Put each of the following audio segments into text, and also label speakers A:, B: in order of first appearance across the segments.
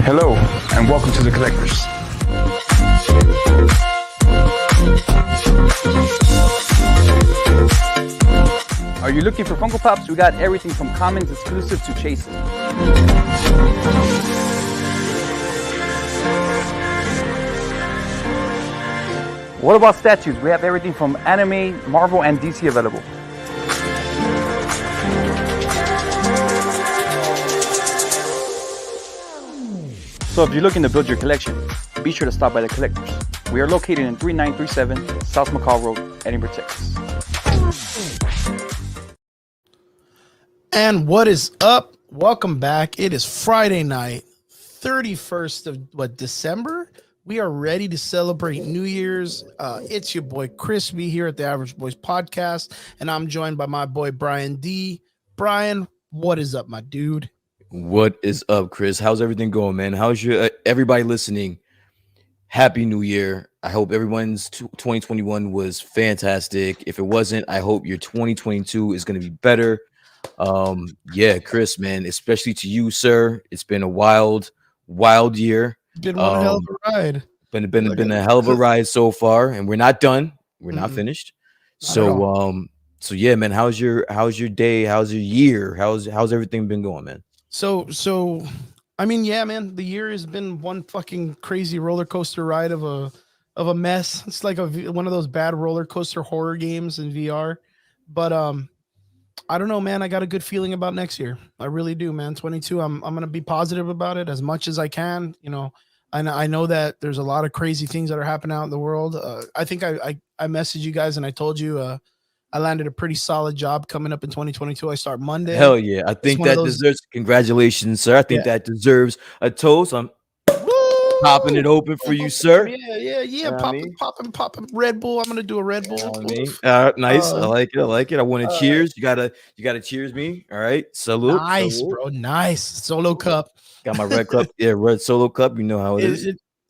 A: Hello, and welcome to The Collectors. Are you looking for Funko Pops? We got everything from commons exclusive to chases. What about statues? We have everything from anime, Marvel, and DC available. So if you're looking to build your collection, be sure to stop by The Collectors. We are located in 3937 South McCall Road, Edinburgh, Texas.
B: And what is up? Welcome back. It is Friday night, 31st of December. We are ready to celebrate New Year's. It's your boy Crispy here at the Average Boys Podcast, and I'm joined by my boy Brian D. Brian, what is up, my dude?
C: What is up, Chris? How's everything going, man? How's your everybody listening? Happy New Year. I hope everyone's 2021 was fantastic. If it wasn't, I hope your 2022 is going to be better. Yeah, Chris, man, especially to you, sir. It's been a wild year.
B: Been one hell of a ride.
C: Been a hell of a ride so far, and we're not done. We're not finished. So yeah, man, how's your day? How's your year? How's everything been going, man?
B: So I mean, yeah, man, the year has been one fucking crazy roller coaster ride of a mess. It's like one of those bad roller coaster horror games in VR. But I don't know, man. I got a good feeling about next year. I really do, man. 22. I'm gonna be positive about it as much as I can. You know, I know that there's a lot of crazy things that are happening out in the world. I think I messaged you guys and I told you I landed a pretty solid job coming up in 2022. I start Monday.
C: Hell yeah. I think that deserves congratulations, sir. I think that deserves a toast. I'm popping it open for you, sir.
B: Yeah. Popping Red Bull. I'm gonna do a Red Bull.
C: Nice. I like it. I want to cheers. You gotta cheers me. All right. Salute.
B: Nice, bro. Nice. Solo cup.
C: Got my red cup. Yeah, red solo cup. You know how it is.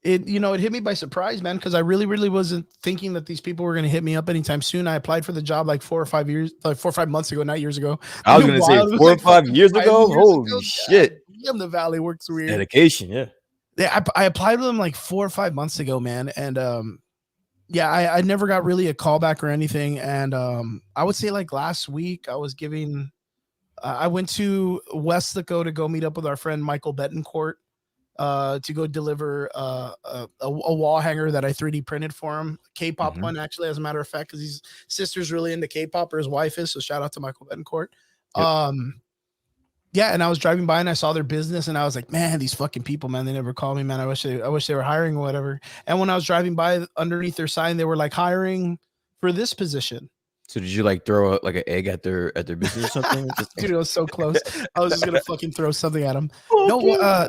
B: It hit me by surprise, man, because I really wasn't thinking that these people were going to hit me up anytime soon. I applied for the job like 4 or 5 months ago, not years ago.
C: I was going to say 4 or 5 years ago. Holy shit.
B: Damn, the Valley works weird.
C: Dedication, yeah.
B: Yeah, I applied with them like 4 or 5 months ago, man. And yeah, I never got really a call back or anything. And I would say like last week I went to Westlaco to go meet up with our friend Michael Betancourt. To go deliver a wall hanger that I 3D printed for him. K-pop one, actually, as a matter of fact, because his sister's really into K-pop, or his wife is. So shout out to Michael Betancourt. Yep. Yeah, and I was driving by and I saw their business and I was like, man, these fucking people, man, they never call me, man. I wish they were hiring or whatever. And when I was driving by underneath their sign, they were like hiring for this position.
C: So did you like throw like an egg at their business or something?
B: Dude, it was so close. I was just gonna fucking throw something at them. No,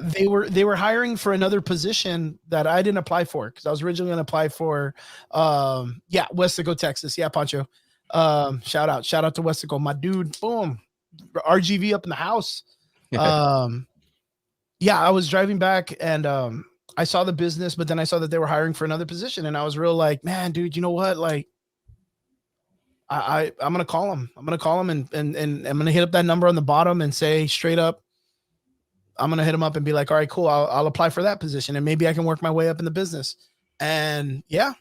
B: they were hiring for another position that I didn't apply for because I was originally gonna apply for Westlaco, Texas. Yeah, Pancho. Shout out to Westlaco, my dude. Boom, RGV up in the house. Yeah, I was driving back and I saw the business, but then I saw that they were hiring for another position, and I was real like, man, dude, you know what, like. I'm gonna call him. I'm gonna call him and I'm gonna hit up that number on the bottom and say straight up, I'm gonna hit him up and be like, all right, cool. I'll apply for that position and maybe I can work my way up in the business. And yeah,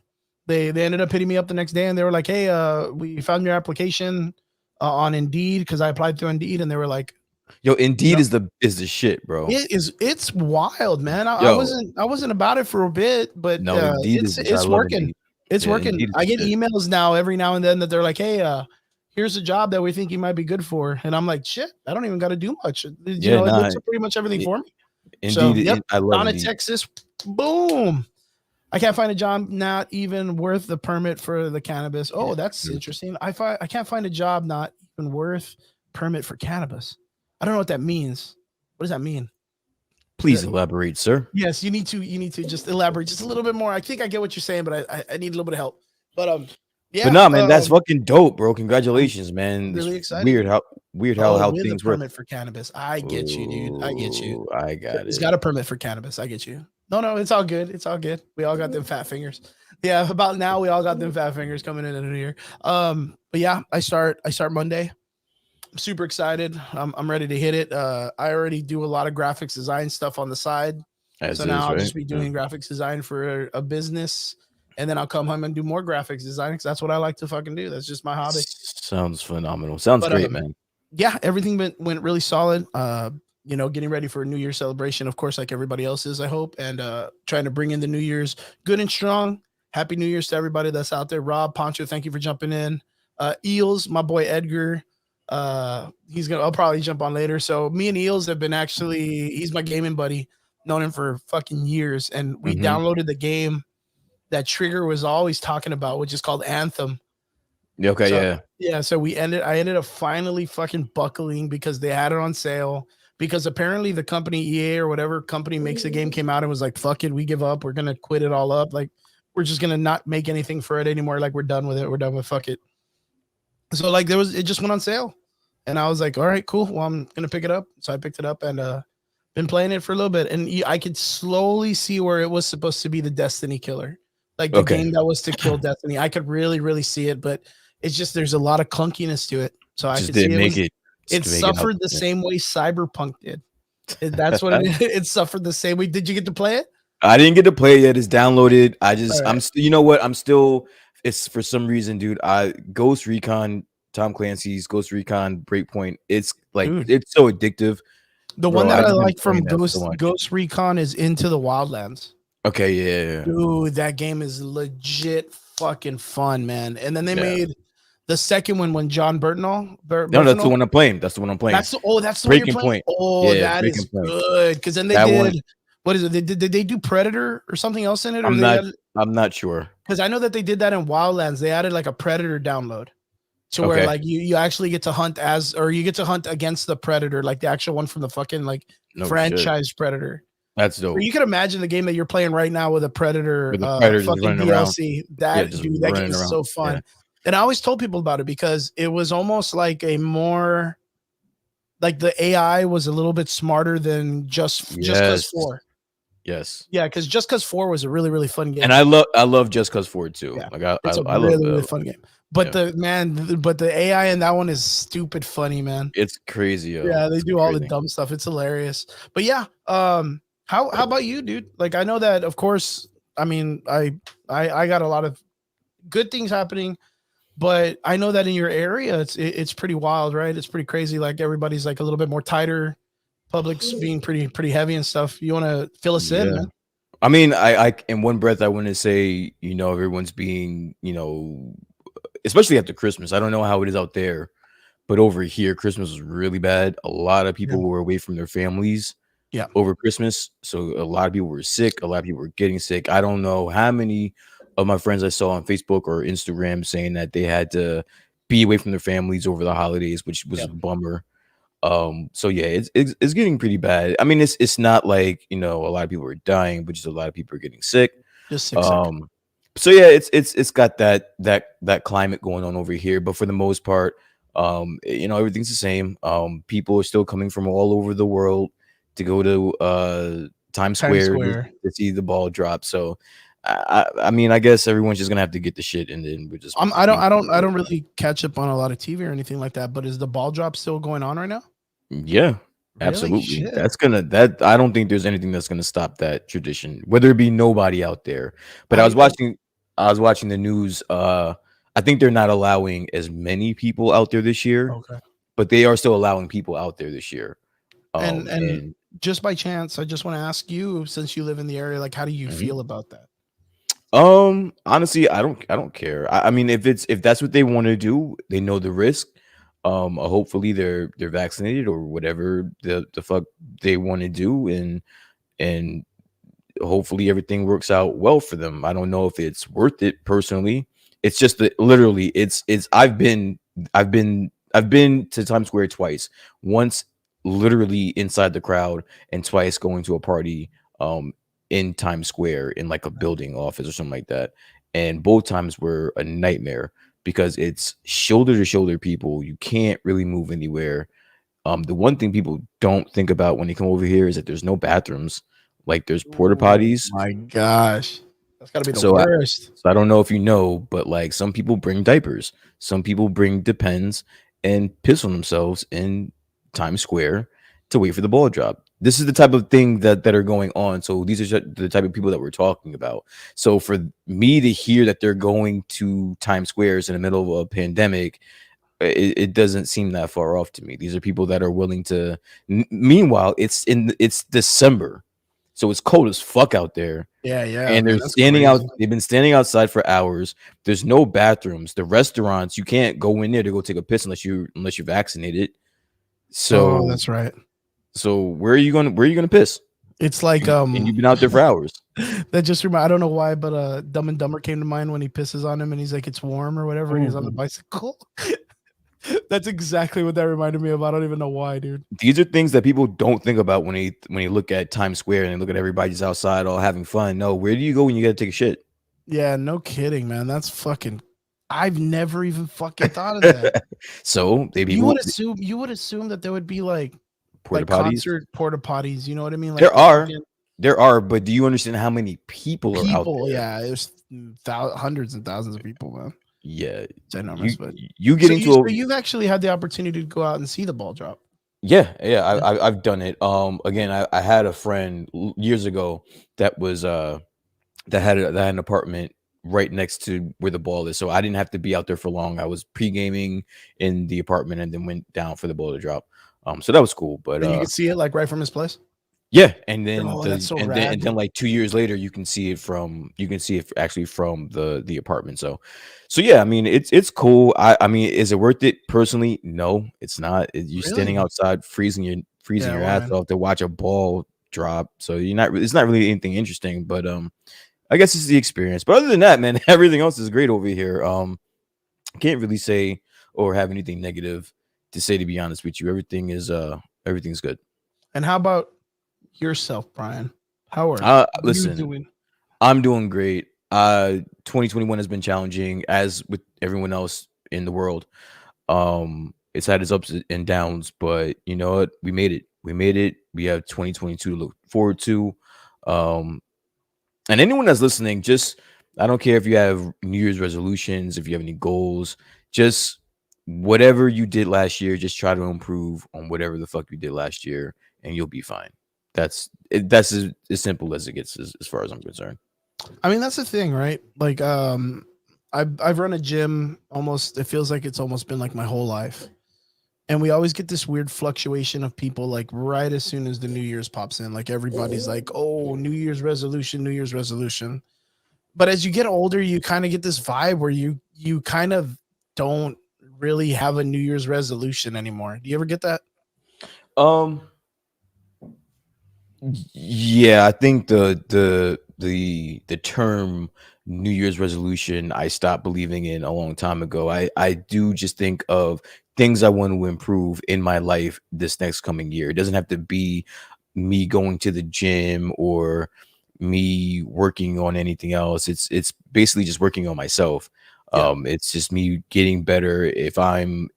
B: they ended up hitting me up the next day and they were like, hey, we found your application on Indeed because I applied through Indeed, and they were like,
C: yo, Indeed is the shit, bro.
B: It's wild, man. I wasn't about it for a bit, but no, it's working. Indeed. It's working. I get emails now every now and then that they're like, hey, here's a job that we think you might be good for. And I'm like, shit, I don't even got to do much. It does pretty much everything for me.
C: Indeed,
B: so,
C: I love
B: Indeed. Texas, boom. I can't find a job not even worth the permit for the cannabis. Oh, that's interesting. I can't find a job not even worth permit for cannabis. I don't know what that means. What does that mean?
C: Please elaborate, sir.
B: Yes, you need to just elaborate just a little bit more. I think I get what you're saying, but I need a little bit of help. But yeah.
C: But no, man, that's fucking dope, bro. Congratulations, man.
B: Really excited.
C: Weird how things work.
B: Permit for cannabis. I get you, dude. I get you.
C: I got it.
B: He's got a permit for cannabis. I get you. No, it's all good. It's all good. We all got them fat fingers. Yeah, about now we all got them fat fingers coming in the new year. But yeah, I start Monday. I'm super excited. I'm ready to hit it. I already do a lot of graphics design stuff on the side.
C: As
B: So
C: is,
B: now I'll
C: right?
B: just be doing graphics design for a business, and then I'll come home and do more graphics design because that's what I like to fucking do. That's just my hobby.
C: Sounds phenomenal. Sounds
B: But
C: great, man.
B: yeah, everything went really solid. You know, getting ready for a New Year's celebration, of course, like everybody else is, I hope, and trying to bring in the New Year's good and strong. Happy New Year's to everybody that's out there. Rob, Poncho, thank you for jumping in. Eels, my boy Edgar. I'll probably jump on later. So me and Eels have been he's my gaming buddy, known him for fucking years, and we
C: Mhm.
B: downloaded the game that Trigger was always talking about, which is called Anthem.
C: Yeah, okay,
B: So
C: yeah.
B: yeah, so I ended up finally fucking buckling because they had it on sale. Because apparently the company EA or whatever company makes the game came out and was like, fuck it, we give up. We're gonna quit it all up. Like, we're just gonna not make anything for it anymore. Like, we're done with it. We're done with fuck it. So like it just went on sale. And I was like, all right, cool. Well, I'm gonna pick it up. So I picked it up and been playing it for a little bit. And I could slowly see where it was supposed to be the Destiny killer. Like the
C: Okay.
B: game that was to kill Destiny. I could really, really see it, but it's just there's a lot of clunkiness to it. So I
C: Just
B: could see
C: didn't make it.
B: it
C: Just make it out.
B: suffered the same way Cyberpunk did. That's what it suffered the same way. Did you get to play it?
C: I didn't get to play it yet. It's downloaded. I'm
B: Alright.
C: still, you know what? I'm still, it's for some reason, dude. Ghost Recon, Tom Clancy's Ghost Recon Breakpoint. It's like,
B: Dude.
C: it's so addictive.
B: The
C: Bro,
B: one that
C: I've
B: I
C: been
B: like from
C: playing that so much.
B: Ghost Recon is Into the Wildlands.
C: Okay, yeah.
B: Dude, that game is legit fucking fun, man. And then they
C: Yeah.
B: made the second one when John Bertnall.
C: No, that's the one I'm playing. That's the one I'm playing.
B: That's the one you're
C: Breaking
B: playing.
C: Point.
B: Oh,
C: Yeah,
B: that
C: Breaking
B: is
C: Point.
B: good. Because then they
C: That
B: did
C: one-
B: what is it? Did they do Predator or something else in it?
C: I'm not sure.
B: Because I know that they did that in Wildlands. They added like a Predator download. To
C: Okay.
B: where like you actually get to hunt you get to hunt against the Predator, like the actual one from the fucking like
C: No shit.
B: franchise Predator.
C: That's dope.
B: Or you can imagine the game that you're playing right now with a Predator,
C: With the Predator just
B: fucking
C: running around.
B: DLC.
C: Yeah, just
B: Dude, that game
C: running
B: is
C: around.
B: so fun.
C: Yeah.
B: And I always told people about it because it was almost like a more like the AI was a little bit smarter than just Cause
C: Yes.
B: 4.
C: Yes.
B: Yeah, because Just Cause 4 was a really, really fun game.
C: And I love Just Cause 4 too.
B: Yeah.
C: Like
B: it's
C: I
B: a
C: love
B: really, really fun game. But
C: yeah.
B: the AI in that one is stupid funny, man.
C: It's crazy.
B: Yeah, they
C: It's
B: do all the
C: crazy.
B: dumb stuff. It's hilarious. But yeah, how about you, dude? Like, I know that, of course. I mean, I got a lot of good things happening, but I know that in your area, it's pretty wild, right? It's pretty crazy. Like everybody's like a little bit more tighter. Public's being pretty heavy and stuff. You want to fill us in, man?
C: I mean, I in one breath, I want to say, you know, everyone's being, you know, especially after Christmas. I don't know how it is out there, but over here, Christmas was really bad. A lot of people were away from their families.
B: Yeah.
C: Over Christmas. So a lot of people were sick. A lot of people were getting sick. I don't know how many of my friends I saw on Facebook or Instagram saying that they had to be away from their families over the holidays, which was a bummer. So yeah, it's getting pretty bad. I mean, it's not like, you know, a lot of people are dying, but just a lot of people are getting sick.
B: Just 6
C: So yeah, it's got that climate going on over here, but for the most part, you know, everything's the same. People are still coming from all over the world to go to Times Square to see the ball drop. So I mean, I guess everyone's just gonna have to get the shit, and then we're just.
B: I don't really catch up on a lot of TV or anything like that. But is the ball drop still going on right now?
C: Yeah, absolutely. I don't think there's anything that's gonna stop that tradition, whether it be nobody out there. But I was watching the news. I think they're not allowing as many people out there this year.
B: Okay.
C: But they are still allowing people out there this year.
B: And just by chance, I just want to ask you, since you live in the area, like, how do you feel about that?
C: Honestly, I don't care. I mean, if that's what they want to do, they know the risk. Hopefully they're vaccinated or whatever the fuck they want to do, and hopefully everything works out well for them. I don't know if it's worth it personally. It's just that literally I've been to Times Square twice. Once literally inside the crowd, and twice going to a party in Times Square in like a building office or something like that. And both times were a nightmare because it's shoulder to shoulder people. You can't really move anywhere. The one thing people don't think about when they come over here is that there's no bathrooms. Like there's porta potties.
B: Oh my gosh. That's gotta be the
C: So
B: worst.
C: I don't know if you know, but like some people bring diapers, some people bring Depends and piss on themselves in Times Square to wait for the ball drop. This is the type of thing that are going on. So these are the type of people that we're talking about. So for me to hear that they're going to Times Squares in the middle of a pandemic, it doesn't seem that far off to me. These are people that are willing to. Meanwhile, it's December, so it's cold as fuck out there.
B: Yeah,
C: And
B: man,
C: they're
B: that's
C: standing out.
B: crazy.
C: They've been standing outside for hours. There's no bathrooms. The restaurants, you can't go in there to go take a piss unless you're vaccinated. So
B: Oh, that's right.
C: so where are you gonna piss?
B: It's like
C: And you've been out there for hours.
B: that just I don't know why, but Dumb and Dumber came to mind when he pisses on him and he's like, it's warm or whatever, and he's on the bicycle. That's exactly what that reminded me of. I don't even know why, dude.
C: These are things that people don't think about when they look at Times Square and they look at everybody just outside all having fun. No, where do you go when you gotta take a shit?
B: Yeah, no kidding, man. That's fucking. I've never even fucking thought of that.
C: So they
B: You
C: people
B: would assume that there would be like
C: porta potties.
B: concert porta potties. You know what I mean? Like
C: There are, but do you understand how many people are out there?
B: Yeah, there's hundreds and thousands of people, man.
C: Yeah,
B: It's enormous. But
C: you get into
B: so you've actually had the opportunity to go out and see the ball drop.
C: Yeah, I've done it. Again, I had a friend years ago that was that had an apartment right next to where the ball is, so I didn't have to be out there for long. I was pre-gaming in the apartment and then went down for the ball to drop. So that was cool. But
B: And you could see it like right from his place.
C: yeah, and then
B: that's so
C: and
B: rad.
C: then like 2 years later, you can see it actually from the apartment. So yeah, I mean it's cool. I mean, is it worth it personally? No, it's not. You're standing
B: Really?
C: outside freezing your
B: Yeah,
C: ass
B: man.
C: off to watch a ball drop. So it's not really anything interesting, but I guess it's the experience. But other than that, man, everything else is great over here. Can't really say or have anything negative to say, to be honest with you. Everything's good.
B: And how about yourself, Brian? How are you
C: Listen,
B: doing?
C: I'm doing great. 2021 has been challenging, as with everyone else in the world. It's had its ups and downs, but you know what? We made it. We have 2022 to look forward to. And anyone that's listening, just, I don't care if you have New Year's resolutions, if you have any goals, just whatever you did last year, just try to improve on whatever the fuck you did last year, and you'll be fine. That's as simple as it gets, as far as I'm concerned.
B: I mean, that's the thing, right? Like, I've run a gym almost. It feels like it's almost been like my whole life, and we always get this weird fluctuation of people. Like right as soon as the New Year's pops in, like everybody's like, "Oh, New Year's resolution, New Year's resolution." But as you get older, you kind of get this vibe where you kind of don't really have a New Year's resolution anymore. Do you ever get that?
C: Yeah, I think the term New Year's resolution I stopped believing in a long time ago. I do just think of things I want to improve in my life this next coming year. It doesn't have to be me going to the gym or me working on anything else. It's basically just working on myself. It's just me getting better. If I'm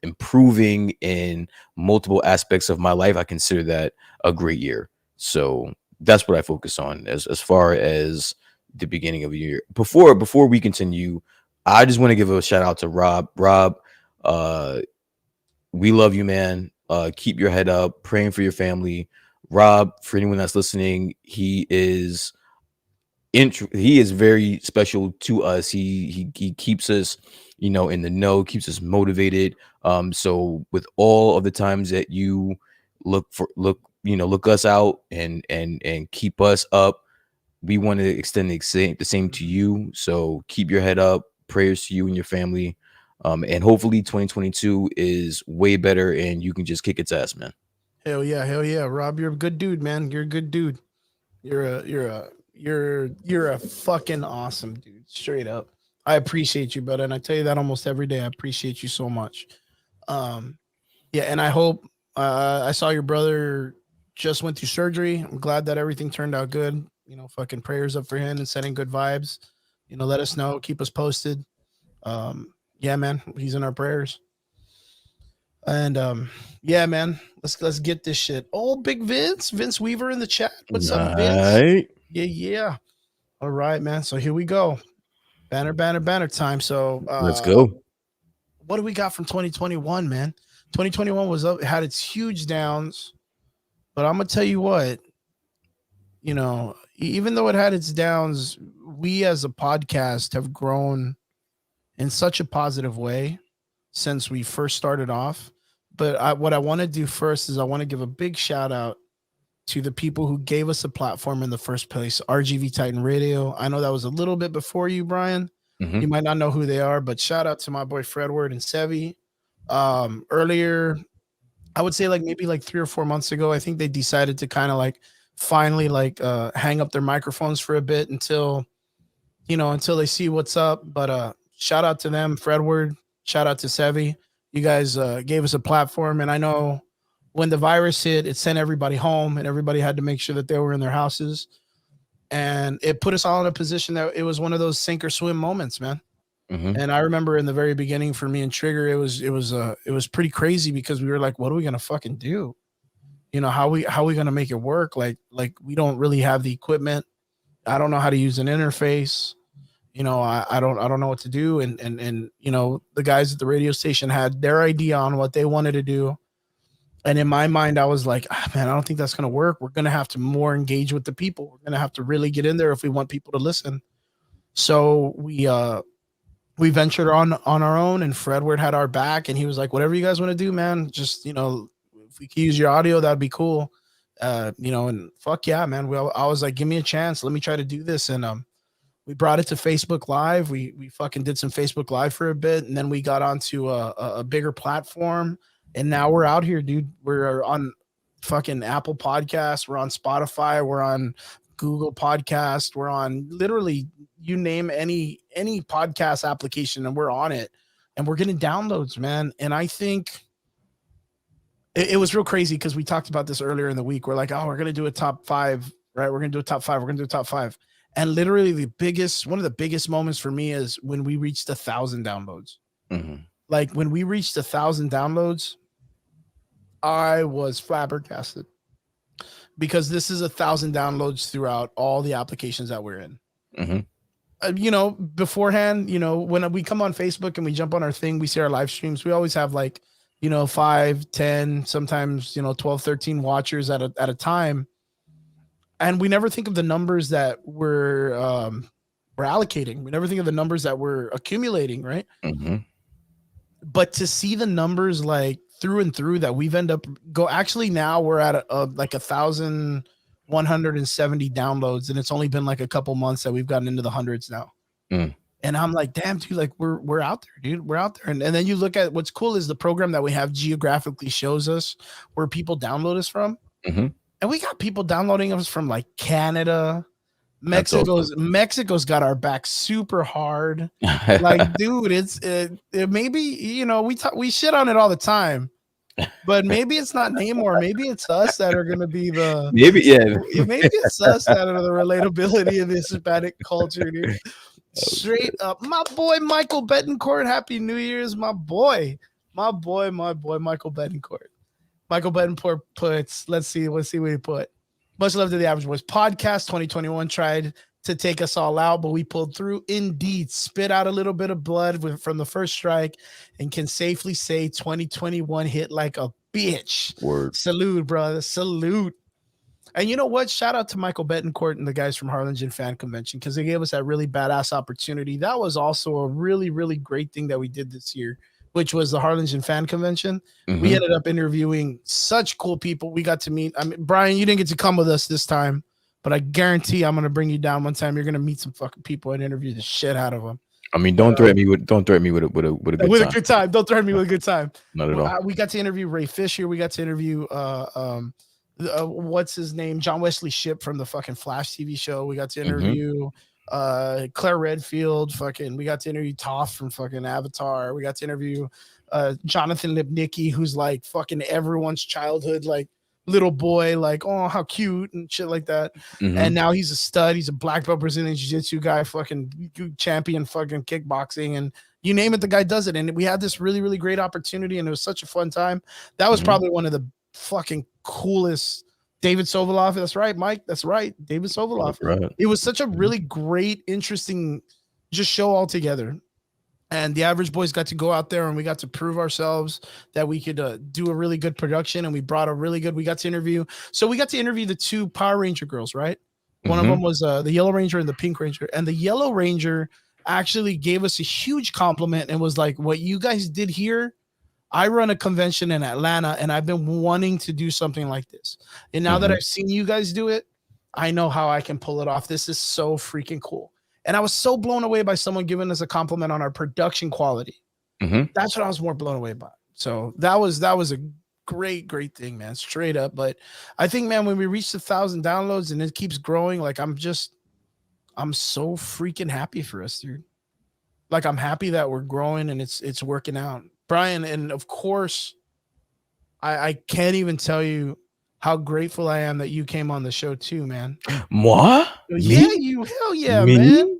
C: improving in multiple aspects of my life, I consider that a great year. So that's what I focus on as far as the beginning of the year. Before we continue, I just want to give a shout out to Rob. We love you, man. Keep your head up, praying for your family. Rob, for anyone that's listening, he is very special to us. He keeps us, in the know, keeps us motivated. So with all of the times that you look us out and keep us up, we want to extend the same to you. So keep your head up. Prayers to you and your family. And hopefully 2022 is way better and you can just kick its ass, man.
B: Hell yeah, Rob, you're a good dude, man. You're a good dude. You're a fucking awesome dude. Straight up. I appreciate you, brother. And I tell you that almost every day. I appreciate you so much. Yeah, and I hope I saw your brother just went through surgery. I'm glad that everything turned out good. Fucking prayers up for him and sending good vibes. Let us know, keep us posted. Yeah, man, he's in our prayers. And yeah, man, let's get this shit. Oh, big Vince Weaver in the chat. What's up, Vince? Yeah. All right, man. So here we go. Banner time. So
C: let's go.
B: What do we got from 2021, man? 2021 was up, had its huge downs. But I'm gonna tell you what, you know, even though it had its downs, we as a podcast have grown in such a positive way since we first started off. But what I want to do first is I want to give a big shout out to the people who gave us a platform in the first place, RGV Titan Radio. I know that was a little bit before you, Brian.
C: Mhm.
B: You might not know who they are, but shout out to my boy Fredward and Sevi. Earlier, I would say like maybe like 3 or 4 months ago, I think they decided to kind of like finally like hang up their microphones for a bit until until they see what's up. But shout out to them, Fredward. Shout out to Sevi. You guys gave us a platform, and I know when the virus hit, it sent everybody home, and everybody had to make sure that they were in their houses. And it put us all in a position that it was one of those sink or swim moments, man.
C: Mhm.
B: And I remember in the very beginning for me and Trigger, it was pretty crazy because we were like, what are we gonna fucking do? You know, how we gonna make it work? Like we don't really have the equipment. I don't know how to use an interface. You know, I don't know what to do. And you know, the guys at the radio station had their idea on what they wanted to do. And in my mind, I was like, man, I don't think that's gonna work. We're gonna have to more engage with the people. We're gonna have to really get in there if we want people to listen. So we ventured on our own, and Fredward had our back, and he was like, whatever you guys want to do, man, just, you know, if we could use your audio, that'd be cool. You know, and fuck yeah, man. I was like, give me a chance. Let me try to do this. And we brought it to Facebook Live. We fucking did some Facebook Live for a bit, and then we got onto a bigger platform, and now we're out here, dude. We're on fucking Apple Podcasts. We're on Spotify. We're on Google Podcast. We're on literally you name any podcast application, and we're on it, and we're getting downloads, man. And I think it was real crazy because we talked about this earlier in the week. We're like, oh, we're gonna do a top 5, right? We're gonna do a top 5. We're gonna do a top 5. And literally one of the biggest moments for me is when we reached 1,000 downloads.
C: Mhm.
B: Like when we reached 1,000 downloads, I was flabbergasted because this is 1,000 downloads throughout all the applications that we're in.
C: Mhm.
B: You know, beforehand, you know, when we come on Facebook and we jump on our thing, we see our live streams. We always have like, you know, 5, 10, sometimes, you know, 12, 13 watchers at a time. And we never think of the numbers that we're allocating. We never think of the numbers that we're accumulating, right?
C: Mhm.
B: But to see the numbers like through and through that we've ended up actually now we're at like 1,170 downloads, and it's only been like a couple months that we've gotten into the hundreds now.
C: Mm.
B: And I'm like, damn, dude, like we're out there, dude. We're out there. And then you look at what's cool is the program that we have geographically shows us where people download us from.
C: Mhm.
B: And we got people downloading us from like Canada,
C: That's awesome.
B: Mexico's got our back super hard. Like, dude, it maybe, you know, we shit on it all the time, but maybe it's not Namor. Maybe it's us that are gonna be the
C: Maybe, yeah.
B: maybe it's us that are the relatability of this Hispanic culture, dude. Straight up, my boy Michael Betancourt. Happy New Year's, my boy, Michael Betancourt. Michael Betancourt puts. Let's see what he put. Much love to the Average Boys podcast. 2021 tried to take us all out, but we pulled through. Indeed, spit out a little bit of blood from the first strike, and can safely say 2021 hit like a bitch.
C: Word.
B: Salute, brother. Salute. And you know what? Shout out to Michael Betancourt and the guys from Harlingen Fan Convention because they gave us that really badass opportunity. That was also a really, really great thing that we did this year, which was the Harlingen Fan Convention.
C: Mhm.
B: We ended up interviewing such cool people. We got to meet. I mean, Brian, you didn't get to come with us this time, but I guarantee I'm going to bring you down one time. You're going to meet some fucking people and interview the shit out of them.
C: I mean, don't threaten me with a good time.
B: With a good time. Don't threaten me with a good time.
C: Not at all.
B: We got to interview Ray Fisher. We got to interview what's his name? John Wesley Shipp from the fucking Flash TV show. We got to interview Claire Redfield. We got to interview Toph from fucking Avatar. We got to interview Jonathan Lipnicki, who's like fucking everyone's childhood like little boy, like, oh, how cute and shit like that. And now he's a stud. He's a black belt Brazilian jiu-jitsu guy, fucking champion, fucking kickboxing, and you name it, the guy does it. And we had this really, really great opportunity, and it was such a fun time. That was probably one of the fucking coolest. David Sovolov, that's right, Mike. That's right, David Sovolov.
C: Right.
B: It was such a really great, interesting, just show altogether. And the Average Boys got to go out there and we got to prove ourselves that we could do a really good production. And we brought a really good, we got to interview. So we got to interview the 2 Power Ranger girls, right? One of them was the Yellow Ranger and the Pink Ranger. And the Yellow Ranger actually gave us a huge compliment and was like, what you guys did here, I run a convention in Atlanta and I've been wanting to do something like this. And now that I've seen you guys do it, I know how I can pull it off. This is so freaking cool. And I was so blown away by someone giving us a compliment on our production quality. That's what I was more blown away by. So that was a great thing, man. Straight up. But I think, man, when we reach 1,000 downloads and it keeps growing, like I'm so freaking happy for us, dude. Like I'm happy that we're growing and it's working out. Brian, and of course, I can't even tell you how grateful I am that you came on the show too, man.
C: Moi?
B: Yeah,
C: Me?
B: hell yeah,
C: Me?
B: man.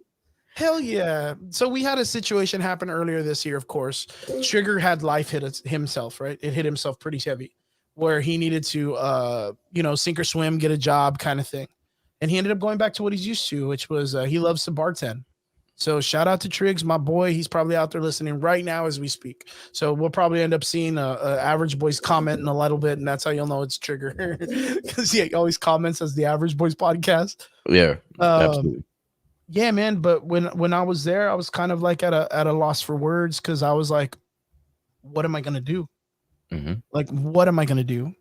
B: Hell yeah. So we had a situation happen earlier this year, of course. Trigger had life hit himself, right? It hit himself pretty heavy where he needed to, sink or swim, get a job kind of thing. And he ended up going back to what he's used to, which was he loves to bartend. So shout out to Triggs, my boy. He's probably out there listening right now as we speak. So we'll probably end up seeing a Average Boys comment in a little bit, and that's how you'll know it's Trigger because he always comments as the Average Boys podcast.
C: Yeah, absolutely.
B: Yeah, man. But when I was there, I was kind of like at a loss for words because I was like, "What am I gonna do? Like, what am I gonna do?"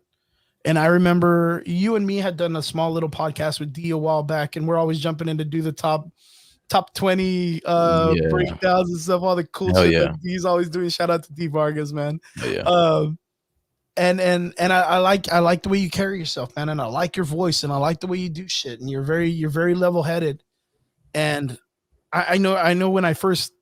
B: And I remember you and me had done a small little podcast with D a while back, and we're always jumping in to do the top 20 breakdowns and stuff, all the cool shit that D's always doing. Shout out to D Vargas, man. And I like the way you carry yourself, man, and I like your voice and I like the way you do shit, and you're very level-headed. And I know when I first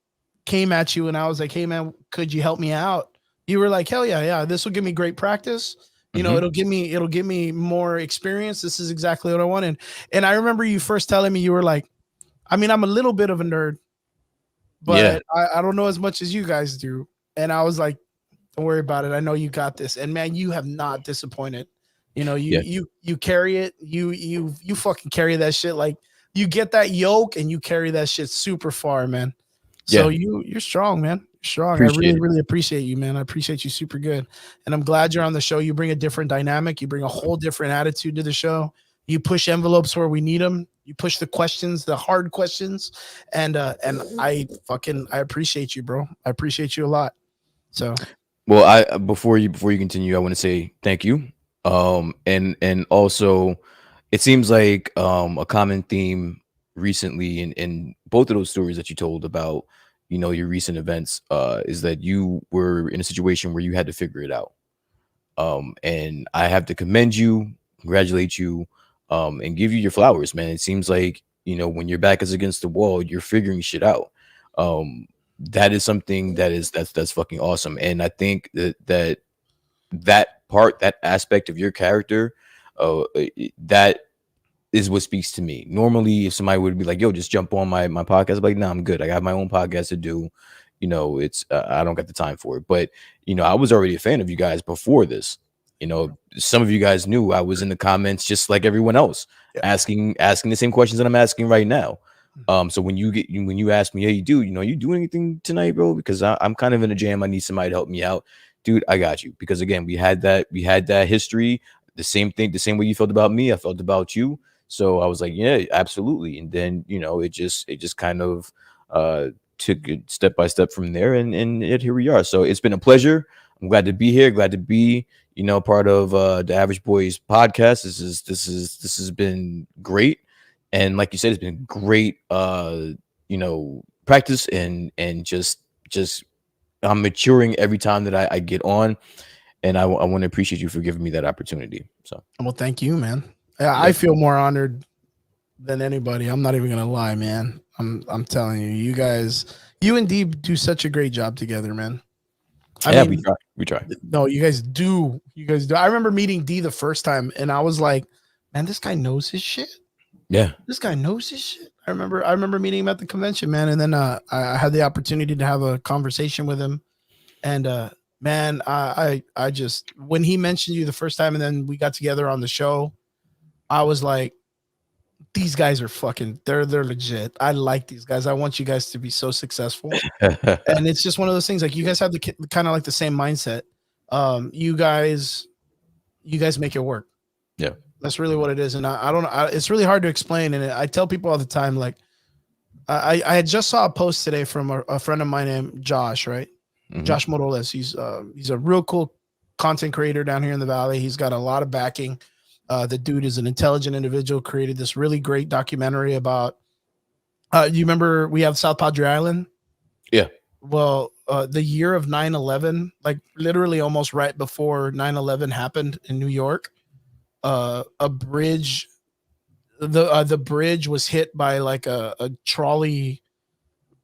B: came at you and I was like, "Hey man, could you help me out?" You were like, "Hell yeah, this will give me great practice. You know, it'll give me more experience. This is exactly what I wanted." And I remember you first telling me, you were like, I mean, I'm a little bit of a nerd, but I don't know as much as you guys do. And I was like, don't worry about it. I know you got this. And man, you have not disappointed. You know, you carry it. You fucking carry that shit. Like you get that yoke and you carry that shit super far, man. So you're strong, man. You're strong.
C: Appreciate
B: I really appreciate you, man. I appreciate you super good. And I'm glad you're on the show. You bring a different dynamic. You bring a whole different attitude to the show. You push envelopes where we need them. You push the questions, the hard questions, and I appreciate you, bro. I appreciate you a lot. So,
C: well, before you continue, I want to say thank you. And also, it seems like a common theme recently in both of those stories that you told about, your recent events, is that you were in a situation where you had to figure it out. And I have to commend you, congratulate you. And give you your flowers, man. It seems like, when your back is against the wall, you're figuring shit out. That is something that's fucking awesome. And I think that aspect of your character, that is what speaks to me. Normally, if somebody would be like, yo, just jump on my podcast, I'm like, no, I'm good. I got my own podcast to do. It's I don't got the time for it. But, I was already a fan of you guys before this. Some of you guys knew I was in the comments just like everyone else, asking the same questions that I'm asking right now. So when you ask me, hey, dude, you do anything tonight, bro? Because I'm kind of in a jam. I need somebody to help me out, dude. I got you. Because again, we had that history. The same thing, the same way you felt about me, I felt about you. So I was like, yeah, absolutely. And then it just kind of took it step by step from there, and here we are. So it's been a pleasure. I'm glad to be here. Glad to be part of the Average Boys podcast. This has been great, and like you said, it's been great. Practice and just I'm maturing every time that I get on, and I want to appreciate you for giving me that opportunity. So,
B: well, thank you, man. I feel more honored than anybody. I'm not even gonna lie, man. I'm telling you, you guys, you and Deep do such a great job together, man. I mean,
C: we try.
B: No, you guys do. I remember meeting D the first time, and I was like, man, this guy knows his shit.
C: Yeah,
B: this guy knows his shit. I remember meeting him at the convention, man, and then I had the opportunity to have a conversation with him, and man, I just, when he mentioned you the first time, and then we got together on the show, I was like, these guys are fucking. They're legit. I like these guys. I want you guys to be so successful. And it's just one of those things. Like you guys have the kind of like the same mindset. You guys make it work.
C: Yeah,
B: that's really what it is. And I don't know. It's really hard to explain. And I tell people all the time, like, I just saw a post today from a friend of mine named Josh, right?
C: Mhm.
B: Josh Morales. He's a real cool content creator down here in the Valley. He's got a lot of backing. The dude is an intelligent individual, created this really great documentary about, you remember we have South Padre Island?
C: Yeah.
B: Well, the year of 9/11, like literally almost right before 9/11 happened in New York, a bridge, the bridge was hit by like a trolley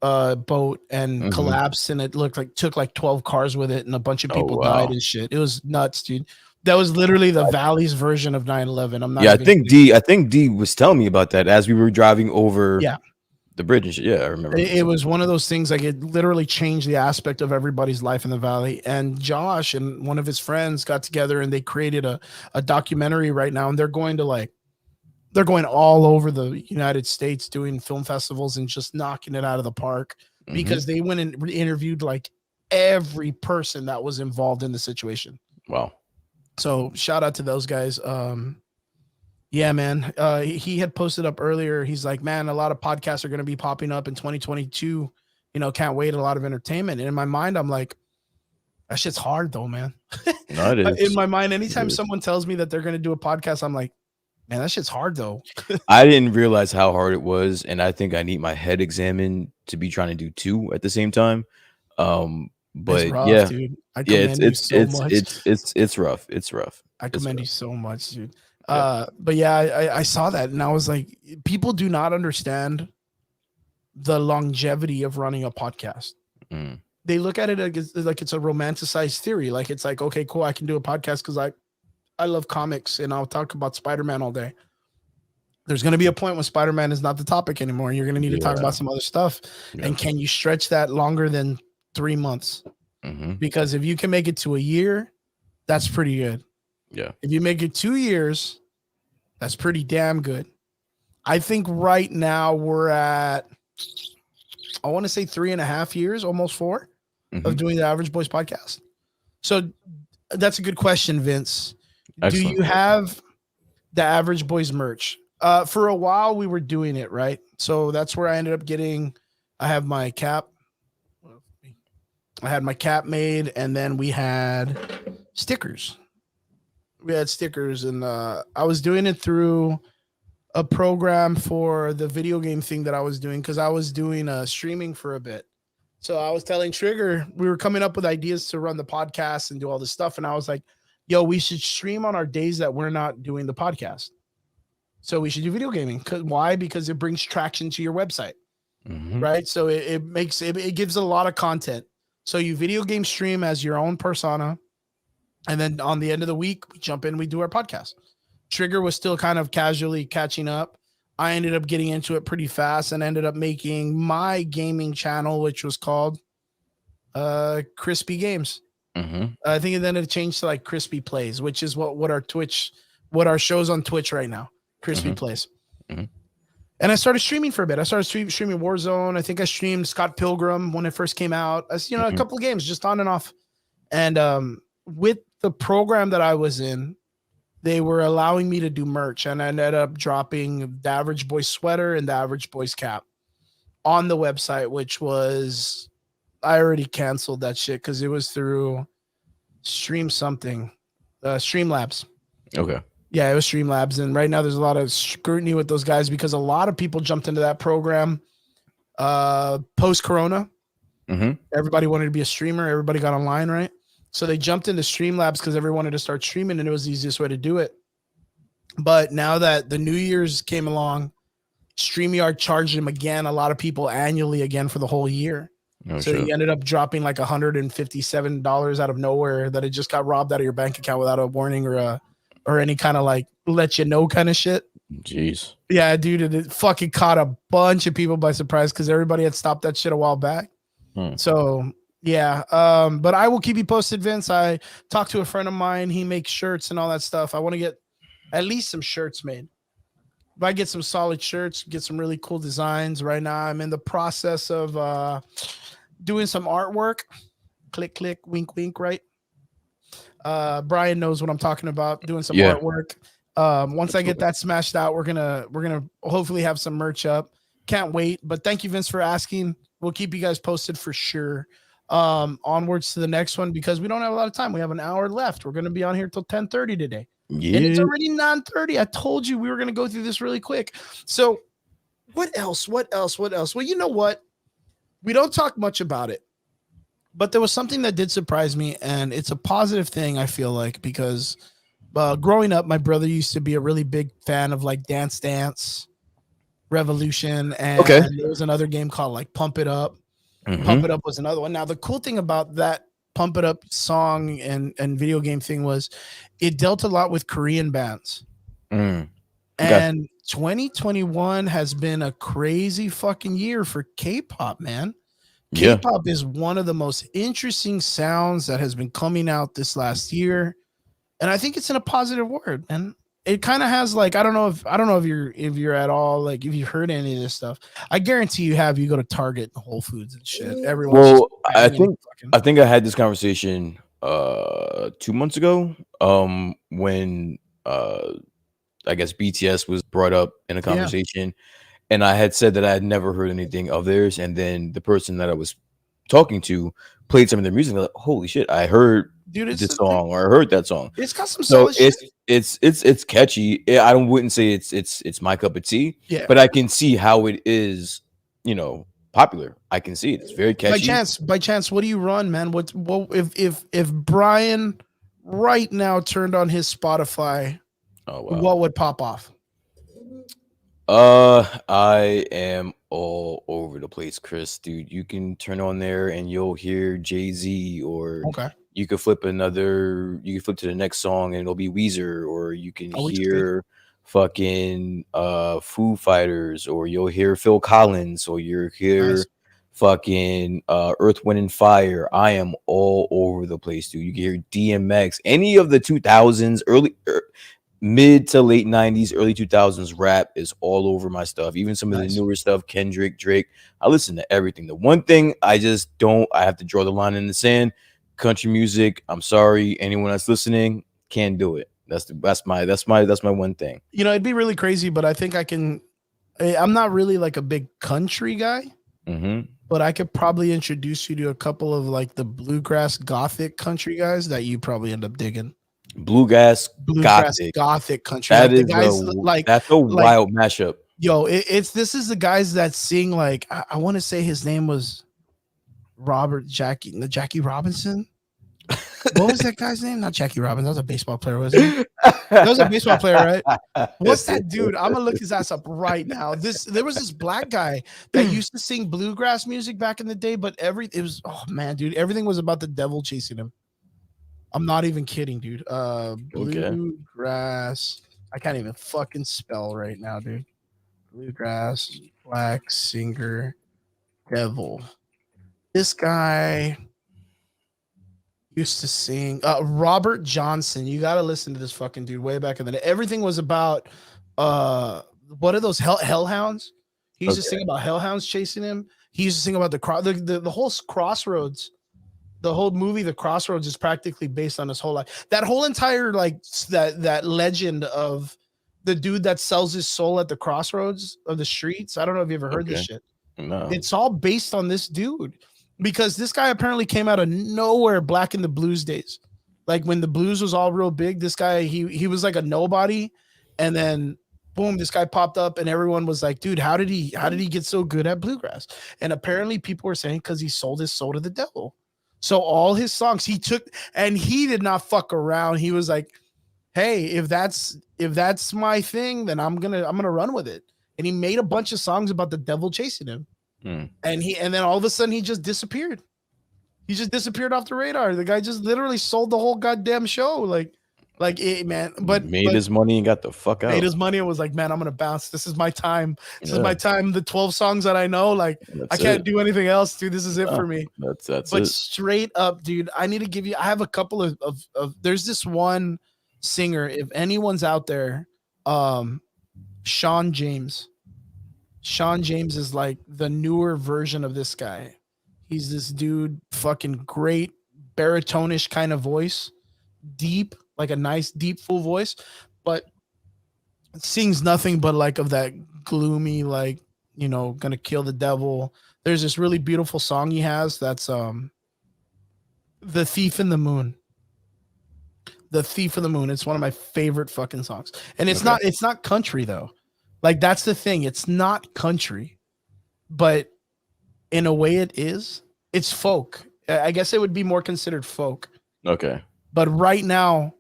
B: boat and
C: Mhm.
B: collapsed, and it looked like took like 12 cars with it, and a bunch of
C: Oh,
B: people
C: wow.
B: died and shit. It was nuts, dude. That was literally the Valley's version of 9/11. I'm not
C: Yeah, I
B: even
C: think
B: kidding.
C: D was telling me about that as we were driving over
B: Yeah.
C: the bridge and shit. Yeah, I remember.
B: It was one of those things, like it literally changed the aspect of everybody's life in the Valley. And Josh and one of his friends got together and they created a documentary right now, and they're going all over the United States doing film festivals and just knocking it out of the park,
C: Mhm.
B: because they went and interviewed like every person that was involved in the situation.
C: Wow.
B: So shout out to those guys. Yeah, man. He had posted up earlier. He's like, man, a lot of podcasts are going to be popping up in 2022. You know, can't wait. A lot of entertainment. And in my mind, I'm like, that shit's hard though, man.
C: No, it is.
B: In my mind, anytime
C: is.
B: someone tells me that they're going to do a podcast, I'm like, man, that shit's hard though.
C: I didn't realize how hard it was, and I think I need my head examined to be trying to do 2 at the same time. But
B: It's rough,
C: yeah,
B: dude. I
C: yeah,
B: commend you so much.
C: it's rough. It's rough.
B: I
C: It's
B: commend
C: rough.
B: you so much, dude.
C: Yeah.
B: But yeah, I saw that and I was like, people do not understand the longevity of running a podcast.
C: Mm.
B: They look at it like it's a romanticized theory. Like it's like, okay, cool, I can do a podcast because I love comics and I'll talk about Spider-Man all day. There's going to be a point when Spider-Man is not the topic anymore, and you're going to need to talk
C: Yeah.
B: about some other stuff.
C: Yeah.
B: And can you stretch that longer than 3 months?
C: Mhm.
B: Because if you can make it to a year, that's pretty good.
C: Yeah.
B: If you make it 2 years, that's pretty damn good. I think right now we're at, I want to say 3.5 years, almost 4, of
C: Mhm.
B: doing the Average Boys podcast. So that's a good question, Vince.
C: Excellent.
B: Do you have the Average Boys merch? For a while we were doing it, right? So that's where I ended up getting, I have my cap. I had my cap made, and then we had stickers. We had stickers, and I was doing it through a program for the video game thing that I was doing, because I was doing streaming for a bit. So I was telling Trigger, we were coming up with ideas to run the podcast and do all this stuff. And I was like, yo, we should stream on our days that we're not doing the podcast. So we should do video gaming. Why? Because it brings traction to your website,
C: Mhm.
B: right? So it gives a lot of content. So you video game stream as your own persona. And then on the end of the week, we jump in, we do our podcast. Trigger was still kind of casually catching up. I ended up getting into it pretty fast and ended up making my gaming channel, which was called Crispy Games.
C: Mhm.
B: I think then it changed to like Crispy Plays, which is what our shows on Twitch right now, Crispy
C: Mhm.
B: Plays.
C: Mhm.
B: And I started streaming for a bit. I started streaming Warzone. I think I streamed Scott Pilgrim when it first came out. A
C: Mhm.
B: couple of games just on and off. And with the program that I was in, they were allowing me to do merch, and I ended up dropping the Average Boys sweater and the Average Boys cap on the website, which was, I already canceled that shit because it was through Streamlabs.
C: Okay.
B: Yeah, it was Streamlabs, and right now there's a lot of scrutiny with those guys because a lot of people jumped into that program post-corona.
C: Mhm.
B: Everybody wanted to be a streamer. Everybody got online, right? So they jumped into Streamlabs because everyone wanted to start streaming, and it was the easiest way to do it. But now that the New Year's came along, StreamYard charged him again, a lot of people annually again for the whole year.
C: Oh,
B: So
C: shit.
B: he ended up dropping like $157 out of nowhere, that it just got robbed out of your bank account without a warning or any kind of like let you know kind of shit.
C: Jeez.
B: Yeah, dude, it fucking caught a bunch of people by surprise because everybody had stopped that shit a while back. So yeah, but I will keep you posted, Vince. I talked to a friend of mine. He makes shirts and all that stuff. I want to get at least some shirts made. if I get some solid shirts, get some really cool designs. Right now, I'm in the process of doing some artwork. Click, click, wink, wink. Right. Brian knows what I'm talking about. Doing some
C: Yeah.
B: artwork. Once I get that smashed out, we're gonna hopefully have some merch up. Can't wait. But thank you, Vince, for asking. We'll keep you guys posted for sure. Onwards to the next one because we don't have a lot of time. We have an hour left. We're gonna be on here till 10:30 today. And it's
C: Yeah.
B: already 9:30. I told you we were gonna go through this really quick. So what else? What else? What else? Well, you know what? We don't talk much about it. But there was something that did surprise me, and it's a positive thing, I feel like, because growing up, my brother used to be a really big fan of like Dance Dance Revolution, and
C: Okay.
B: there was another game called like Pump It Up.
C: Mhm.
B: Pump It Up was another one. Now, the cool thing about that Pump It Up song and video game thing was it dealt a lot with Korean bands.
C: Mm. Okay.
B: And 2021 has been a crazy fucking year for K-pop, man.
C: Yeah.
B: K-pop is one of the most interesting sounds that has been coming out this last year, and I think it's in a positive word. And it kind of has like I don't know if you're at all like if you've heard any of this stuff. I guarantee you have. You go to Target and Whole Foods and shit. Everyone's
C: Well,
B: just
C: I
B: banging
C: think
B: fucking-
C: I think I had this conversation 2 months ago. When I guess BTS was brought up in a
B: Yeah.
C: conversation, and I had said that I had never heard anything of theirs, and then the person that I was talking to played some of their music. Like, holy shit, I heard
B: dude. It's
C: this song or I heard that song.
B: It's got some
C: So
B: solid shit.
C: it's catchy. I wouldn't say it's my cup of tea,
B: Yeah.
C: but I can see how it is, popular. I can see it. It's very catchy.
B: By chance, what do you run, man? What if Brian right now turned on his Spotify,
C: Oh wow.
B: what would pop off?
C: I am all over the place, Chris. Dude, you can turn on there and you'll hear Jay-Z, or
B: Okay.
C: you could flip to the next song and it'll be Weezer, or you can
B: Oh, it's good.
C: hear fucking Foo Fighters, or you'll hear Phil Collins, or you'll hear
B: Nice.
C: fucking Earth, Wind and Fire. I am all over the place, dude. You can hear DMX, any of the 2000s, mid to late 90s, early 2000s rap is all over my stuff. Even some of
B: Nice.
C: the newer stuff, Kendrick, Drake. I listen to everything. The one thing I have to draw the line in the sand. Country music. I'm sorry, anyone that's listening, can't do it. That's my one thing.
B: You know, it'd be really crazy, but I think I can. I'm not really like a big country guy,
C: Mm-hmm.
B: but I could probably introduce you to a couple of like the bluegrass gothic country guys that you probably end up digging.
C: Bluegrass,
B: Bluegrass
C: gothic.
B: gothic country.
C: That
B: like
C: is
B: the guys
C: that's a wild mashup.
B: Yo, this is the guys that sing like I want to say his name was Jackie Robinson. What was that guy's name? Not Jackie Robinson. That was a baseball player, wasn't he? That was a baseball player, right? What's that dude? I'm gonna look his ass up right now. There was this black guy that used to sing bluegrass music back in the day, but it was oh man, dude, everything was about the devil chasing him. I'm not even kidding, dude. Bluegrass. I can't even fucking spell right now, dude. Bluegrass, black singer, devil. This guy used to sing. Robert Johnson. You got to listen to this fucking dude way back in the day. Everything was about what are those hellhounds? He used to sing about hellhounds chasing him. He used to sing about the whole Crossroads. The whole movie, The Crossroads, is practically based on his whole life. That whole entire that legend of the dude that sells his soul at the crossroads of the streets. I don't know if you ever heard this shit.
C: No.
B: It's all based on this dude because this guy apparently came out of nowhere back in the blues days. Like when the blues was all real big, this guy, he was like a nobody. And then boom, this guy popped up and everyone was like, dude, how did he get so good at bluegrass? And apparently people were saying because he sold his soul to the devil. So all his songs he took, and he did not fuck around. He was like, hey, if that's my thing, then I'm gonna run with it. And he made a bunch of songs about the devil chasing him. And then all of a sudden he just disappeared. He just disappeared off the radar. The guy just literally sold the whole goddamn show. Like it, man. But
C: made his money and got the fuck out.
B: Made his money and was like, man, I'm gonna bounce. This is my time. This is my time. The 12 songs that I know, like I can't do anything else, dude. This is it for me.
C: That's
B: but
C: it.
B: Straight up, dude, I need to give you. I have a couple of there's this one singer. If anyone's out there, Sean James. Sean James is like the newer version of this guy. He's this dude, fucking great baritonish kind of voice, deep, like a nice deep full voice, but sings nothing but like of that gloomy, like, you know, gonna kill the devil. There's this really beautiful song he has that's The Thief in the Moon. The Thief in the Moon. It's one of my favorite fucking songs. And it's not country though. Like that's the thing. It's not country, but in a way it is. It's folk. I guess it would be more considered folk.
C: Okay.
B: But right now,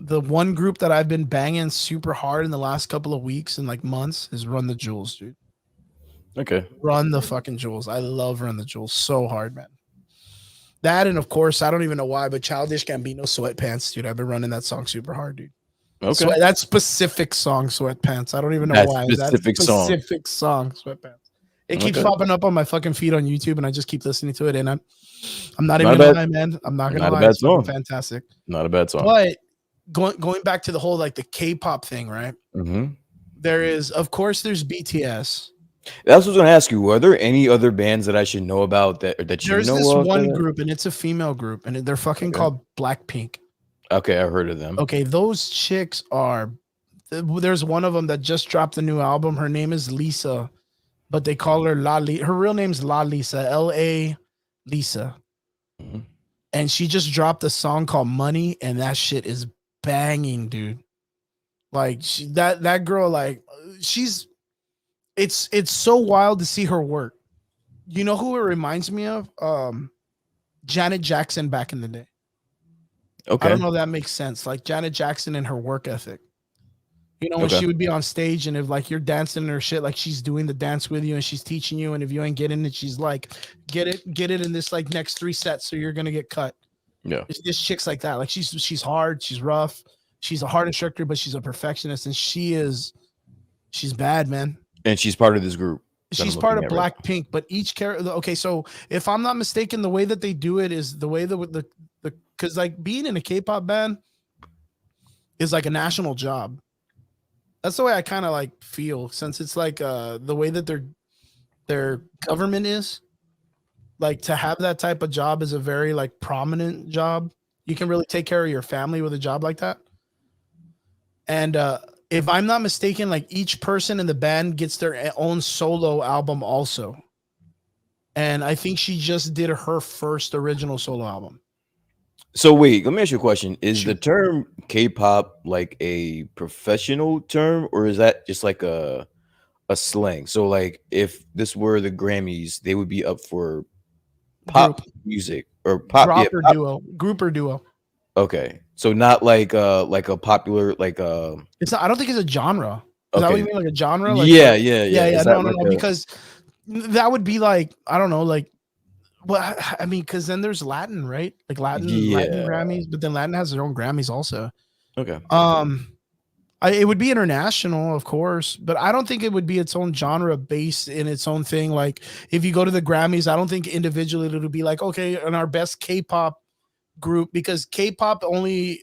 B: the one group that I've been banging super hard in the last couple of weeks and like months is Run the Jewels, dude.
C: Okay.
B: Run the fucking Jewels. I love Run the Jewels so hard, man. That, and of course, I don't even know why, but Childish Gambino, Sweatpants, dude. I've been running that song super hard, dude.
C: Okay.
B: That specific song, Sweatpants. I don't even know
C: That
B: why.
C: specific
B: Song, Sweatpants. It keeps popping up on my fucking feed on YouTube, and I just keep listening to it. And I'm not even gonna lie, man. I'm not gonna lie. It's fucking fantastic.
C: Not a bad song.
B: But going back to the whole like the K-pop thing, right?
C: Mm-hmm.
B: There is, of course, there's BTS.
C: That's what I was gonna ask you. Are there any other bands that I should know about that you
B: There's
C: know
B: this
C: of?
B: one group, and it's a female group, and they're fucking called Blackpink.
C: Okay, I've heard of them.
B: Okay, those chicks are. There's one of them that just dropped a new album. Her name is Lisa, but they call her La Lisa. Her real name's La Lisa, L.A. Lisa.
C: Mm-hmm.
B: And she just dropped a song called Money, and that shit is banging, dude. Like that girl, like it's so wild to see her work. You know who it reminds me of? Janet Jackson back in the day.
C: Okay.
B: I don't know if that makes sense. Like Janet Jackson and her work ethic. You know, when she would be on stage and if like you're dancing or shit, like she's doing the dance with you and she's teaching you, and if you ain't getting it, she's like, get it in this like next 3 sets, so you're gonna get cut.
C: Yeah.
B: This chick's like that. Like she's hard, she's rough, she's a hard instructor, but she's a perfectionist, and she's bad, man.
C: And she's part of this group.
B: She's part of Blackpink, but each character. Okay, so if I'm not mistaken, the way that they do it is the way the because like being in a K-pop band is like a national job. That's the way I kind of like feel, since it's like the way that their government is. Like to have that type of job is a very like prominent job. You can really take care of your family with a job like that. And if I'm not mistaken, like each person in the band gets their own solo album also. And I think she just did her first original solo album.
C: So wait, let me ask you a question. Is the term K-pop like a professional term, or is that just like a slang? So like if this were the Grammys, they would be up for pop music or pop,
B: group or duo.
C: Okay. So not like a popular like
B: it's not, I don't think it's a genre. Is that what you mean, like a genre? Like,
C: yeah.
B: No, because that would be like, I don't know, like, well, I mean, because then there's Latin, right? Like Latin Grammys, but then Latin has their own Grammys also.
C: Okay.
B: It would be international, of course, but I don't think it would be its own genre based in its own thing. Like if you go to the Grammys, I don't think individually it'll be like, okay, in our best K-pop group, because K-pop only,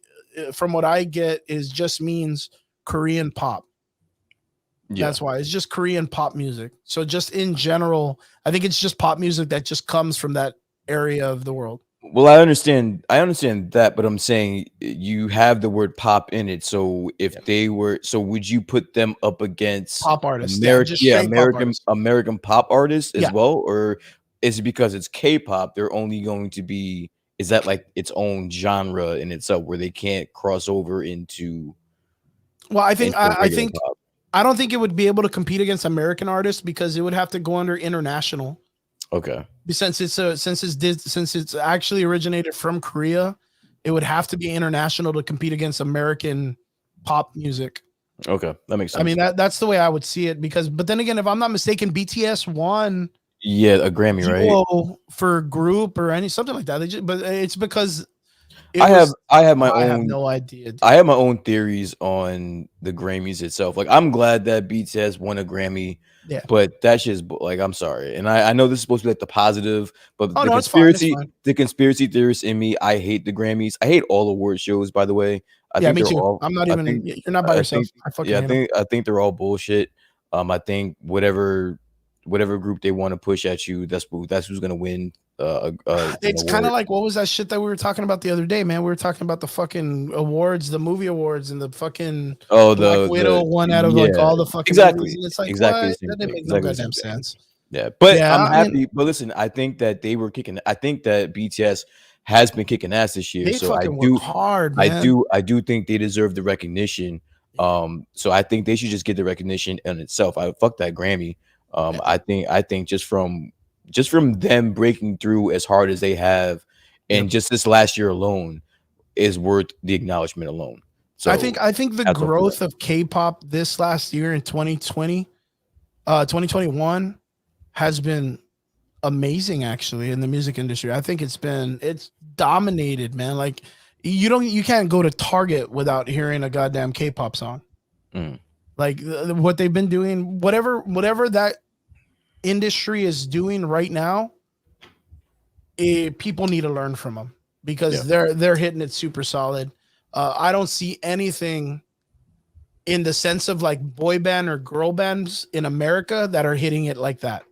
B: from what I get, is just means Korean pop. Yeah. That's why it's just Korean pop music. So just in general, I think it's just pop music that just comes from that area of the world.
C: Well, I understand that, but I'm saying you have the word pop in it. So if they were, so would you put them up against
B: pop artists?
C: American pop artists as well, or is it because it's K-pop? They're only going to be, is that like its own genre in itself where they can't cross over into?
B: Well, I think I don't think it would be able to compete against American artists because it would have to go under international.
C: Okay.
B: Since it's actually originated from Korea, it would have to be international to compete against American pop music.
C: Okay, that makes sense.
B: I mean that's the way I would see it, but then again, if I'm not mistaken, BTS won
C: a Grammy, right?
B: For group or something like that. But it's because It
C: I have
B: was.
C: I have my
B: I have
C: own
B: no idea, dude.
C: I have my own theories on the Grammys itself. Like, I'm glad that BTS won a Grammy,
B: Yeah.
C: but that's just like, I'm sorry. And I know this is supposed to be like the positive, but
B: Oh no, it's fine. It's fine.
C: the conspiracy theorist in me, I hate the Grammys. I hate all award shows, by the way. I
B: Yeah,
C: think
B: me
C: they're
B: too.
C: all
B: I'm not
C: I
B: even.
C: think
B: You're not by
C: I
B: yourself.
C: think
B: I fucking
C: yeah,
B: hate them.
C: I think they're all bullshit. I think whatever group they want to push at you, that's who's gonna win an
B: It's kind of
C: award.
B: like what was that shit that we were talking about the other day, man? We were talking about the fucking awards, the movie awards, and the fucking
C: Oh,
B: Black Widow
C: the
B: one out of like
C: yeah,
B: all the fucking movies,
C: exactly,
B: and it's like
C: exactly the
B: what?
C: same
B: That didn't
C: thing,
B: make no
C: exactly the same
B: goddamn
C: thing.
B: sense.
C: Yeah, but
B: Yeah,
C: I'm
B: I mean,
C: happy. But listen, I think that they were kicking. I think that BTS has been kicking ass this year.
B: they
C: So
B: fucking work hard, man.
C: I do think they deserve the recognition. So I think they should just get the recognition in itself. I fuck that Grammy.
B: Yeah.
C: I think just from them breaking through as hard as they have, and
B: Yep.
C: just this last year alone is worth the acknowledgement alone. So
B: I think the
C: hats off to
B: growth
C: them.
B: of K-pop this last year in 2020, 2021 has been amazing actually in the music industry. I think it's dominated, man. Like you can't go to Target without hearing a goddamn K-pop song.
C: Mm.
B: Like what they've been doing, whatever that industry is doing right now, people need to learn from them because they're hitting it super solid. I don't see anything in the sense of like boy band or girl bands in America that are hitting it like that.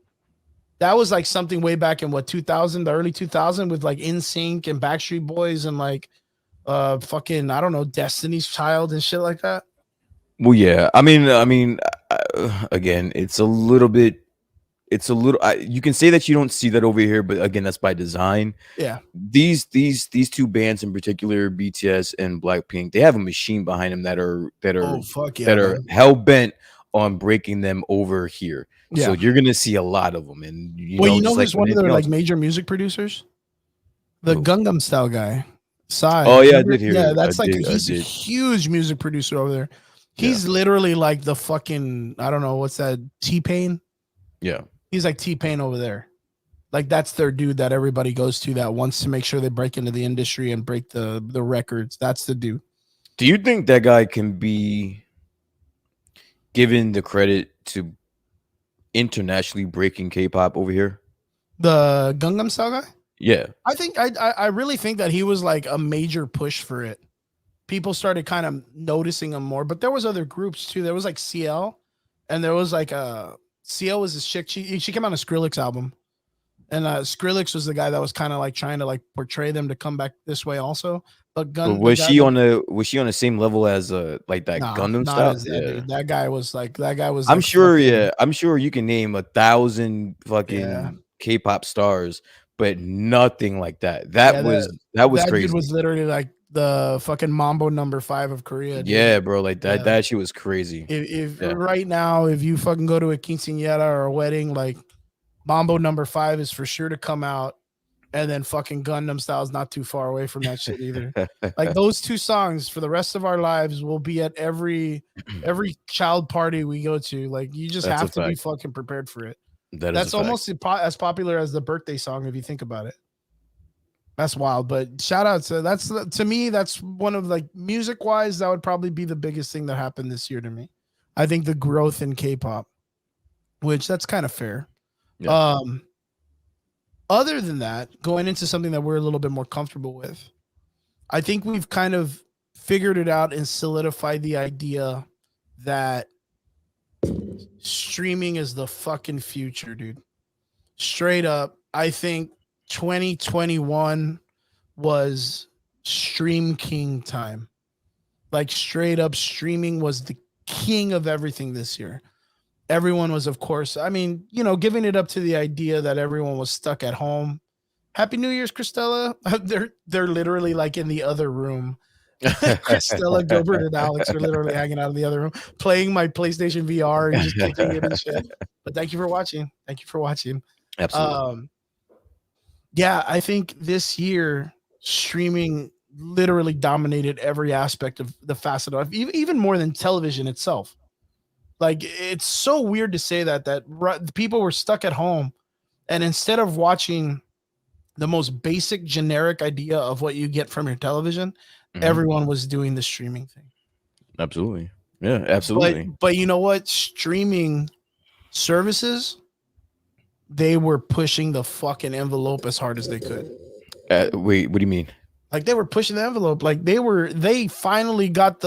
B: That was like something way back in what 2000, the early 2000 with like NSYNC and Backstreet Boys and like fucking I don't know Destiny's Child and shit like that.
C: Well, yeah. Again, it's a little bit. It's a little. You can say that you don't see that over here, but again, that's by design.
B: Yeah.
C: These two bands in particular, BTS and Blackpink, they have a machine behind them that are
B: Oh fuck yeah,
C: that are
B: man.
C: hell bent on breaking them over here. So
B: Yeah.
C: you're gonna see a lot of them, and
B: Well, you know
C: just like
B: who's
C: with
B: one of their
C: anything
B: like
C: else.
B: major music producers? The
C: Who?
B: Gangnam Style guy, Psy.
C: Oh yeah, I
B: Remember?
C: did hear.
B: Yeah,
C: I
B: that's like
C: did. I
B: he's a
C: did.
B: huge music producer over there.
C: Yeah.
B: He's literally like the fucking I don't know what's that T-Pain.
C: Yeah.
B: He's like T-Pain over there. Like that's their dude that everybody goes to that wants to make sure they break into the industry and break the records. That's the dude.
C: Do you think that guy can be given the credit to internationally breaking K-pop over here?
B: The Gangnam Style guy?
C: Yeah.
B: I think I really think that he was like a major push for it. People started kind of noticing him more, but there was other groups too. There was like CL, and there was like CL was this chick. She came on a Skrillex album, and Skrillex was the guy that was kind of like trying to like portray them to come back this way also. But
C: But was she on the same level as like that
B: nah,
C: Gundam
B: not
C: style?
B: as that
C: Yeah.
B: dude. That guy was like
C: I'm
B: like
C: sure,
B: fucking-
C: yeah. I'm sure you can name 1,000 fucking
B: Yeah.
C: K-pop stars, but nothing like that. That
B: Yeah,
C: was
B: that
C: crazy.
B: dude was literally like the fucking Mambo #5 of Korea. Dude.
C: Yeah, bro. Like that
B: Yeah.
C: that shit was crazy.
B: If
C: Yeah.
B: right now, if you fucking go to a quinceañera or a wedding, like Mambo #5 is for sure to come out, and then fucking Gundam Style is not too far away from that shit either. Like those two songs for the rest of our lives will be at every child party we go to. Like you just
C: That's a
B: have to be
C: fact.
B: fucking prepared for it.
C: That is
B: That's
C: a fact.
B: almost as popular as the birthday song if you think about it. That's wild, but shout out to to me that's one of like music wise that would probably be the biggest thing that happened this year to me. I think the growth in K-pop, which that's kind of fair.
C: Yeah.
B: Other than that, going into something that we're a little bit more comfortable with, I think we've kind of figured it out and solidified the idea that streaming is the fucking future, dude. Straight up, I think 2021 was stream king time. Like straight up streaming was the king of everything this year. Everyone was, of course, I mean, you know, giving it up to the idea that everyone was stuck at home. Happy New Year's, Christella. They're literally like in the other room. Christella, Gilbert, and Alex are literally hanging out in the other room, playing my PlayStation VR and just kicking it and shit. But thank you for watching. Thank you for watching.
C: Absolutely.
B: Yeah, I think this year streaming literally dominated every aspect of the facet of even more than television itself. Like it's so weird to say that people were stuck at home, and instead of watching the most basic generic idea of what you get from your television,
C: Mhm.
B: everyone was doing the streaming thing.
C: Absolutely. Yeah, absolutely.
B: But you know what? Streaming services, they were pushing the fucking envelope as hard as they could.
C: Wait, what do you mean?
B: Like they were pushing the envelope. Like they finally got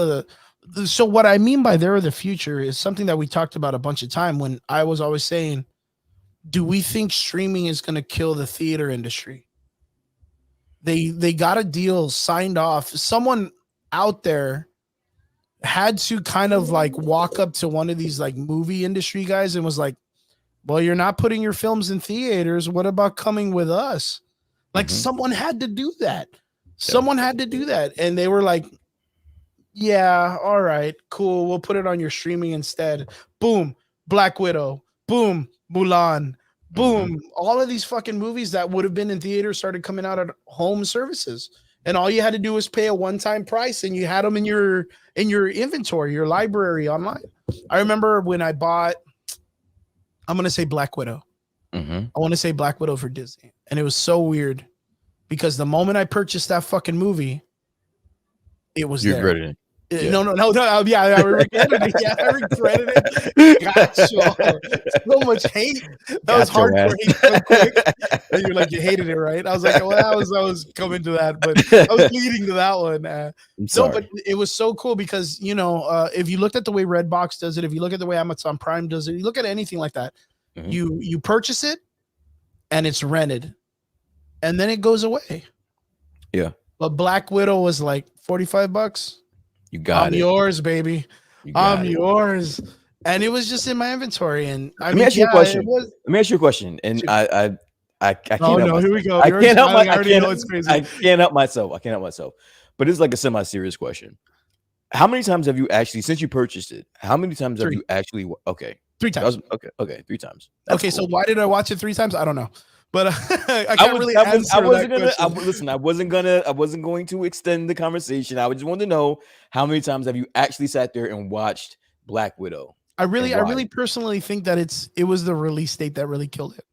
B: so what I mean by they're the future is something that we talked about a bunch of time when I was always saying, do we think streaming is going to kill the theater industry? They got a deal signed off. Someone out there had to kind of like walk up to one of these like movie industry guys and was like, well, you're not putting your films in theaters. What about coming with us? Like someone had to do that. Someone had to do that. And they were like, yeah, all right, cool. We'll put it on your streaming instead. Boom, Black Widow. Boom, Mulan. Boom. All of these fucking movies that would have been in theaters started coming out at home services. And all you had to do was pay a one-time price and you had them in your inventory, your library online. I remember when I bought, I'm going to say Black Widow. I want to say Black Widow for Disney. And it was so weird because the moment I purchased that fucking movie, it was
C: You
B: there.
C: regretted it.
B: Yeah. No. Yeah, I regretted it. Yeah, I regretted it. Gotcha. So much hate. That was hardcore hate so quick. And you're like, you hated it, right? I was like, well, I was coming to that, but I was leading to that one. No, but it was so cool because, you know, if you looked at the way Redbox does it, if you look at the way Amazon Prime does it, you look at anything like that, you purchase it and it's rented and then it goes away.
C: Yeah.
B: But Black Widow was like $45.
C: You got
B: I'm
C: it.
B: yours, baby. I'm yours. And it was just in my inventory. And
C: Let me ask you a question. Let me ask you a question. And I can't.
B: Oh
C: help
B: no,
C: myself.
B: here we go.
C: I can't help
B: I already know it's crazy.
C: I can't help myself. But it's like a semi-serious question. How many times have you actually, since you purchased it, how many times have you actually? Okay,
B: 3 times.
C: Okay, 3 times. That's
B: okay,
C: cool.
B: so why did I watch it 3 times? I don't know. But I can't really answer that question.
C: I wasn't going to extend the conversation. I just wanted to know how many times have you actually sat there and watched Black Widow?
B: I really personally think that it was the release date that really killed it.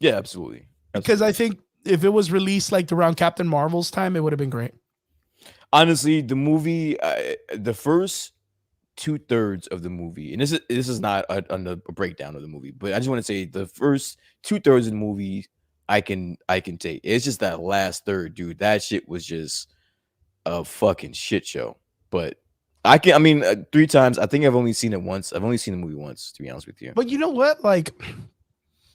C: Yeah, absolutely.
B: Because I think if it was released like around Captain Marvel's time, it would have been great.
C: Honestly, the movie, the first 2/3 of the movie, and this is not a breakdown of the movie, but I just want to say the first 2/3 of the movie I can take. It's just that last third, dude. That shit was just a fucking shit show. But 3 times. I think I've only seen it once. I've only seen the movie once, to be honest with you.
B: But you know what? Like,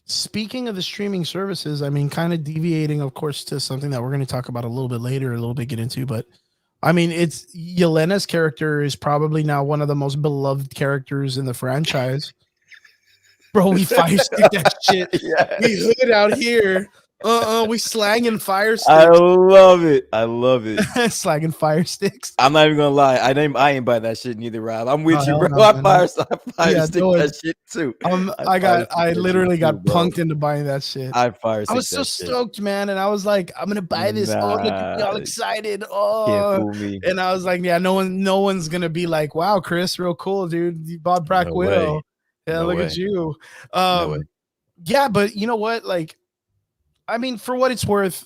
B: speaking of the streaming services, I mean, kind of deviating, of course, to something that we're going to talk about a little bit later, get into, but I mean, it's Yelena's character is probably now one of the most beloved characters in the franchise. Bro, we fire stick that shit. Yes. We hood out here. We slanging fire sticks.
C: I love it.
B: Slanging fire sticks.
C: I'm not even gonna lie. I ain't buy that shit neither, Rob. I'm with you, bro.
B: No,
C: I fire stick that shit too.
B: I literally got punked into buying that shit.
C: I
B: was so stoked, man, and I was like, I'm gonna buy this. Oh, look at me all excited. Oh,
C: can't fool me.
B: And I was like, yeah, no one's gonna be like, wow, Chris, real cool, dude. You bought Black Widow. Yeah, look at you. Yeah, but you know what? Like, I mean, for what it's worth,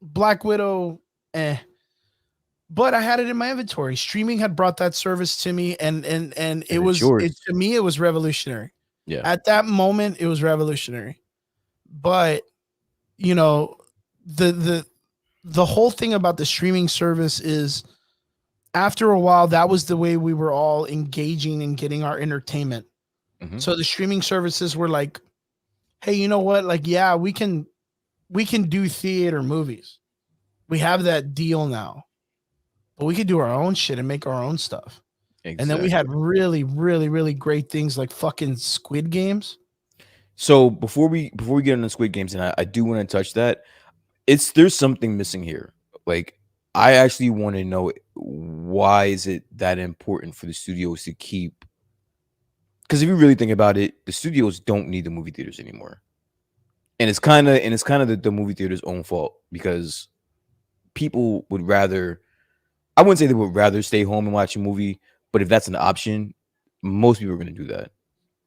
B: Black Widow, but I had it in my inventory. Streaming had brought that service to me, and it was to me, it was revolutionary.
C: Yeah.
B: At that moment, it was revolutionary. But you know, the whole thing about the streaming service is, after a while, that was the way we were all engaging and getting our entertainment. So the streaming services were like, hey, you know what? Like, yeah, we can do theater movies. We have that deal now, but we could do our own shit and make our own stuff. Exactly. And then we had really, really, really great things like fucking Squid Games.
C: So before we get into Squid Games, and I do want to touch that, there's something missing here. Like, I actually want to know, why is it that important for the studios to keep? Because if you really think about it, the studios don't need the movie theaters anymore. And it's kind of the movie theater's own fault, because people would rather, I wouldn't say they would rather stay home and watch a movie, but if that's an option, most people are going to do that.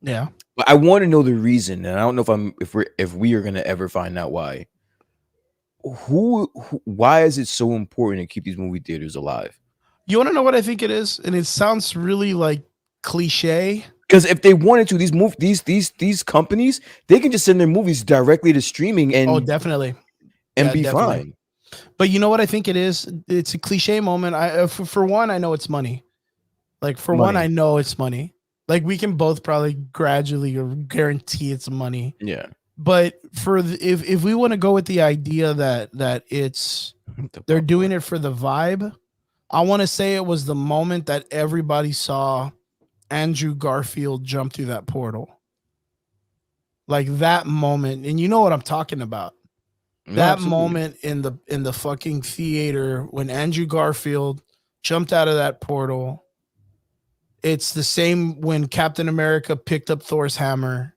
B: Yeah.
C: But I want to know the reason, and I don't know if we are going to ever find out why. why is it so important to keep these movie theaters alive?
B: You want to know what I think it is? And it sounds really like cliche.
C: Because if they wanted to, these companies, they can just send their movies directly to streaming and
B: Oh, definitely.
C: and
B: Yeah,
C: be
B: definitely.
C: fine.
B: But you know what I think it is? It's a cliche moment. For one, I know it's money. Like for one,
C: Money.
B: I know it's money. Like we can both probably gradually or guarantee it's money.
C: Yeah.
B: But if we want to go with the idea that it's they're doing it for the vibe, I want to say it was the moment that everybody saw Andrew Garfield jump through that portal. Like that moment, and you know what I'm talking about. That moment in the fucking theater when Andrew Garfield jumped out of that portal. It's the same when Captain America picked up Thor's hammer.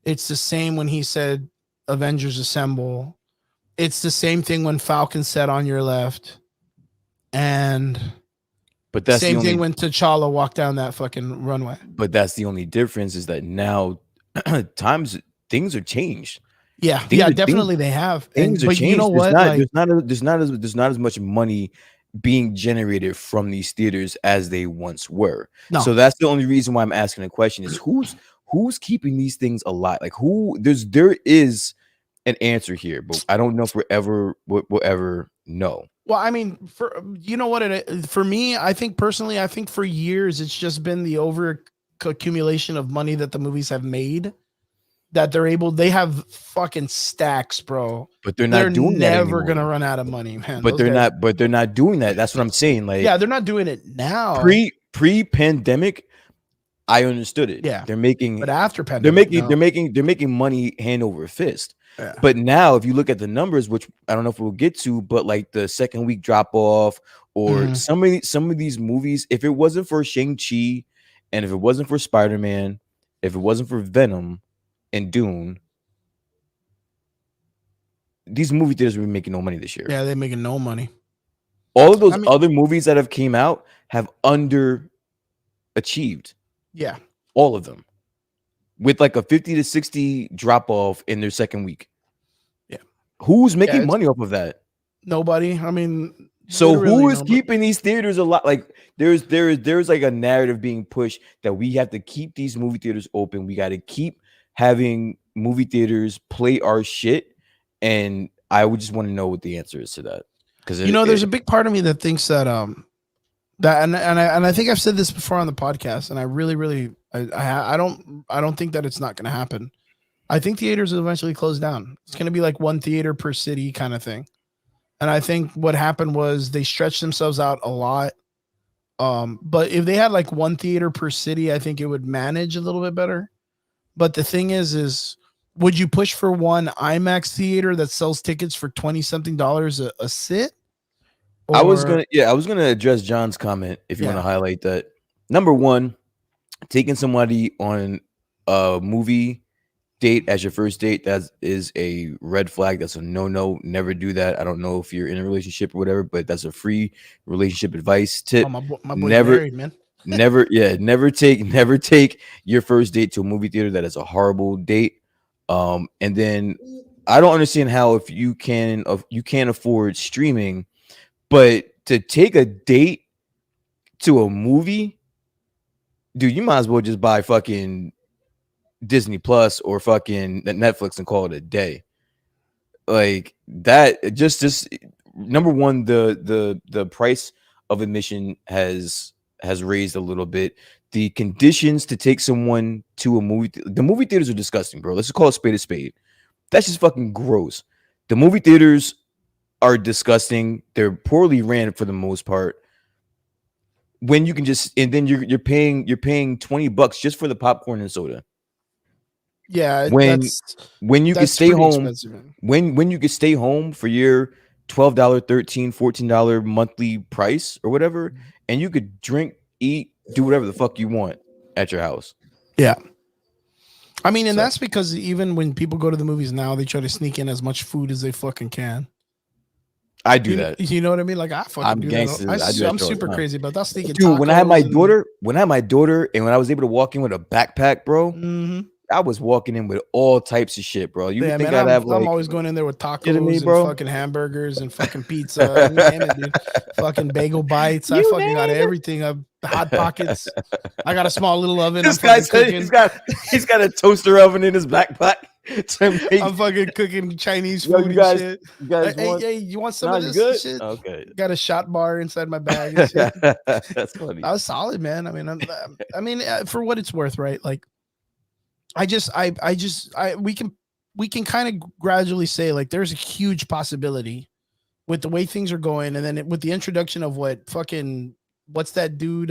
B: It's the same when he said Avengers Assemble. It's the same thing when Falcon said on your left. And
C: But that's
B: same
C: the only,
B: thing when T'Challa walked down that fucking runway.
C: But that's the only difference is that now things are changed.
B: Yeah,
C: Things
B: yeah,
C: are-
B: definitely they have.
C: Things are
B: But
C: changed.
B: you know what?
C: There's not as much money being generated from these theaters as they once were.
B: No.
C: So that's the only reason why I'm asking the question is who's keeping these things alive? Like there is an answer here, but I don't know if we'll ever know.
B: Well, I mean, for you know what for me, I think personally, I think for years it's just been the over accumulation of money that the movies have made that they have fucking stacks, bro.
C: But they're not doing that
B: never
C: anymore.
B: gonna run out of money, man.
C: But they're not doing that. That's what I'm saying. Like
B: yeah, they're not doing it now.
C: Pre-pandemic, I understood it.
B: Yeah.
C: They're making
B: But after pandemic,
C: they're making money hand over fist.
B: Yeah.
C: But now if you look at the numbers, which I don't know if we'll get to, but like the second week drop off or some of these movies, if it wasn't for Shang-Chi and if it wasn't for Spider-Man, if it wasn't for Venom and Dune, these movie theaters would be making no money this year.
B: Yeah, they're making no money.
C: All of those other movies that have came out have underachieved.
B: Yeah.
C: All of them. With like a 50 to 60 drop off in their second week.
B: Yeah.
C: Who's making money off of that?
B: Nobody. I mean,
C: so who is keeping these theaters alive? Like there's like a narrative being pushed that we have to keep these movie theaters open. We got to keep having movie theaters play our shit. And I would just want to know what the answer is to that. Because
B: there's a big part of me that thinks that I think I've said this before on the podcast, and I really I don't think that it's not going to happen. I think theaters will eventually close down. It's going to be like one theater per city kind of thing. And I think what happened was they stretched themselves out a lot. But if they had like one theater per city, I think it would manage a little bit better. But the thing is would you push for one IMAX theater that sells tickets for $20-something a sit?
C: I was gonna address John's comment if you want to highlight that. Number one, taking somebody on a movie date as your first date, that is a red flag. That's a no. Never do that. I don't know if you're in a relationship or whatever, but that's a free relationship advice tip.
B: Oh, my boy
C: never
B: married, man.
C: never take your first date to a movie theater that is a horrible date. And then I don't understand how if you can't afford streaming, but to take a date to a movie, dude, you might as well just buy fucking Disney Plus or fucking Netflix and call it a day. Like that, just number one, the price of admission has raised a little bit. The conditions to take someone to a movie, the movie theaters are disgusting, bro. Let's just call a spade a spade. That's just fucking gross. The movie theaters are disgusting. They're poorly ran for the most part. When you can just, and then you're paying $20 just for the popcorn and soda.
B: Yeah,
C: when you can stay home, when you can stay home for your $12, $13, $14 monthly price or whatever, and you could drink, eat, do whatever the fuck you want at your house.
B: Yeah. I mean, and that's because even when people go to the movies now, they try to sneak in as much food as they fucking can.
C: I do that.
B: You know what I mean? Like I fucking do
C: gangster.
B: that. I'm super crazy about that. Sneaking
C: dude, when I had my daughter, and when I was able to walk in with a backpack, bro, I was walking in with all types of shit, bro. You would
B: Yeah,
C: think
B: man,
C: I'd have
B: I'm
C: like
B: always going in there with
C: kidding me,
B: tacos and
C: bro?
B: fucking hamburgers and fucking pizza. You name it, dude. Fucking bagel bites. I
C: You
B: fucking got
C: name it.
B: everything. Hot pockets. I got a small little oven.
C: This
B: I'm fucking
C: guy said
B: cooking.
C: he's got a toaster oven in his backpack to make.
B: I'm fucking cooking Chinese
C: Yo,
B: food
C: you
B: and
C: guys,
B: shit.
C: you guys
B: Hey,
C: want?
B: hey, you want some
C: Nah,
B: of
C: you
B: this
C: good?
B: shit?
C: Okay,
B: Got a shot bar inside my bag and shit.
C: that's funny.
B: That was solid, man. I mean, for what it's worth, right? Like, we can kind of gradually say like there's a huge possibility with the way things are going, and then with the introduction of what's that dude,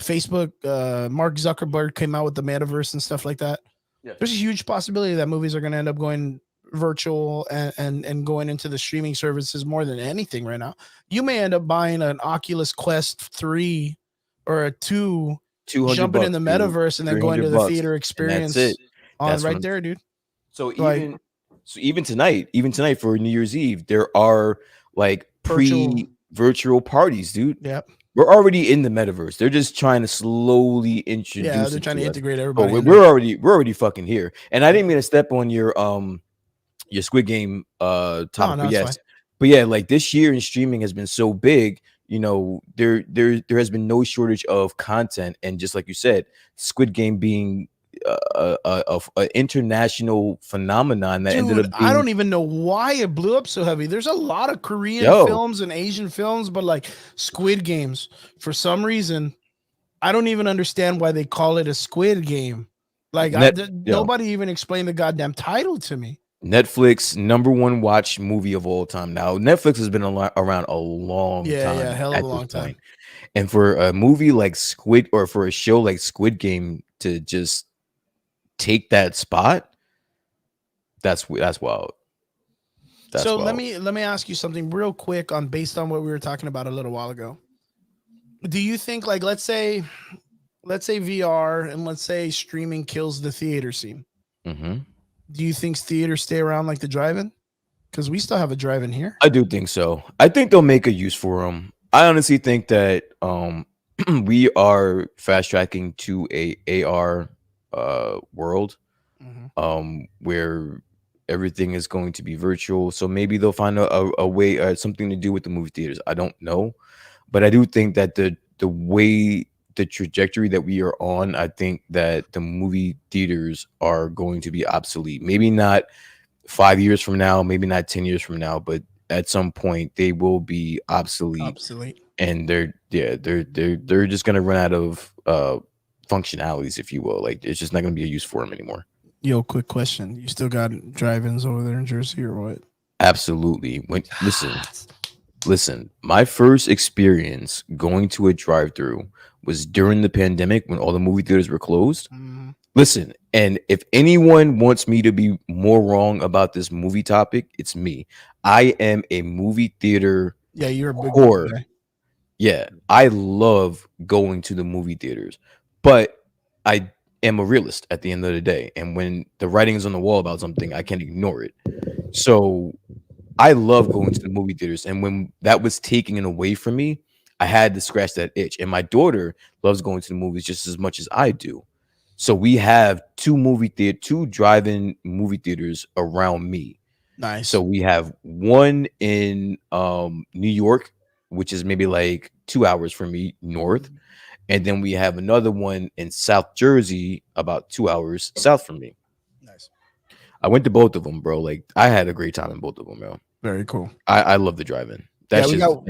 B: Facebook, Mark Zuckerberg came out with the metaverse and stuff like that.
C: Yeah.
B: There's a huge possibility that movies are going to end up going virtual and going into the streaming services more than anything right now. You may end up buying an Oculus Quest 3 or a 2,
C: 200
B: jumping in the
C: bucks, dude.
B: metaverse and then going to the
C: $300,
B: theater
C: and
B: experience
C: that's it.
B: on
C: That's what
B: right
C: I'm-
B: there, dude.
C: So
B: Like-
C: even tonight for New Year's Eve, there are like virtual parties, dude.
B: Yep.
C: We're already in the metaverse. They're just trying to slowly introduce.
B: Yeah, they're
C: it
B: trying to
C: us.
B: integrate
C: Oh,
B: everybody. in
C: we're
B: there.
C: already fucking here. And I didn't mean to step on your Squid Game topic,
B: no,
C: but
B: it's
C: yes.
B: fine.
C: But yeah, like this year in streaming has been so big, you know, there has been no shortage of content, and just like you said, Squid Game being a international phenomenon that ended
B: Dude,
C: up being,
B: I don't even know why it blew up so heavy. There's a lot of Korean
C: Yo.
B: films and Asian films, but like Squid Games, for some reason, I don't even understand why they call it a Squid Game. Like nobody even explained the goddamn title to me.
C: Netflix #1 watch movie of all time. Now Netflix has been around a long time.
B: Yeah, hell of
C: at
B: a
C: this
B: long time.
C: point. And for a movie like Squid, or for a show like Squid Game to just take that spot, that's wild. That's
B: so
C: wild.
B: let me ask you something real quick based on what we were talking about a little while ago. Do you think, like, let's say VR and let's say streaming kills the theater scene?
C: Mhm.
B: Do you think theaters stay around like the drive-in? Because we still have a drive-in here.
C: I do think so. I think they'll make a use for them. I honestly think that we are fast tracking to a AR world, where everything is going to be virtual. So maybe they'll find a way, something to do with the movie theaters. I don't know, but I do think that the trajectory that we are on, I think that the movie theaters are going to be obsolete. Maybe not 5 years from now, maybe not 10 years from now, but at some point they will be obsolete. And they're just gonna run out of functionalities, if you will. Like, it's just not gonna be a use for them anymore.
B: Yo, quick question. You still got drive-ins over there in Jersey or what?
C: Absolutely. Listen, my first experience going to a drive-through was during the pandemic when all the movie theaters were closed. Listen, and if anyone wants me to be more wrong about this movie topic, it's me. I am a movie theater.
B: Yeah, you're a big
C: whore.
B: guy.
C: Yeah, I love going to the movie theaters, but I am a realist at the end of the day. And when the writing is on the wall about something, I can't ignore it. So I love going to the movie theaters. And when that was taken away from me, I had to scratch that itch. And my daughter loves going to the movies just as much as I do. So we have two drive-in movie theaters around me.
B: Nice.
C: So we have one in New York, which is maybe like 2 hours from me north. And then we have another one in South Jersey, about 2 hours south from me.
B: Nice.
C: I went to both of them, bro. Like, I had a great time in both of them, man.
B: Very cool.
C: I love the drive-in.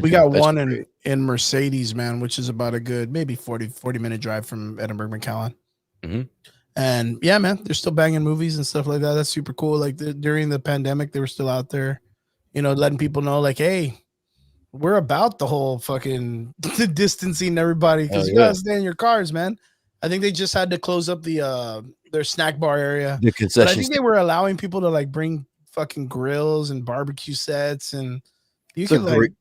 B: We got one in Mercedes, man, which is about a good maybe 40 minute drive from Edinburgh, McAllen. And yeah, man, they're still banging movies and stuff like that. That's super cool. Like during the pandemic, they were still out there, you know, letting people know, like, hey, we're about the whole fucking distancing everybody, because you gotta stay in your cars, man. I think they just had to close up their snack bar area.
C: The
B: But I
C: concession
B: think they were allowing people to like bring fucking grills and barbecue sets, and you
C: That's
B: can like.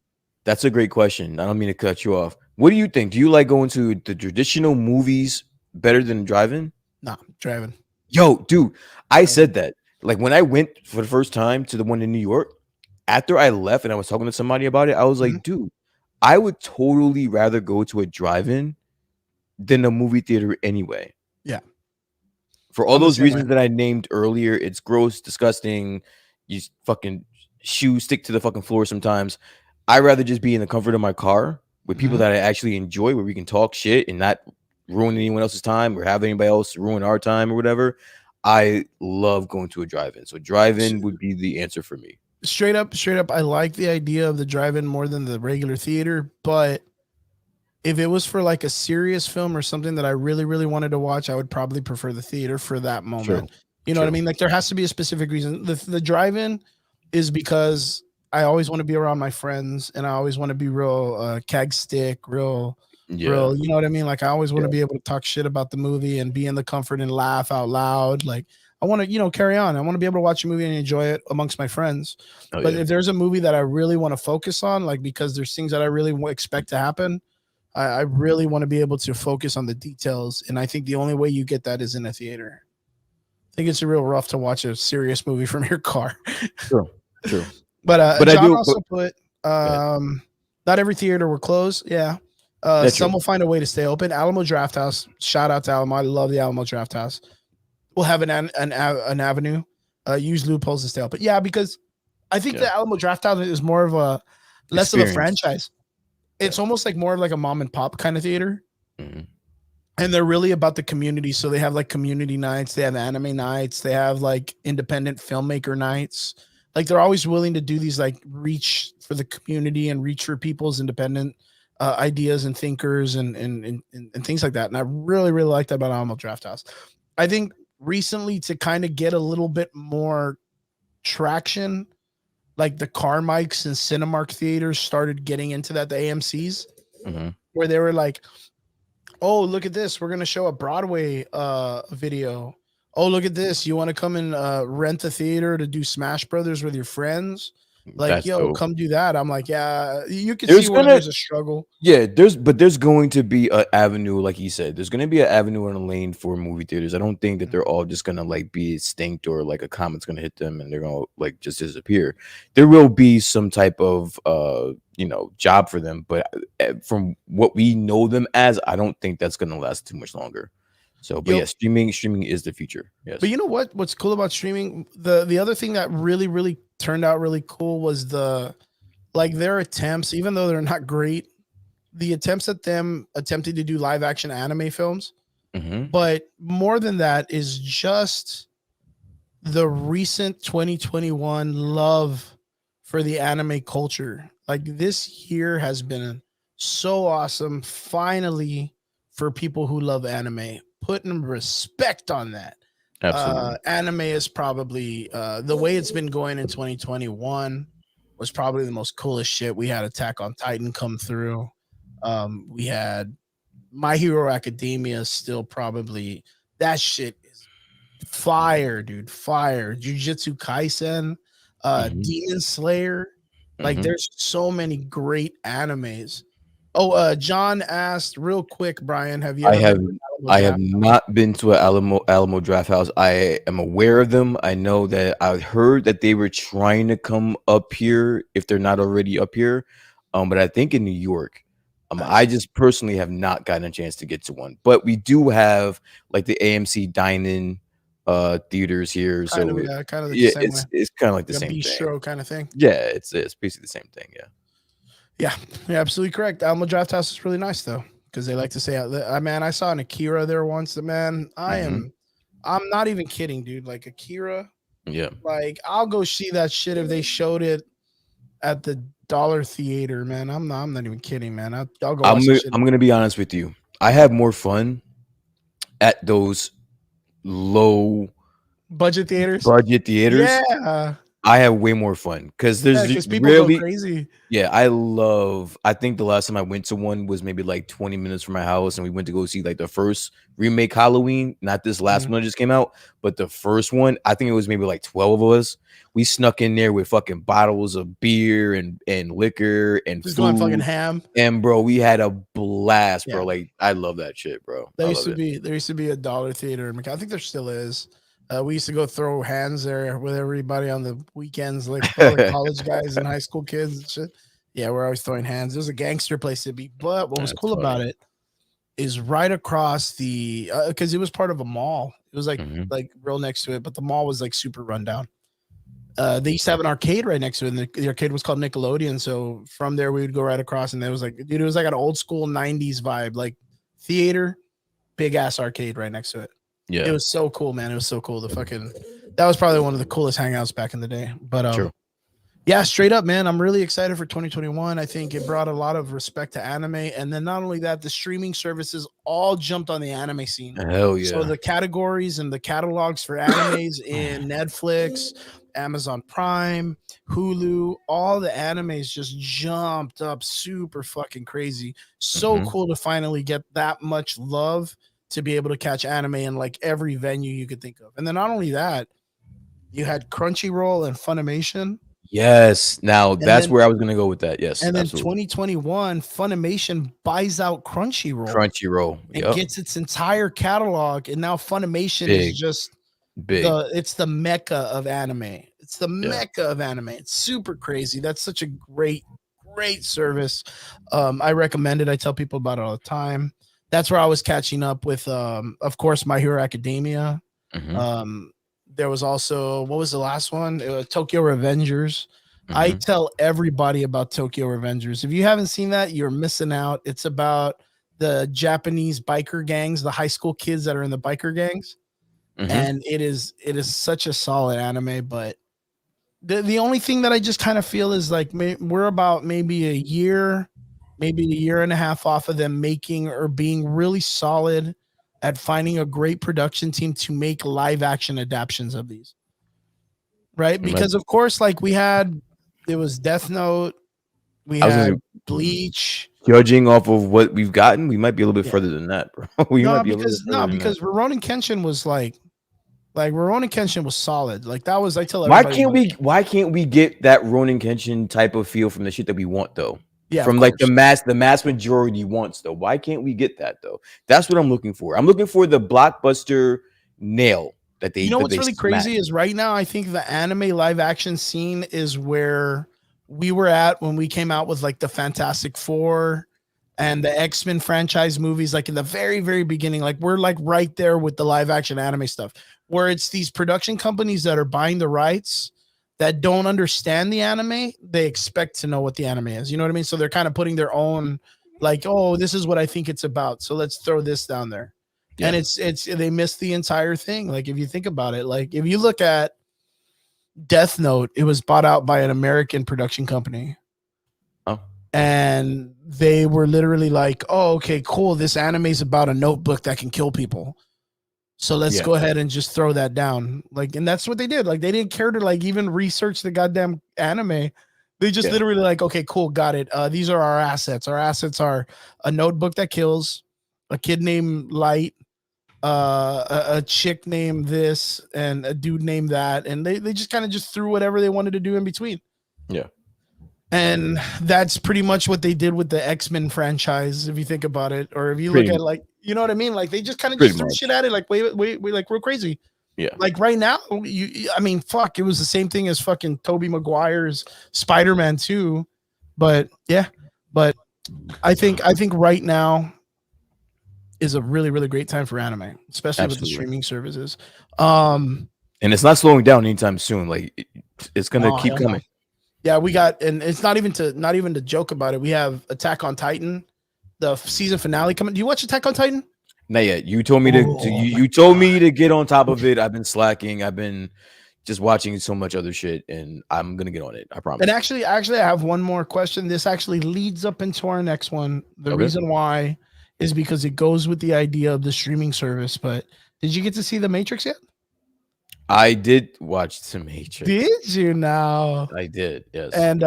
C: That's a great question. I don't mean to cut you off. What do you think? Do you like going to the traditional movies better than driving?
B: Nah, driving.
C: Yo, dude, I said that. Like, when I went for the first time to the one in New York, after I left and I was talking to somebody about it, I was like, dude, I would totally rather go to a drive-in than a movie theater anyway.
B: Yeah.
C: For all
B: I'm the
C: those
B: same way.
C: reasons that I named earlier, it's gross, disgusting. You fucking shoes stick to the fucking floor sometimes. I'd rather just be in the comfort of my car with people
B: Mhm.
C: that I actually enjoy, where we can talk shit and not ruin anyone else's time or have anybody else ruin our time or whatever. I love going to a drive-in. So drive-in would be the answer for me.
B: Straight up, I like the idea of the drive-in more than the regular theater, but if it was for like a serious film or something that I really, really wanted to watch, I would probably prefer the theater for that
C: True.
B: moment. You know what I
C: True.
B: mean? Like there has to be a specific reason. The drive-in is because I always want to be around my friends and I always want to be real keg stick, real,
C: Yeah.
B: you know what I mean? Like I always want
C: Yeah.
B: to be able to talk shit about the movie and be in the comfort and laugh out loud. Like I want to, carry on. I want to be able to watch a movie and enjoy it amongst my friends.
C: Oh,
B: But
C: yeah.
B: if there's a movie that I really want to focus on, like because there's things that I really expect to happen, I really want to be able to focus on the details. And I think the only way you get that is in a theater. I think it's real rough to watch a serious movie from your car.
C: True. True.
B: But
C: But I
B: John
C: do.
B: also put not every theater will close. Yeah.
C: That's
B: Some
C: true.
B: will find a way to stay open. Alamo Draft House. Shout out to Alamo. I love the Alamo Draft House. We'll have an avenue. Use loopholes to stay open. Yeah, because I think
C: Yeah.
B: the Alamo Draft House is more of a less of a
C: Experience.
B: franchise. It's almost like more of like a mom and pop kind of theater.
C: Mhm.
B: And they're really about the community. So they have like community nights, they have anime nights, they have like independent filmmaker nights. Like they're always willing to do these like reach for the community and reach for people's independent ideas and thinkers and things like that. And I really, really like that about Alamo Draft House. I think recently to kind of get a little bit more traction, like the Carmikes and Cinemark theaters started getting into that, the AMCs,
C: Mhm.
B: where they were like, oh, look at this. We're going to show a Broadway video. Oh, look at this. You want to come and rent a theater to do Smash Brothers with your friends? Like,
C: That's
B: yo,
C: dope.
B: come do that. I'm like, yeah, you can
C: There's
B: see where
C: gonna-
B: there's a struggle.
C: Yeah, there's going to be an avenue, like you said. There's going to be an avenue and a lane for movie theaters. I don't think that they're all just going to like be extinct or like a comet's going to hit them and they're going to like just disappear. There will be some type of job for them, but from what we know them as, I don't think that's going to last too much longer. So, but
B: Yo-
C: yeah, streaming is the future. Yes.
B: But you know what? What's cool about streaming? The other thing that really, really turned out really cool was their attempts, even though they're not great, the attempts at them attempting to do live action anime films.
C: Mhm.
B: But more than that is just the recent 2021 love for the anime culture. Like this year has been so awesome. Finally, for people who love anime, putting respect on that.
C: Absolutely.
B: Anime is probably the way it's been going in 2021 was probably the most coolest shit. We had Attack on Titan come through. We had My Hero Academia still probably that shit is fire, dude. Fire. Jujutsu Kaisen,
C: Mhm.
B: Demon Slayer. Like
C: Mhm.
B: there's so many great animes. Oh, John asked real quick, Brian, have you
C: I
B: ever
C: have
B: been to Alamo
C: I have
B: Draft?
C: not been to an Alamo Draft House. I am aware of them. I know that I heard that they were trying to come up here if they're not already up here. But I think in New York.
B: Nice.
C: I just personally have not gotten a chance to get to one. But we do have like the AMC dine-in theaters here.
B: Kind
C: So
B: of, kind of the
C: yeah,
B: same way.
C: it's kind of like the
B: Like a
C: same thing.
B: bistro kind of thing.
C: Yeah, it's basically the same thing. Yeah.
B: Yeah, you're absolutely correct. Alamo Draft House is really nice though, because they like to say, man, I saw an Akira there once. Man, I'm not even kidding, dude. Like Akira,
C: Yeah.
B: like I'll go see that shit if they showed it at the Dollar Theater, man. I'm not even kidding, man. I'll go watch that shit.
C: I'm gonna be honest with you. I have more fun at those low
B: Budget theaters.
C: budget theaters.
B: Yeah,
C: I have way more fun because there's
B: because people
C: rarely.
B: go crazy.
C: Yeah, I think the last time I went to one was maybe like 20 minutes from my house, and we went to go see like the first remake Halloween, not this last one that just came out, but the first one. I think it was maybe like 12 of us. We snuck in there with fucking bottles of beer and liquor and
B: Just going fucking
C: food.
B: ham.
C: And bro, we had a blast, bro.
B: Yeah.
C: Like I love that shit, bro.
B: There
C: I
B: used
C: love
B: to
C: it.
B: be a Dollar Theater in McAllen. I think there still is. We used to go throw hands there with everybody on the weekends, like all the college guys and high school kids and shit. Yeah, we're always throwing hands. There's a gangster place to be. But what was
C: That's
B: cool about
C: funny.
B: it is right across the because it was part of a mall. It was
C: Mhm.
B: like real next to it, but the mall was like super rundown. They used to have an arcade right next to it, and the arcade was called Nickelodeon. So from there, we would go right across, and there was like, dude, it was like an old school '90s vibe, like theater, big ass arcade right next to it. It
C: Yeah,
B: was so cool, man. It was so cool. The fucking that was probably one of the coolest hangouts back in the day. But
C: true.
B: yeah, straight up, man. I'm really excited for 2021. I think it brought a lot of respect to anime, and then not only that, the streaming services all jumped on the anime scene.
C: Hell
B: So
C: yeah.
B: the categories and the catalogs for animes in Netflix, Amazon Prime, Hulu, all the animes just jumped up super fucking crazy. So
C: Mhm.
B: cool to finally get that much love to be able to catch anime in like every venue you could think of. And then not only that, you had Crunchyroll and Funimation.
C: Yes. Now
B: And
C: that's
B: then
C: where I was gonna go with that. Yes,
B: and then
C: absolutely.
B: 2021, Funimation buys out Crunchyroll
C: Crunchyroll.
B: and
C: Yep.
B: gets its entire catalog, and now Funimation is
C: Big,
B: just
C: big.
B: it's the mecca of anime. It's the
C: Yeah.
B: mecca of anime. It's super crazy. That's such a great service. I recommend it. I tell people about it all the time. That's where I was catching up with of course, My Hero Academia.
C: Mhm.
B: Um, there was also, what was the last one? It was Tokyo Revengers. I
C: Mhm.
B: tell everybody about Tokyo Revengers. If you haven't seen that, you're missing out. It's about the Japanese biker gangs, the high school kids that are in the biker gangs,
C: Mhm.
B: and it is such a solid anime. But the only thing that I just kind of feel is like we're about maybe maybe a year and a half off of them making or being really solid at finding a great production team to make live action adaptations of these. Right?
C: Like,
B: Because of course, like it was Death Note, we
C: I was gonna
B: had
C: say,
B: Bleach.
C: judging off of what we've gotten, we might be a little bit
B: Yeah.
C: further than that, bro. We might be a little bit further
B: No,
C: than that.
B: because Rurouni Kenshin was like Rurouni Kenshin was solid. Like that was, I tell
C: Why
B: everybody
C: can't
B: about it.
C: we get that Ronin Kenshin type of feel from the shit that we want though?
B: Yeah, of
C: From like
B: course.
C: the mass majority wants though. Why can't we get that though? That's what I'm looking for. I'm looking for the blockbuster nail that
B: You know what's really
C: smack.
B: crazy is right now I think the anime live action scene is where we were at when we came out with like the Fantastic Four and the X-Men franchise movies, like in the very beginning. Like we're like right there with the live action anime stuff, where it's these production companies that are buying the rights that don't understand the anime. They expect to know what the anime is. You know what I mean? So they're kind of putting their own, like, oh, this is what I think it's about. So let's throw this down there. And
C: Yeah.
B: it's they missed the entire thing. Like if you think about it, like if you look at Death Note, it was bought out by an American production company.
C: Oh.
B: And they were literally like, oh, okay, cool. This anime is about a notebook that can kill people. So let's
C: Yeah.
B: go ahead and just throw that down. Like, and that's what they did. Like, they didn't care to like even research the goddamn anime. They just
C: Yeah.
B: literally like, okay, cool, got it. These are our assets. Our assets are a notebook that kills, a kid named Light, a chick named this, and a dude named that, and they just kind of just threw whatever they wanted to do in between.
C: Yeah.
B: And that's pretty much what they did with the X-Men franchise, if you think about it, or if you
C: Pretty
B: look at
C: much.
B: like, you know what I mean? Like they just kind of
C: Pretty
B: just threw
C: much.
B: shit at it, like wait, like real crazy.
C: Yeah.
B: Like right now, I mean, fuck, it was the same thing as fucking Tobey Maguire's Spider-Man 2, but yeah, but I think right now is a really great time for anime, especially with the
C: Absolutely.
B: streaming services.
C: And it's not slowing down anytime soon. Like it's gonna
B: No,
C: keep
B: hell no.
C: coming.
B: Yeah, we got, and it's not even to joke about it. We have Attack on Titan, the season finale coming. Do you watch Attack on Titan?
C: Not yet. You told me
B: Oh,
C: you told me to get on top of it. I've been slacking. I've been just watching so much other shit, and I'm gonna get on it. I promise.
B: And actually, I have one more question. This actually leads up into our next one. The
C: Okay.
B: reason why is because it goes with the idea of the streaming service. But did you get to see The Matrix yet?
C: I did watch The Matrix.
B: Did you now?
C: I did. Yes.
B: And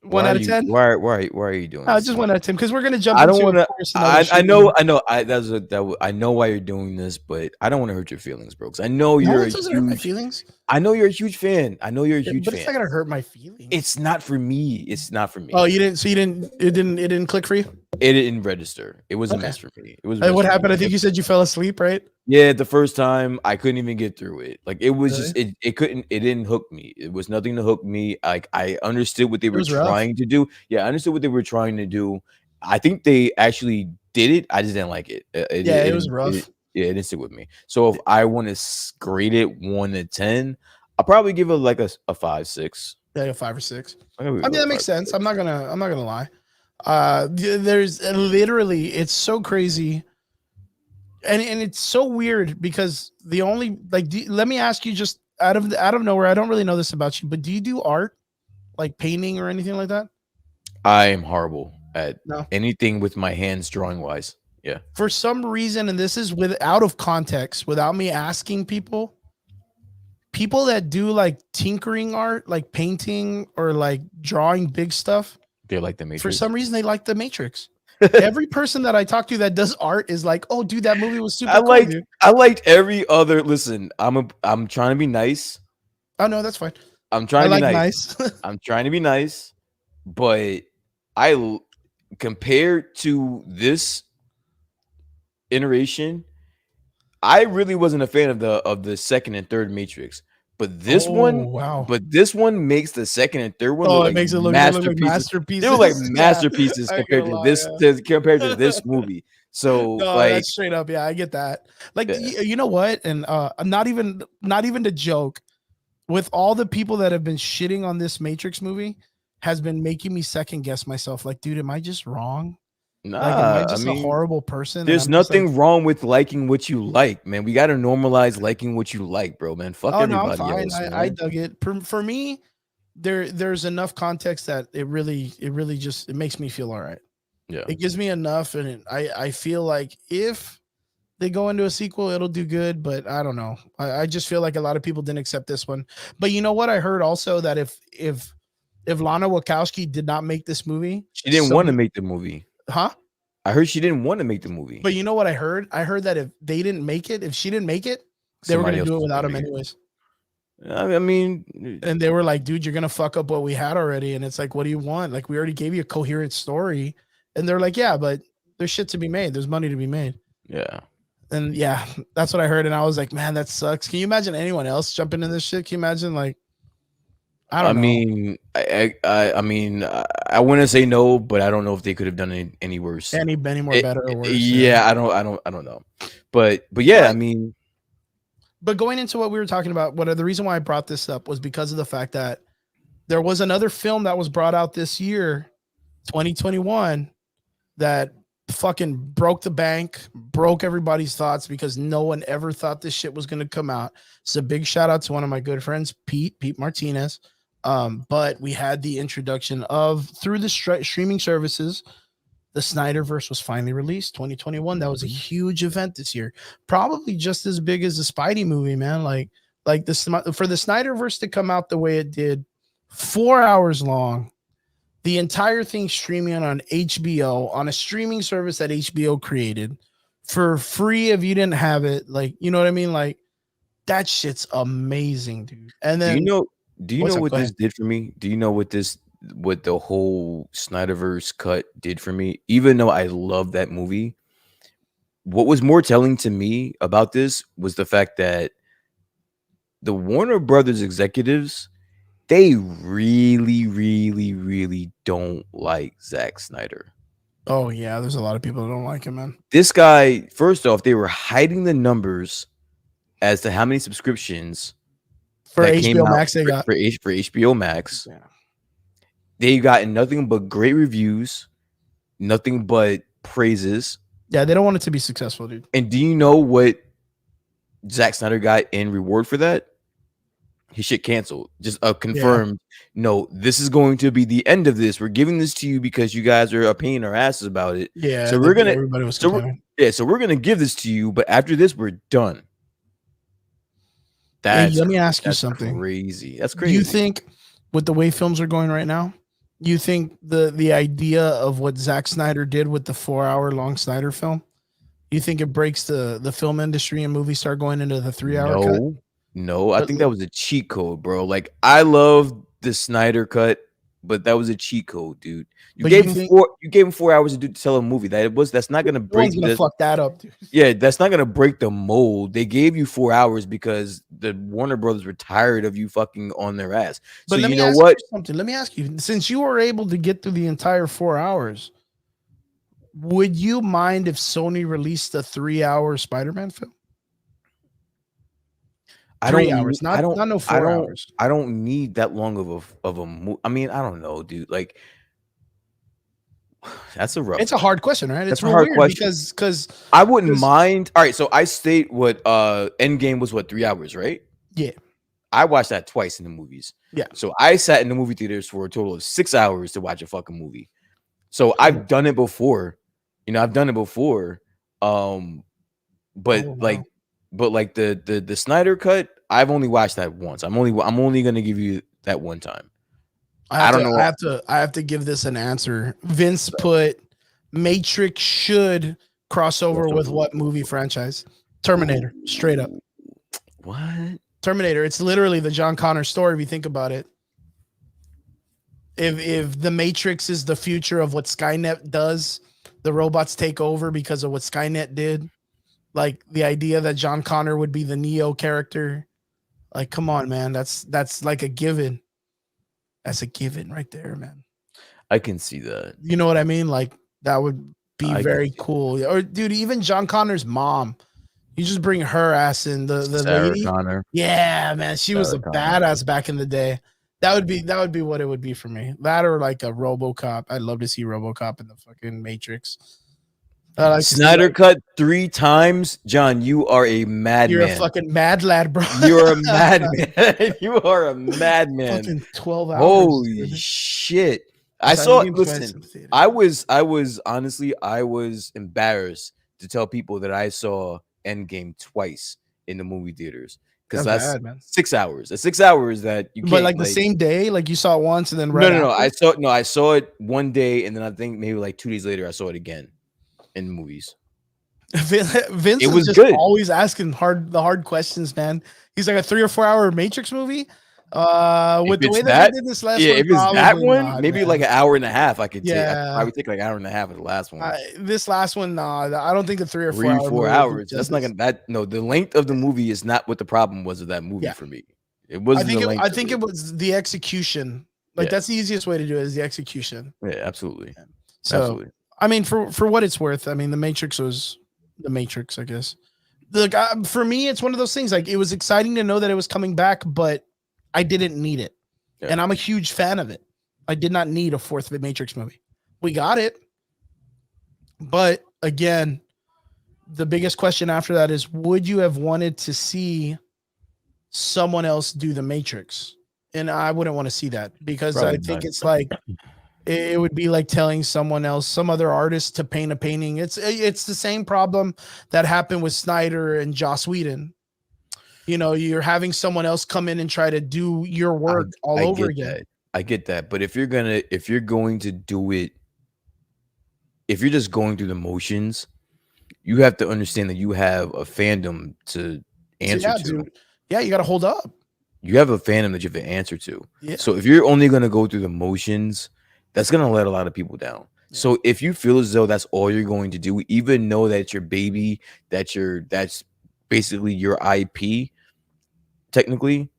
B: 1 out of 10.
C: Why are you doing?
B: I
C: this
B: just
C: to
B: 1
C: me?
B: out of 10 because we're gonna jump
C: I don't
B: into,
C: want to.
B: of course, another
C: I know.
B: streaming.
C: I know why you're doing this, but I don't want to hurt your feelings, bro. Because I know
B: No,
C: you're
B: it
C: a
B: doesn't hurt my
C: huge.
B: feelings.
C: I know you're a huge fan. I know you're a
B: Yeah,
C: huge
B: but
C: fan.
B: it's not gonna hurt my feelings.
C: It's not for me. It's not for me.
B: Oh, you didn't. So it didn't click for you.
C: It didn't register. It was a
B: Okay.
C: miss for me. It was. a
B: Hey,
C: miss
B: what
C: for me.
B: happened? I think you said you fell asleep, right?
C: Yeah, the first time I couldn't even get through it. Like it was
B: Really?
C: just it didn't hook me. It was nothing to hook me. Like I understood what they were
B: was rough.
C: trying to do. Yeah, I understood what they were trying to do. I think they actually did it. I just didn't like it.
B: Yeah, it was rough.
C: Yeah, it didn't stick with me. So if I want to grade it 1 to 10, I'll probably give it like a 5, 6.
B: Yeah, a 5 or 6.
C: I'll give it
B: I mean,
C: a
B: that makes
C: 5,
B: sense.
C: 6.
B: I'm not gonna lie. There's literally, it's so crazy, and it's so weird because the only like, let me ask you, just out of nowhere, I don't really know this about you, but do you do art, like painting or anything like that?
C: I am horrible at
B: No.
C: anything with my hands drawing wise. Yeah.
B: For some reason, and this is out of context, without me asking people that do like tinkering art, like painting or like drawing big stuff,
C: They like the Matrix.
B: for some reason they like the Matrix. Every person that I talk to that does art is like, "Oh, dude, that movie was super cool, dude."
C: I liked every other. Listen, I'm trying to be nice.
B: Oh no, that's fine.
C: I'm trying to
B: like
C: be nice. I'm trying to be nice, but compared to this iteration, I really wasn't a fan of the second and third Matrix. But this
B: wow.
C: this one makes the second and third one
B: Oh,
C: look
B: it
C: like
B: makes it look
C: masterpieces.
B: like masterpieces.
C: They were like
B: Yeah,
C: masterpieces
B: I ain't
C: compared
B: gonna
C: to
B: lie,
C: this
B: yeah.
C: compared to this movie. So
B: No,
C: like
B: that's straight up. Yeah, I get that. Like,
C: Yeah.
B: you know what? And not even to joke, with all the people that have been shitting on this Matrix movie, has been making me second guess myself. Like, dude, am I just wrong? Like, am I
C: nah, I
B: just a
C: mean,
B: horrible person? And
C: there's
B: I'm just like,
C: nothing wrong with liking what you like, man. We got to normalize liking what you like, bro, man. Fuck
B: oh no, I'm
C: everybody
B: fine.
C: else,
B: I
C: man.
B: dug it. For me, there's enough context that it really just, it makes me feel all right.
C: Yeah.
B: It gives me enough, and I feel like if they go into a sequel, it'll do good. But I don't know. I just feel like a lot of people didn't accept this one. But you know what? I heard also that if Lana Wachowski did not make this movie,
C: She didn't want to make the movie.
B: huh?
C: I heard she didn't want to make the movie.
B: But you know what I heard? I heard that if they didn't make it, if she didn't make it, they were
C: Somebody
B: going to
C: else
B: do it
C: was
B: without
C: gonna
B: him
C: make it.
B: anyways.
C: I mean,
B: And they were like, dude, you're going to fuck up what we had already. And it's like, what do you want? Like, we already gave you a coherent story. And they're like, yeah, but there's shit to be made. There's money to be made.
C: yeah.
B: And yeah, that's what I heard. And I was like, man, that sucks. Can you imagine anyone else jumping in this shit? Can you imagine, like, I don't know.
C: I mean, I want to say no, but I don't know if they could have done it any worse.
B: Any more better or worse.
C: Yeah, I don't know. But yeah, I mean,
B: but going into what we were talking about, the reason why I brought this up was because of the fact that there was another film that was brought out this year, 2021, that fucking broke the bank, broke everybody's thoughts because no one ever thought this shit was going to come out. So big shout out to one of my good friends, Pete Martinez. But we had the introduction of, through the streaming services, the Snyderverse was finally released 2021. That was a huge event this year, probably just as big as the Spidey movie, man. Like for the Snyderverse to come out the way it did, 4 hours long, the entire thing streaming on HBO, on a streaming service that HBO created for free if you didn't have it. Like, you know what I mean? Like, that shit's amazing, dude. And then,
C: do you know what this did for me? Do you know what the whole Snyderverse cut did for me? Even though I love that movie, what was more telling to me about this was the fact that the Warner Brothers executives, they really, really, really don't like Zack Snyder.
B: Oh yeah, there's a lot of people that don't like him, man.
C: This guy, first off, they were hiding the numbers as to how many subscriptions
B: for HBO Max they got
C: for HBO Max.
B: Yeah.
C: They got nothing but great reviews, nothing but praises.
B: Yeah, they don't want it to be successful, dude.
C: And do you know what Zack Snyder got in reward for that? His shit canceled. Just confirmed. Yeah. No, this is going to be the end of this. We're giving this to you because you guys are a pain in our asses about it.
B: Yeah.
C: So we're gonna.
B: Everybody was
C: so we're gonna give this to you, but after this, we're done.
B: Let me ask you something.
C: Crazy. That's crazy.
B: You think, with the way films are going right now, you think the idea of what Zack Snyder did with the 4-hour-long Snyder film, you think it breaks the film industry and movies start going into the 3-hour cut?
C: No, I think that was a cheat code, bro. Like, I love the Snyder cut, but that was a cheat code, dude. You gave him 4 hours to tell a movie. That's not gonna break.
B: Fuck that up, dude.
C: Yeah, that's not gonna break the mold. They gave you 4 hours because the Warner Brothers were tired of you fucking on their ass.
B: But
C: so
B: let
C: you
B: me
C: know
B: ask
C: what?
B: You something. Let me ask you, since you were able to get through the entire 4 hours, would you mind if Sony released a 3-hour Spider-Man film?
C: I
B: 3 hours,
C: I don't,
B: not no
C: I
B: 4 hours.
C: I don't need that long of a I mean, I don't know, dude. Like, that's a rough
B: It's a
C: one.
B: hard question, right?
C: That's
B: It's
C: a
B: real
C: hard
B: weird
C: question.
B: because
C: I wouldn't
B: 'cause-
C: mind. All right, so I state what Endgame was, what, 3 hours, right?
B: yeah,
C: I watched that twice in the movies.
B: yeah.
C: So I sat in the movie theaters for a total of 6 hours to watch a fucking movie. So I've done it before. I've done it before. But
B: Oh, wow.
C: like the Snyder cut, I've only watched that once. I'm only gonna give you that one time. I don't know.
B: I have to give this an answer. Vince put Matrix should cross over with what movie franchise? Terminator, straight up.
C: What?
B: Terminator. It's literally the John Connor story if you think about it. If the Matrix is the future of what Skynet does, the robots take over because of what Skynet did. Like the idea that John Connor would be the Neo character. Like, come on, man. That's like a given. That's a given right there, man.
C: I can see that.
B: You know what I mean? Like that would be
C: I
B: very
C: get you.
B: cool. Or dude, even John Connor's mom. You just bring her ass in the
C: Sarah
B: lady.
C: Connor.
B: Yeah, man. She was a
C: Sarah Connor.
B: badass back in the day. That would be what it would be for me. That or like a RoboCop. I'd love to see RoboCop in the fucking Matrix. I like to see,
C: Snyder
B: like,
C: cut 3 times. John, you are a madman.
B: you're a fucking mad lad, bro.
C: You're a madman. You are a madman.
B: Fucking 12 hours.
C: Holy
B: dude.
C: shit. I
B: So
C: saw
B: Endgame twice in
C: listen,
B: the theater.
C: I was honestly, I was embarrassed to tell people that I saw Endgame twice in the movie theaters. Because
B: That's
C: that's
B: bad, man.
C: 6 hours. It's 6 hours that you can't,
B: But like the same day, like you saw it once and then
C: No.
B: after?
C: I saw it one day, and then I think maybe like 2 days later I saw it again in the movies.
B: Vince
C: It
B: is
C: was
B: just
C: good.
B: always asking the hard questions, man. He's like a 3 or 4 hour Matrix movie. With the
C: it's
B: way that
C: that-
B: they did this last
C: Yeah,
B: one,
C: if it's that
B: probably
C: one,
B: not,
C: maybe
B: man.
C: like an hour and a half I could take.
B: Yeah.
C: I would take like an hour and a half of the last one.
B: This last one, nah, I don't think the 3 or 4
C: 3
B: hour
C: 4
B: movie
C: hours.
B: did
C: That's not
B: justice.
C: gonna no, the length of the movie is not what the problem was of that movie
B: Yeah.
C: for me. It wasn't the length.
B: I think it was the execution. Like
C: Yeah.
B: that's the easiest way to do it is the execution.
C: Yeah, absolutely.
B: So
C: Absolutely.
B: I mean, for what it's worth, I mean, the Matrix was the Matrix, I guess. Look, for me, it's one of those things. Like it was exciting to know that it was coming back, but I didn't need it,
C: Yeah.
B: and I'm a huge fan of it. I did not need a fourth Matrix movie. We got it, but again, the biggest question after that is: would you have wanted to see someone else do the Matrix? And I wouldn't want to see that because I
C: Probably
B: think
C: not.
B: it's like it would be like telling someone else, some other artist, to paint a painting. It's the same problem that happened with Snyder and Joss Whedon. You know, you're having someone else come in and try to do your work all over
C: get
B: again.
C: that. I get that. But if you're going to do it, if you're just going through the motions, you have to understand that you have a fandom to answer to.
B: Dude. Yeah, you got to hold up.
C: You have a fandom that you have to answer to.
B: Yeah.
C: So if you're only going to go through the motions, that's going to let a lot of people down.
B: Yeah.
C: So if you feel as though that's all you're going to do, even know that your baby, that's basically your IP, technically,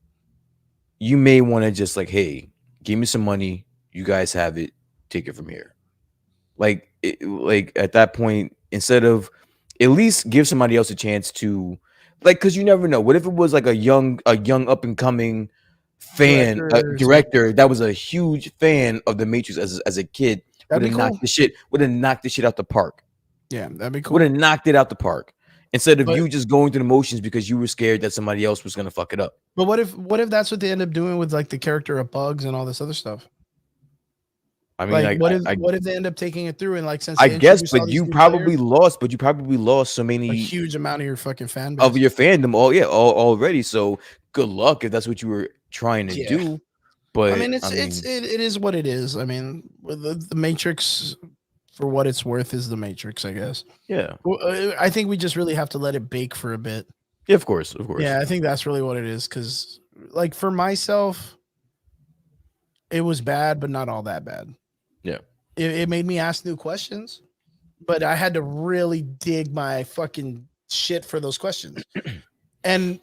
C: you may want to just like, hey, give me some money. You guys have it. Take it from here. Like at that point, instead of at least give somebody else a chance to, like, because you never know. What if it was like a young up and coming fan director that was a huge fan of the Matrix as a kid? Would have knocked the shit out the park.
B: Yeah, that'd be cool.
C: Would have knocked it out the park instead of
B: But-
C: you just going through the motions because you were scared that somebody else was gonna fuck it up.
B: But what if that's what they end up doing with like the character of Bugs and all this other stuff?
C: I mean,
B: Like, what if they end up taking it through and like since
C: I
B: they
C: guess,
B: introduced all
C: but
B: these
C: you
B: new
C: probably
B: players,
C: lost so
B: a
C: many
B: huge amount of your fucking fan base.
C: of your fandom already. So good luck if that's what you were trying to
B: Yeah.
C: do. But
B: I mean, it is what it is. I mean, the Matrix, for what it's worth, is the Matrix, I guess.
C: yeah,
B: I think we just really have to let it bake for a bit.
C: yeah, of course.
B: Yeah, I think that's really what it is. Because, like, for myself, it was bad, but not all that bad.
C: Yeah.
B: It made me ask new questions, but I had to really dig my fucking shit for those questions. and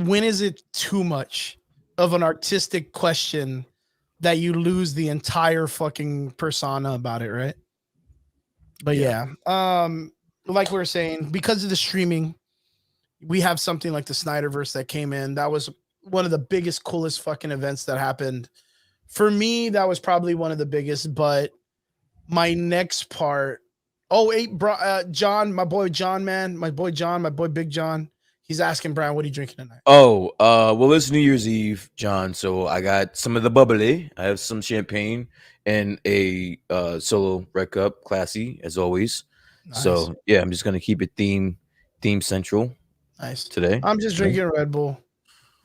B: when is it too much of an artistic question that you lose the entire fucking persona about it, right? But
C: Yeah.
B: like we were saying, because of the streaming, we have something like the Snyderverse that came in. That was one of the biggest, coolest fucking events that happened. For me, that was probably one of the biggest. But my next part, John, my boy John, man, my boy Big John, he's asking Brian, what are you drinking tonight?
C: Oh, well, it's New Year's Eve, John. So I got some of the bubbly. I have some champagne and a solo red cup, classy as always.
B: Nice.
C: So yeah, I'm just gonna keep it theme central
B: Nice.
C: today.
B: I'm just drinking Red Bull.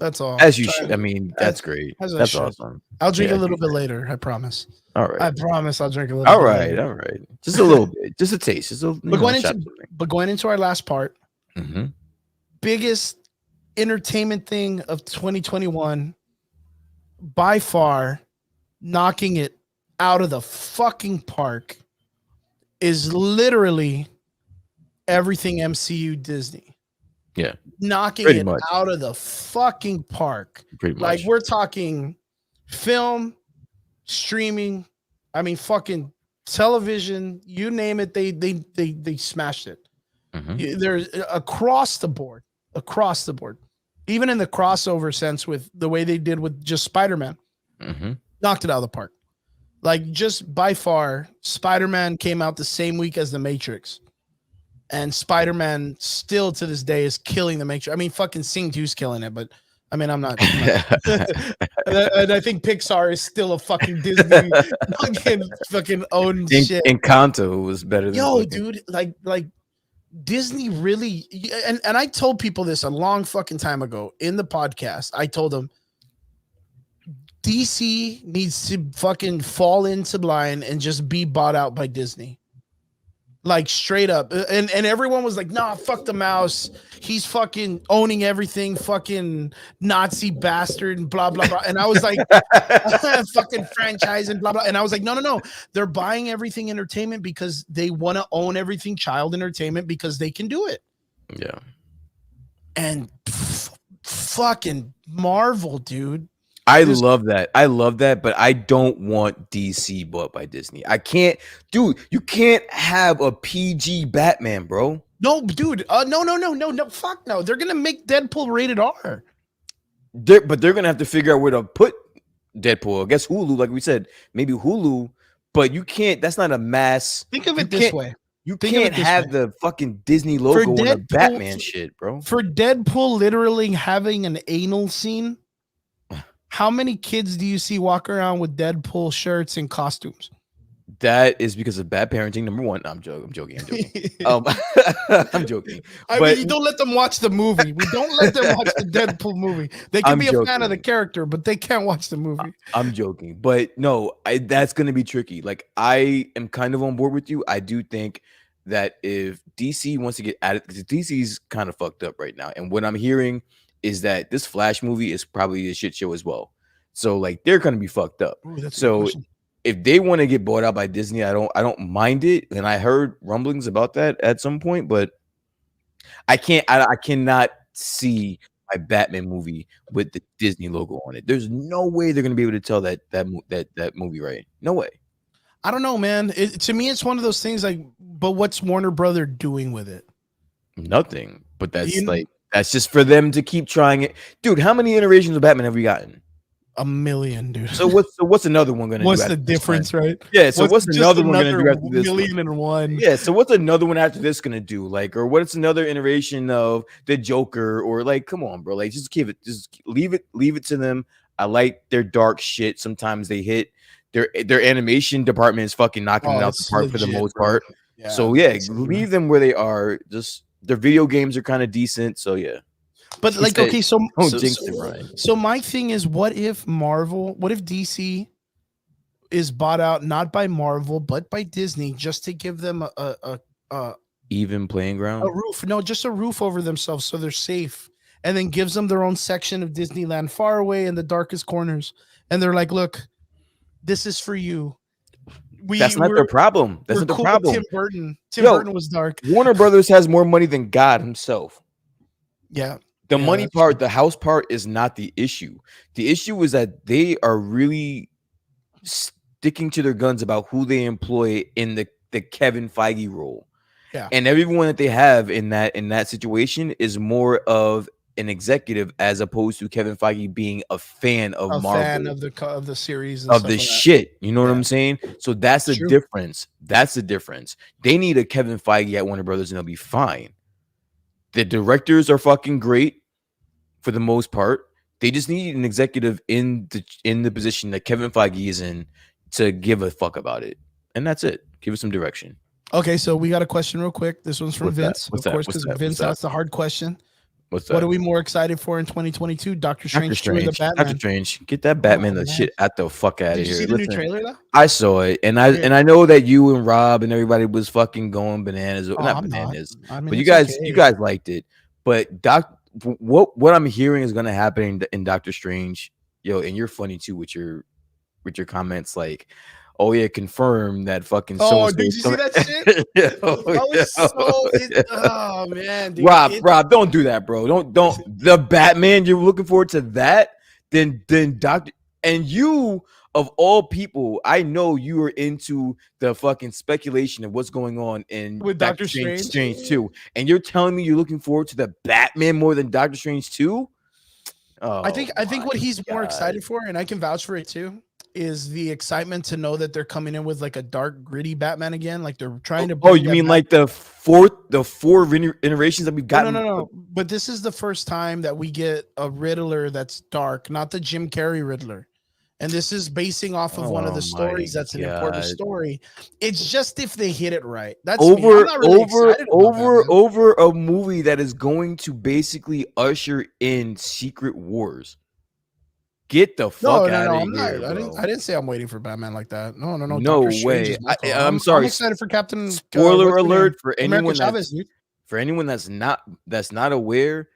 B: That's all.
C: As you should. I mean, that's great.
B: as I
C: That's
B: should.
C: awesome.
B: I'll drink
C: Yeah,
B: a little bit later. I promise.
C: All
B: I
C: right.
B: promise I'll drink a little
C: All
B: bit
C: right.
B: later.
C: All right. Just a little bit. Just a taste. Just a
B: But going into our last part,
C: mm-hmm.
B: biggest entertainment thing of 2021, by far, knocking it out of the fucking park, is literally everything MCU Disney.
C: Yeah.
B: Knocking
C: Pretty
B: it
C: much.
B: out of the fucking park.
C: Pretty much.
B: Like, we're talking film, streaming, I mean fucking television, you name it, they smashed it.
C: Mhm.
B: There's across the board, even in the crossover sense with the way they did with just Spider-Man,
C: Mhm.
B: knocked it out of the park. Like, just by far, Spider-Man came out the same week as The Matrix. And Spider-Man still to this day is killing The Matrix. I mean, fucking Sing 2's killing it, but I mean, I'm not. And I think Pixar is still a fucking Disney fucking owned shit.
C: Encanto was better than
B: Yo,
C: fucking-
B: dude, like Disney really, and I told people this a long fucking time ago in the podcast. I told them DC needs to fucking fall into line and just be bought out by Disney. Like, straight up. And everyone was like, nah, fuck the mouse. He's fucking owning everything, fucking Nazi bastard and blah, blah, blah. And I was like, fucking franchise and blah, blah. And I was like, no. They're buying everything entertainment because they want to own everything child entertainment because they can do it.
C: Yeah.
B: And fucking Marvel, dude.
C: I love that, but I don't want DC bought by Disney. I can't, dude. You can't have a PG Batman, bro.
B: No, dude. No. Fuck no. They're gonna make Deadpool rated R.
C: But they're gonna have to figure out where to put Deadpool. I guess Hulu, like we said, maybe Hulu. But you can't. That's not a mass.
B: Think of it this way.
C: You can't have the fucking Disney logo on a Batman shit, bro.
B: For Deadpool literally having an anal scene, how many kids do you see walk around with Deadpool shirts and costumes?
C: That is because of bad parenting. Number one, I'm joking. I'm joking.
B: I mean, you don't let them watch the movie. We don't let them watch the Deadpool movie. They can be a fan of the character, but they can't watch the movie.
C: I'm joking, but no, that's going to be tricky. Like, I am kind of on board with you. I do think that if DC wants to get at it, because DC's kind of fucked up right now, and what I'm hearing is that this Flash movie is probably a shit show as well. So like, they're going to be fucked up.
B: Ooh,
C: so if they want to get bought out by Disney, I don't mind it. And I heard rumblings about that at some point, but I cannot see my Batman movie with the Disney logo on it. There's no way they're going to be able to tell that movie right. No way.
B: I don't know, man. To me, it's one of those things like, but what's Warner Brother doing with it?
C: Nothing. But that's just for them to keep trying it. Dude, how many iterations of Batman have we gotten?
B: A million, dude.
C: So what's another one going to do?
B: What's the difference, right?
C: Yeah, so what's another one going to do after this?
B: $1,000,001.
C: Yeah, so what's another one after this going to do? Like, or what's another iteration of the Joker? Or like, come on, bro. Like, just leave it to them. I like their dark shit. Sometimes they hit their animation department is fucking knocking it out the park for the most part. Yeah, so yeah, leave them where they are. Just their video games are kind of decent. So yeah.
B: But like, okay, so my thing is, what if DC is bought out not by Marvel but by Disney just to give them a
C: even playing ground,
B: a roof? No, just a roof over themselves so they're safe, and then gives them their own section of Disneyland far away in the darkest corners, and they're like, look, this is for you.
C: That's not their problem. That's not the problem.
B: Tim Burton was dark.
C: Warner Brothers has more money than God himself.
B: Yeah.
C: The money part, the house part is not the issue. The issue is that they are really sticking to their guns about who they employ in the the Kevin Feige role.
B: Yeah.
C: And everyone that they have in that situation is more of an executive as opposed to Kevin Feige being a fan of Marvel,
B: fan of the series and
C: of
B: stuff
C: the
B: like that.
C: shit. You know what
B: Yeah.
C: I'm saying? So that's the
B: True.
C: difference. That's the difference. They need a Kevin Feige at Warner Brothers and they'll be fine. The directors are fucking great for the most part. They just need an executive in the position that Kevin Feige is in to give a fuck about it. And that's it. Give it some direction.
B: Okay, so we got a question real quick. This one's from
C: What's that?
B: Vince,
C: What's
B: of
C: that?
B: course,
C: What's
B: because
C: that?
B: Vince
C: What's
B: asked the hard question.
C: What's that?
B: What are we more excited for in 2022? Doctor
C: Doctor
B: Strange 2 or the
C: Strange.
B: Batman?
C: Doctor Strange. Get that Batman
B: man.
C: shit out the fuck out
B: Did
C: of
B: you
C: here.
B: see the new
C: Listen,
B: trailer though?
C: I saw it, and I know that you and Rob and everybody was fucking going bananas.
B: Oh,
C: Not
B: I'm not.
C: bananas,
B: I mean,
C: but you
B: it's
C: guys
B: okay.
C: liked it. But what I'm hearing is going to happen in Doctor Strange, yo, and you're funny too with your comments like, oh yeah, confirm that fucking.
B: Oh,
C: so-and-so
B: did
C: is
B: you see
C: coming."
B: that shit?
C: Yeah,
B: That was so.
C: yeah.
B: Oh man, dude.
C: Rob, don't do that, bro. Don't the Batman. You're looking forward to that? Then Doctor, and you of all people, I know you are into the fucking speculation of what's going on in
B: With
C: Doctor
B: Doctor
C: Strange 2. And you're telling me you're looking forward to the Batman more than Doctor Strange 2? Oh,
B: I think what he's more
C: God.
B: excited for, and I can vouch for it too, is the excitement to know that they're coming in with like a dark, gritty Batman again. Like they're trying to.
C: Oh,
B: bring
C: you
B: that
C: mean
B: back.
C: like the four iterations that we've gotten?
B: No. But this is the first time that we get a Riddler that's dark, not the Jim Carrey Riddler. And this is basing off of one of
C: Oh
B: the stories
C: my
B: that's an important
C: God.
B: story. It's just if they hit it right. That's me. I'm not really excited about Batman.
C: over a movie that is going to basically usher in Secret Wars. Get the fuck out of
B: I'm
C: here,
B: not.
C: bro.
B: I didn't say I'm waiting for Batman like that. No.
C: No
B: Doctor Strange
C: way.
B: is more cool.
C: I'm sorry.
B: I'm excited for Captain.
C: Spoiler
B: what's her name?
C: alert for
B: America
C: anyone
B: Chavez, dude.
C: for anyone that's not aware.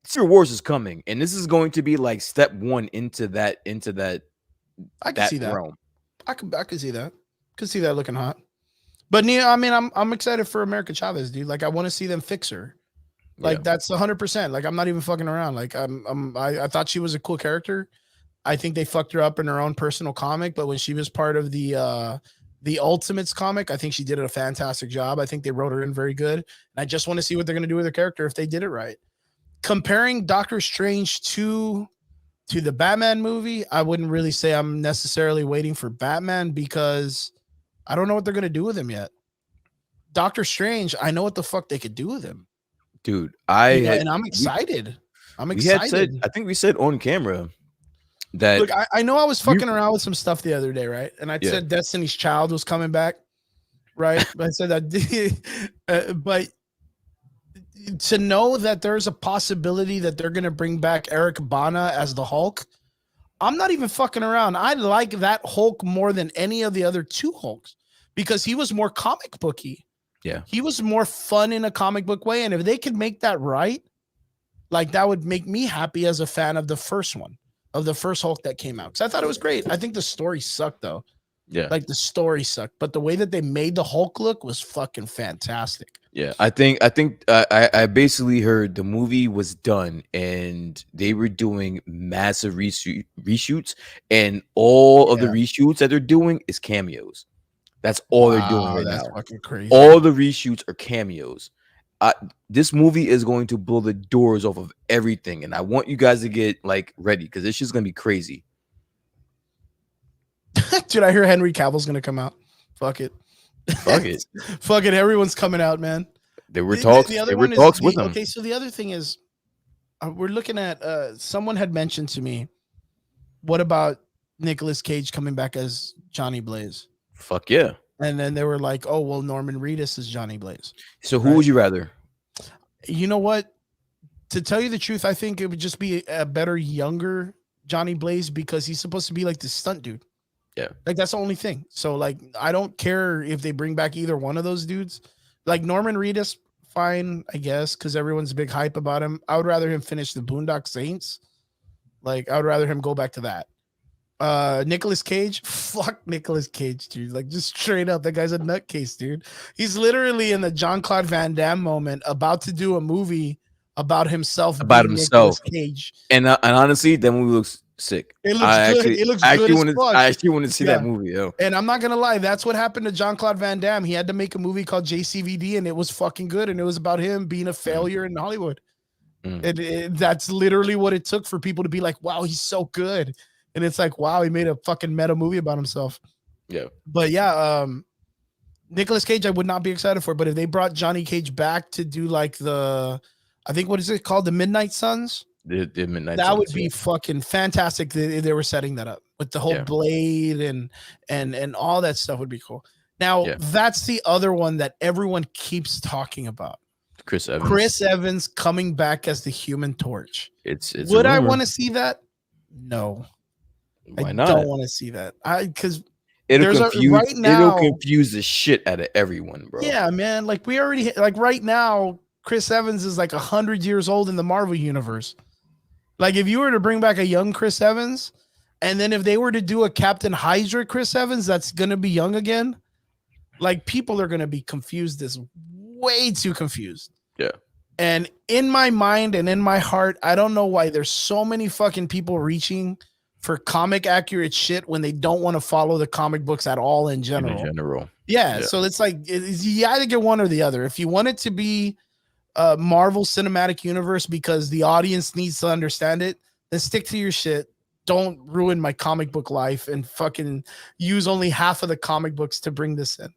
C: Secret Wars is coming, and this is going to be like step one into that
B: I can see that.
C: realm.
B: I can see that. Could see that looking hot. But Nia, I mean, I'm excited for America Chavez, dude. Like, I want to see them fix her. Like,
C: Yeah.
B: that's 100%. Like, I'm not even fucking around. Like, I thought she was a cool character. I think they fucked her up in her own personal comic, but when she was part of the Ultimates comic, I think she did a fantastic job. I think they wrote her in very good. And I just want to see what they're going to do with her character if they did it right. Comparing Doctor Strange to the Batman movie, I wouldn't really say I'm necessarily waiting for Batman because I don't know what they're going to do with him yet. Doctor Strange, I know what the fuck they could do with him.
C: Dude,
B: And I'm excited. I
C: think we said on camera that
B: look, I know I was fucking around with some stuff the other day, right? And I
C: Yeah.
B: said Destiny's Child was coming back, right? I said that, but to know that there's a possibility that they're gonna bring back Eric Bana as the Hulk, I'm not even fucking around. I like that Hulk more than any of the other two Hulks because he was more comic booky.
C: Yeah.
B: He was more fun in a comic book way, and if they could make that right, like that would make me happy as a fan of the first one, of the first Hulk that came out. Because I thought it was great. I think the story sucked though.
C: yeah.
B: Like the story sucked, but the way that they made the Hulk look was fucking fantastic.
C: Yeah, I think I basically heard the movie was done and they were doing massive reshoots, and all of the reshoots that they're doing is cameos. That's all they're doing right
B: that's
C: now.
B: fucking crazy.
C: All the reshoots are cameos. This movie is going to blow the doors off of everything, and I want you guys to get like ready because this shit's gonna be crazy.
B: Dude, I hear Henry Cavill's gonna come out. Fuck it.
C: Fuck it.
B: Fuck it. Everyone's coming out, man.
C: There were talks.
B: The other
C: There were
B: one is
C: talks with them.
B: Okay, so the other thing is, we're looking at. Someone had mentioned to me, what about Nicolas Cage coming back as Johnny Blaze?
C: Fuck yeah.
B: And then they were like, "Oh well, Norman Reedus is Johnny Blaze."
C: So who would you rather?
B: You know what? To tell you the truth, I think it would just be a better younger Johnny Blaze because he's supposed to be like the stunt dude.
C: Yeah.
B: Like that's the only thing. So like I don't care if they bring back either one of those dudes. Like Norman Reedus, fine, I guess, because everyone's big hype about him. I would rather him finish the Boondock Saints. Like I would rather him go back to that. Nicolas Cage, fuck Nicolas Cage, dude. Like just straight up, that guy's a nutcase, dude. He's literally in the Jean-Claude Van Damme moment, about to do a movie about himself,
C: About
B: being
C: himself.
B: Nicolas Cage.
C: And honestly, that movie looks sick.
B: It looks
C: I
B: good.
C: actually,
B: It looks
C: I
B: good
C: actually
B: as
C: wanted,
B: fuck.
C: I actually wanted to see
B: Yeah.
C: that movie. Yo,
B: And I'm not gonna lie, that's what happened to Jean-Claude Van Damme. He had to make a movie called JCVD, and it was fucking good. And it was about him being a failure in Hollywood.
C: Mm.
B: That's literally what it took for people to be like, "Wow, he's so good." And it's like, "Wow, he made a fucking meta movie about himself."
C: Yeah.
B: But yeah, Nicolas Cage, I would not be excited for. But if they brought Johnny Cage back to do like I think what is it called, the Midnight Suns?
C: The Midnight
B: That
C: Suns,
B: would be fucking fantastic. They were setting that up with the whole
C: Yeah.
B: blade and all that stuff would be cool. Now
C: Yeah.
B: that's the other one that everyone keeps talking about.
C: Chris Evans.
B: Chris Evans coming back as the Human Torch.
C: It's
B: Would I want to see that? No,
C: Why
B: I
C: not?
B: don't want to see that. Because
C: It'll
B: there's a-
C: confuse.
B: right now-
C: it'll confuse the shit out of everyone, bro.
B: yeah, man, like we already like right now, Chris Evans is like 100 years old in the Marvel universe. Like if you were to bring back a young Chris Evans, and then if they were to do a Captain Hydra Chris Evans that's gonna be young again, like people are gonna be confused, this way too confused.
C: Yeah.
B: And in my mind and in my heart, I don't know why there's so many fucking people reaching for comic accurate shit when they don't want to follow the comic books at all in general.
C: In general.
B: Yeah,
C: Yeah.
B: so it's like you either get one or the other. If you want it to be a Marvel Cinematic Universe because the audience needs to understand it, then stick to your shit. Don't ruin my comic book life and fucking use only half of the comic books to bring this in.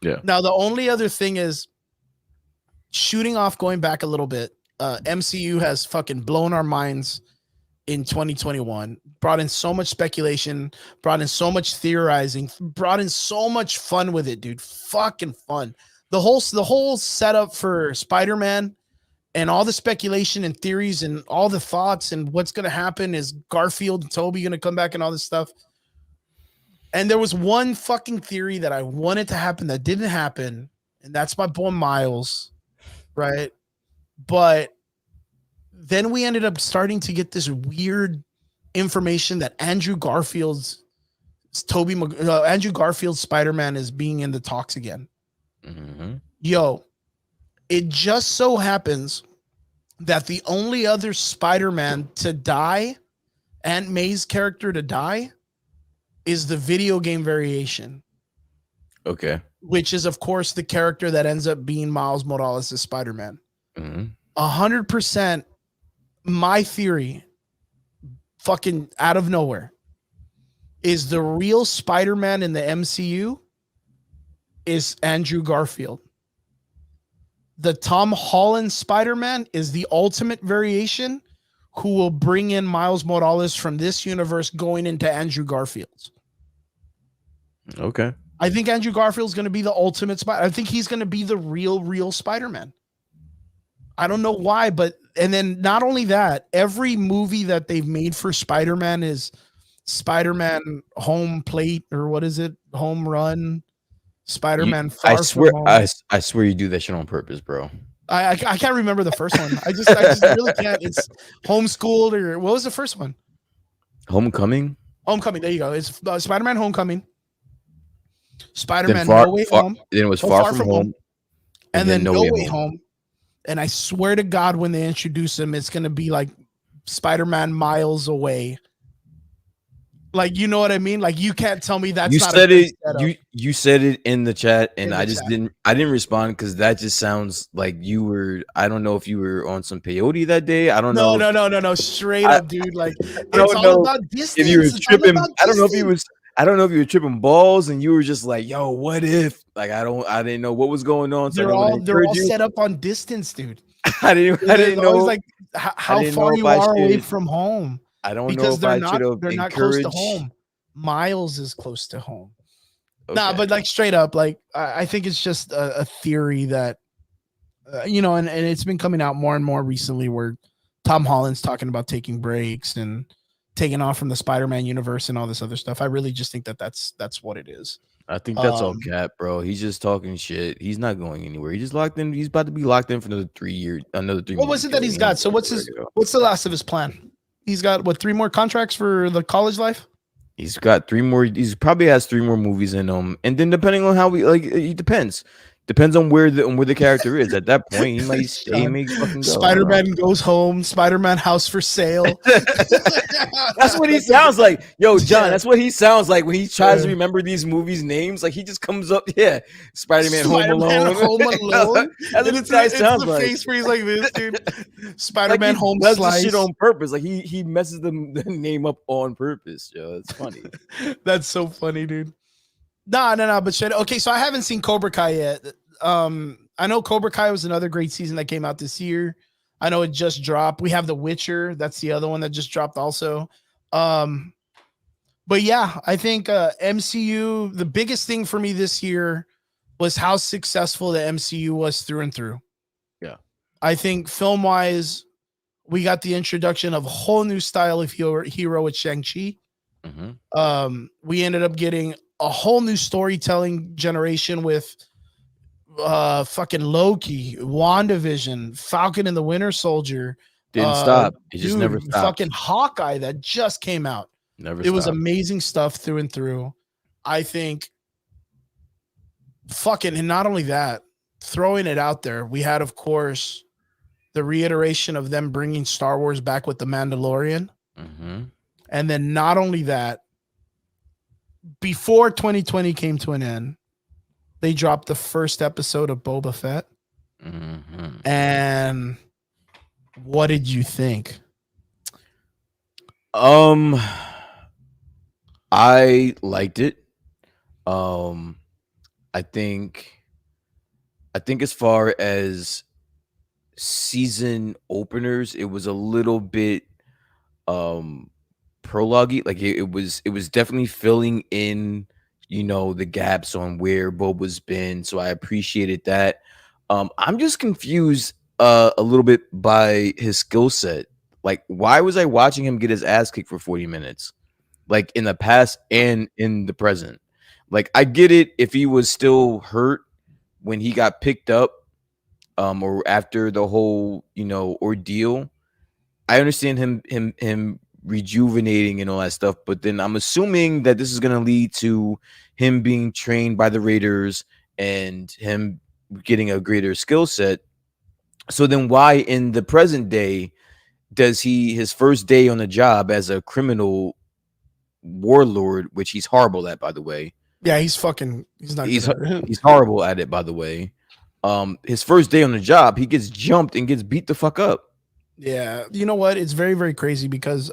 C: Yeah.
B: Now the only other thing is shooting off, going back a little bit. MCU has fucking blown our minds in 2021, brought in so much speculation, brought in so much theorizing, brought in so much fun with it, dude. Fucking fun. The whole setup for Spider-Man and all the speculation and theories and all the thoughts and what's going to happen, is Garfield and Toby going to come back and all this stuff. And there was one fucking theory that I wanted to happen that didn't happen, and that's my boy Miles, right? But then we ended up starting to get this weird information that Andrew Garfield's Spider-Man is being in the talks again.
C: Mm-hmm.
B: Yo, it just so happens that the only other Spider-Man to die, Aunt May's character to die, is the video game variation,
C: Okay.
B: which is of course the character that ends up being Miles Morales' Spider-Man.
C: Mm-hmm.
B: 100%. My theory, fucking out of nowhere, is the real Spider-Man in the MCU is Andrew Garfield. The Tom Holland Spider-Man is the ultimate variation who will bring in Miles Morales from this universe going into Andrew Garfield's.
C: Okay.
B: I think Andrew Garfield's going to be the ultimate Spider. I think he's going to be the real Spider-Man. I don't know why, but and then not only that, every movie that they've made for Spider-Man is Spider-Man Home Plate, or what is it? Home Run. Spider-Man Far
C: I swear,
B: From Home.
C: I swear you do that shit on purpose, bro.
B: I can't remember the first one. I just really can't. It's Homeschooled, or what was the first one?
C: Homecoming.
B: Homecoming. There you go. It's Spider-Man Homecoming. Spider-Man
C: Then
B: No Way Home.
C: Then it was
B: Oh,
C: Far From Home.
B: And then No Way Home. And I swear to God, when they introduce him, it's gonna be like Spider-Man Miles Away. Like, you know what I mean? Like, you can't tell me that's
C: You
B: not
C: said
B: a good
C: it.
B: setup.
C: You said it in the chat, and
B: In the
C: I just
B: chat.
C: didn't. I didn't respond because that just sounds like you were. I don't know if you were on some peyote that day. I don't know.
B: No. Straight
C: I-
B: up, dude. Like,
C: don't
B: it's all
C: know
B: about distance.
C: if you were
B: It's all
C: tripping.
B: about
C: I don't know if you
B: distance.
C: was. I don't know if you were tripping balls and you were just like, "Yo, what if?" Like, I didn't know what was going on. So I
B: They're
C: didn't wanna
B: all
C: encourage you.
B: set up on distance, dude.
C: I didn't
B: It's always
C: know.
B: like how
C: didn't
B: far
C: know
B: you
C: if I
B: are away
C: should-
B: from home.
C: I don't know
B: Because
C: if I
B: they're
C: should have
B: not close to
C: encouraged.
B: home. Miles is close to home. Nah,
C: Okay.
B: but like straight up, like I think it's just a theory that, and it's been coming out more and more recently where Tom Holland's talking about taking breaks and taking off from the Spider-Man universe and all this other stuff. I really just think that that's what it is.
C: I think that's all
B: Um,
C: cap, bro. He's just talking shit. He's not going anywhere. He's just locked in. He's about to be locked in for another 3 years. Another 3
B: What was it that he's got? So what's the last of his plan? He's got what, 3 more contracts for the college life?
C: He's got 3 more. He's probably has 3 more movies in him. And then depending on how it depends. Depends on where the character is at that point. He might stay, he may fucking go.
B: Spider-Man goes home. Spider-Man house for sale.
C: That's what he sounds like. Yo, John,
B: Yeah.
C: that's what he sounds like when he tries to
B: Yeah.
C: remember these movies' names. Like he just comes up, yeah, Spider-Man Home
B: Spider-Man
C: Alone.
B: Home Alone.
C: That's what
B: And
C: this guy sounds
B: the
C: like.
B: face where he's like this, dude.
C: Like
B: Spider-Man
C: he
B: Home
C: does
B: Slice.
C: this shit on purpose. Like he messes the name up on purpose. Yo, it's funny.
B: That's so funny, dude. No. But shit. Okay, so I haven't seen Cobra Kai yet. I know Cobra Kai was another great season that came out this year. I know it just dropped. We have The Witcher. That's the other one that just dropped also. But yeah, I think MCU, the biggest thing for me this year was how successful the MCU was through and through.
C: Yeah.
B: I think film-wise, we got the introduction of a whole new style of hero with Shang-Chi.
C: Mm-hmm.
B: We ended up getting a whole new storytelling generation with fucking Loki, WandaVision, Falcon and the Winter Soldier.
C: Didn't stop. It just
B: Dude,
C: never stopped.
B: fucking Hawkeye that just came out.
C: Never
B: It was
C: stopped.
B: amazing stuff through and through. I think fucking, and not only that, throwing it out there, we had, of course, the reiteration of them bringing Star Wars back with The Mandalorian.
C: Mm-hmm.
B: And then not only that, before 2020 came to an end, they dropped the first episode of Boba Fett.
C: Mm-hmm.
B: And what did you think?
C: I liked it. I think as far as season openers, it was a little bit prologue-y. Like it was definitely filling in, you know, the gaps on where Boba's been. So I appreciated that. I'm just confused a little bit by his skill set. Like, why was I watching him get his ass kicked for 40 minutes? Like in the past and in the present. Like, I get it if he was still hurt when he got picked up, or after the whole, you know, ordeal. I understand him rejuvenating and all that stuff, but then I'm assuming that this is gonna lead to him being trained by the Raiders and him getting a greater skill set. So then why in the present day does his first day on the job as a criminal warlord, which he's horrible at, by the way.
B: Yeah, he's not good at it.
C: He's horrible at it, by the way. His first day on the job, he gets jumped and gets beat the fuck up.
B: Yeah, you know what? It's very, very crazy because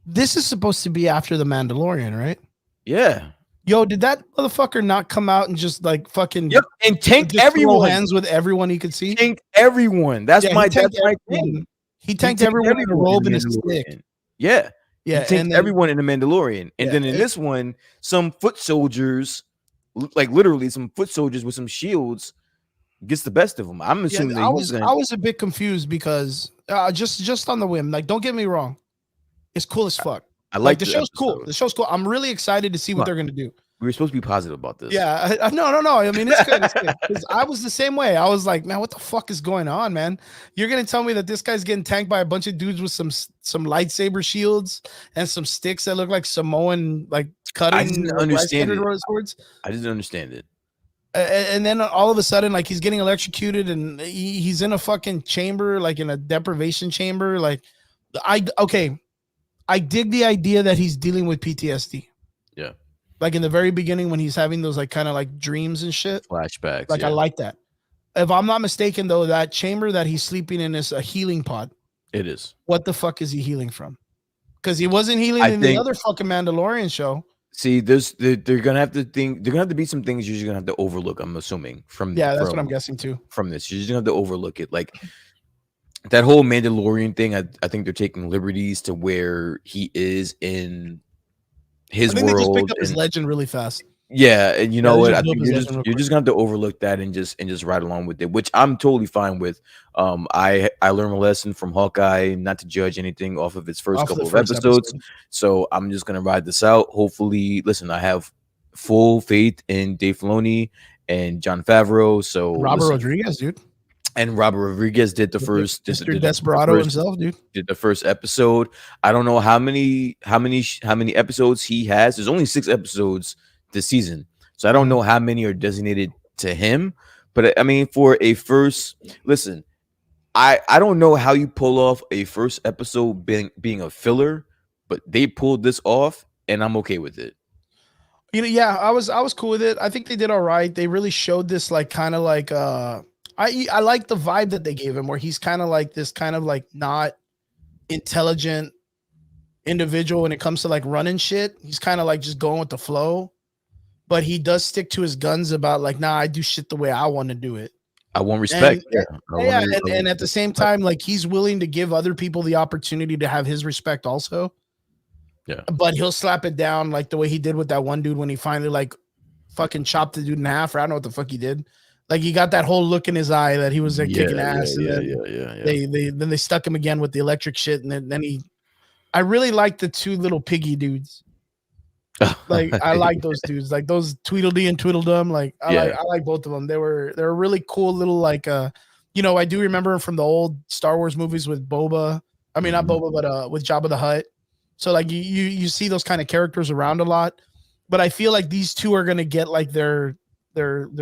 B: this is supposed to be after The Mandalorian, right?
C: Yeah.
B: Yo, did that motherfucker not come out and just like fucking
C: Yep. And tank
B: just throw
C: everyone.
B: hands with everyone he could see?
C: Tank everyone. That's
B: Yeah,
C: my
B: he tanked
C: thing.
B: everyone. He tanked everyone in a robe and a stick.
C: Yeah.
B: Yeah,
C: He tanked everyone in the Mandalorian. And
B: Yeah,
C: then in this one, some foot soldiers, like literally some foot soldiers with some shields, gets the best of them. I'm assuming
B: I
C: that
B: was a bit confused because just on the whim, like, don't get me wrong, it's cool as fuck.
C: I
B: Like
C: like
B: the show's cool. The show's cool. I'm really excited to see what they're gonna do.
C: We were supposed to be positive about this.
B: Yeah, no. I mean, it's good. It's good. 'Cause I was the same way. I was like, man, what the fuck is going on, man? You're gonna tell me that this guy's getting tanked by a bunch of dudes with some lightsaber shields and some sticks that look like Samoan, like cutting.
C: I didn't understand it.
B: Swords.
C: I didn't understand it.
B: And then all of a sudden, like, he's getting electrocuted and he's in a fucking chamber, like in a deprivation chamber. Like, I dig the idea that he's dealing with PTSD.
C: Yeah.
B: Like in the very beginning when he's having those like kind of like dreams and shit.
C: Flashbacks.
B: Like,
C: yeah.
B: I like that. If I'm not mistaken, though, that chamber that he's sleeping in is a healing pod.
C: It is.
B: What the fuck is he healing from? Because he wasn't healing
C: I
B: in the
C: think-
B: other fucking Mandalorian show.
C: See, they're gonna have to think. They're gonna have to be some things you're just gonna have to overlook. I'm assuming from
B: Yeah, that's what I'm guessing too.
C: from this. You're just gonna have to overlook it. Like that whole Mandalorian thing. I think they're taking liberties to where he is in his
B: I think they just
C: world.
B: picked up his
C: and-
B: legend really fast.
C: Yeah, and you know
B: they
C: what?
B: just
C: I
B: built
C: think
B: his
C: you're
B: legend real
C: just gonna have to overlook that and just ride along with it, which I'm totally fine with. I learned a lesson from Hawkeye not to judge anything off of its first
B: Off
C: couple
B: the
C: of
B: first
C: episodes.
B: episode.
C: So I'm just gonna ride this out. Hopefully, listen, I have full faith in Dave Filoni and Jon Favreau. So
B: Robert
C: listen,
B: Rodriguez, dude.
C: and Robert Rodriguez did the first
B: Mr. Desperado himself, dude.
C: did the first episode. I don't know how many episodes he has. There's only 6 episodes this season, so I don't know how many are designated to him. But I mean, for a first listen, I don't know how you pull off a first episode being a filler, but they pulled this off, and I'm okay with it.
B: You know, yeah, I was cool with it. I think they did all right. They really showed this like kind of like I like the vibe that they gave him, where he's kind of like this kind of like not intelligent individual when it comes to like running shit. He's kind of like just going with the flow, but he does stick to his guns about like, nah, I do shit the way I want to do it.
C: I want respect.
B: And at the same time, like he's willing to give other people the opportunity to have his respect also.
C: Yeah.
B: But he'll slap it down like the way he did with that one dude when he finally like fucking chopped the dude in half, or I don't know what the fuck he did. Like he got that whole look in his eye that he was like kicking ass. Then they stuck him again with the electric shit, and then I really like the two little piggy dudes. Like I like those dudes, like those Tweedledee and Tweedledum. Like I like both of them. They're really cool little like you know, I do remember from the old Star Wars movies with Boba. I mean not Boba, but with Jabba the Hutt. So like you see those kind of characters around a lot, but I feel like these two are gonna get like their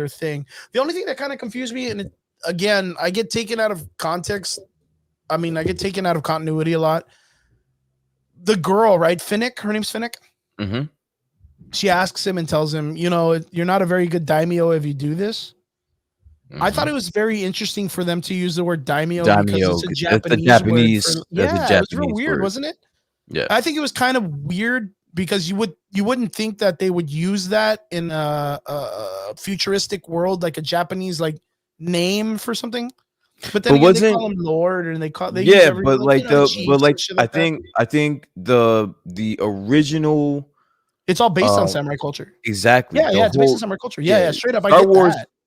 B: thing. The only thing that kind of confused me, and again, I get taken out of context. I mean, I get taken out of continuity a lot. The girl, right? Finnick, her name's Finnick.
C: Mm-hmm.
B: She asks him and tells him, you know, you're not a very good daimyo if you do this. Mm-hmm. I thought it was very interesting for them to use the word daimyo because it's a Japanese word. It was real weird, wasn't it?
C: Yeah,
B: I think it was kind of weird because you wouldn't think that they would use that in a futuristic world, like a Japanese like name for something. But then again, they call him Lord, and they
C: yeah, but like I think the original,
B: it's all based on samurai culture.
C: Exactly.
B: Yeah, it's based on samurai culture. Yeah, straight up.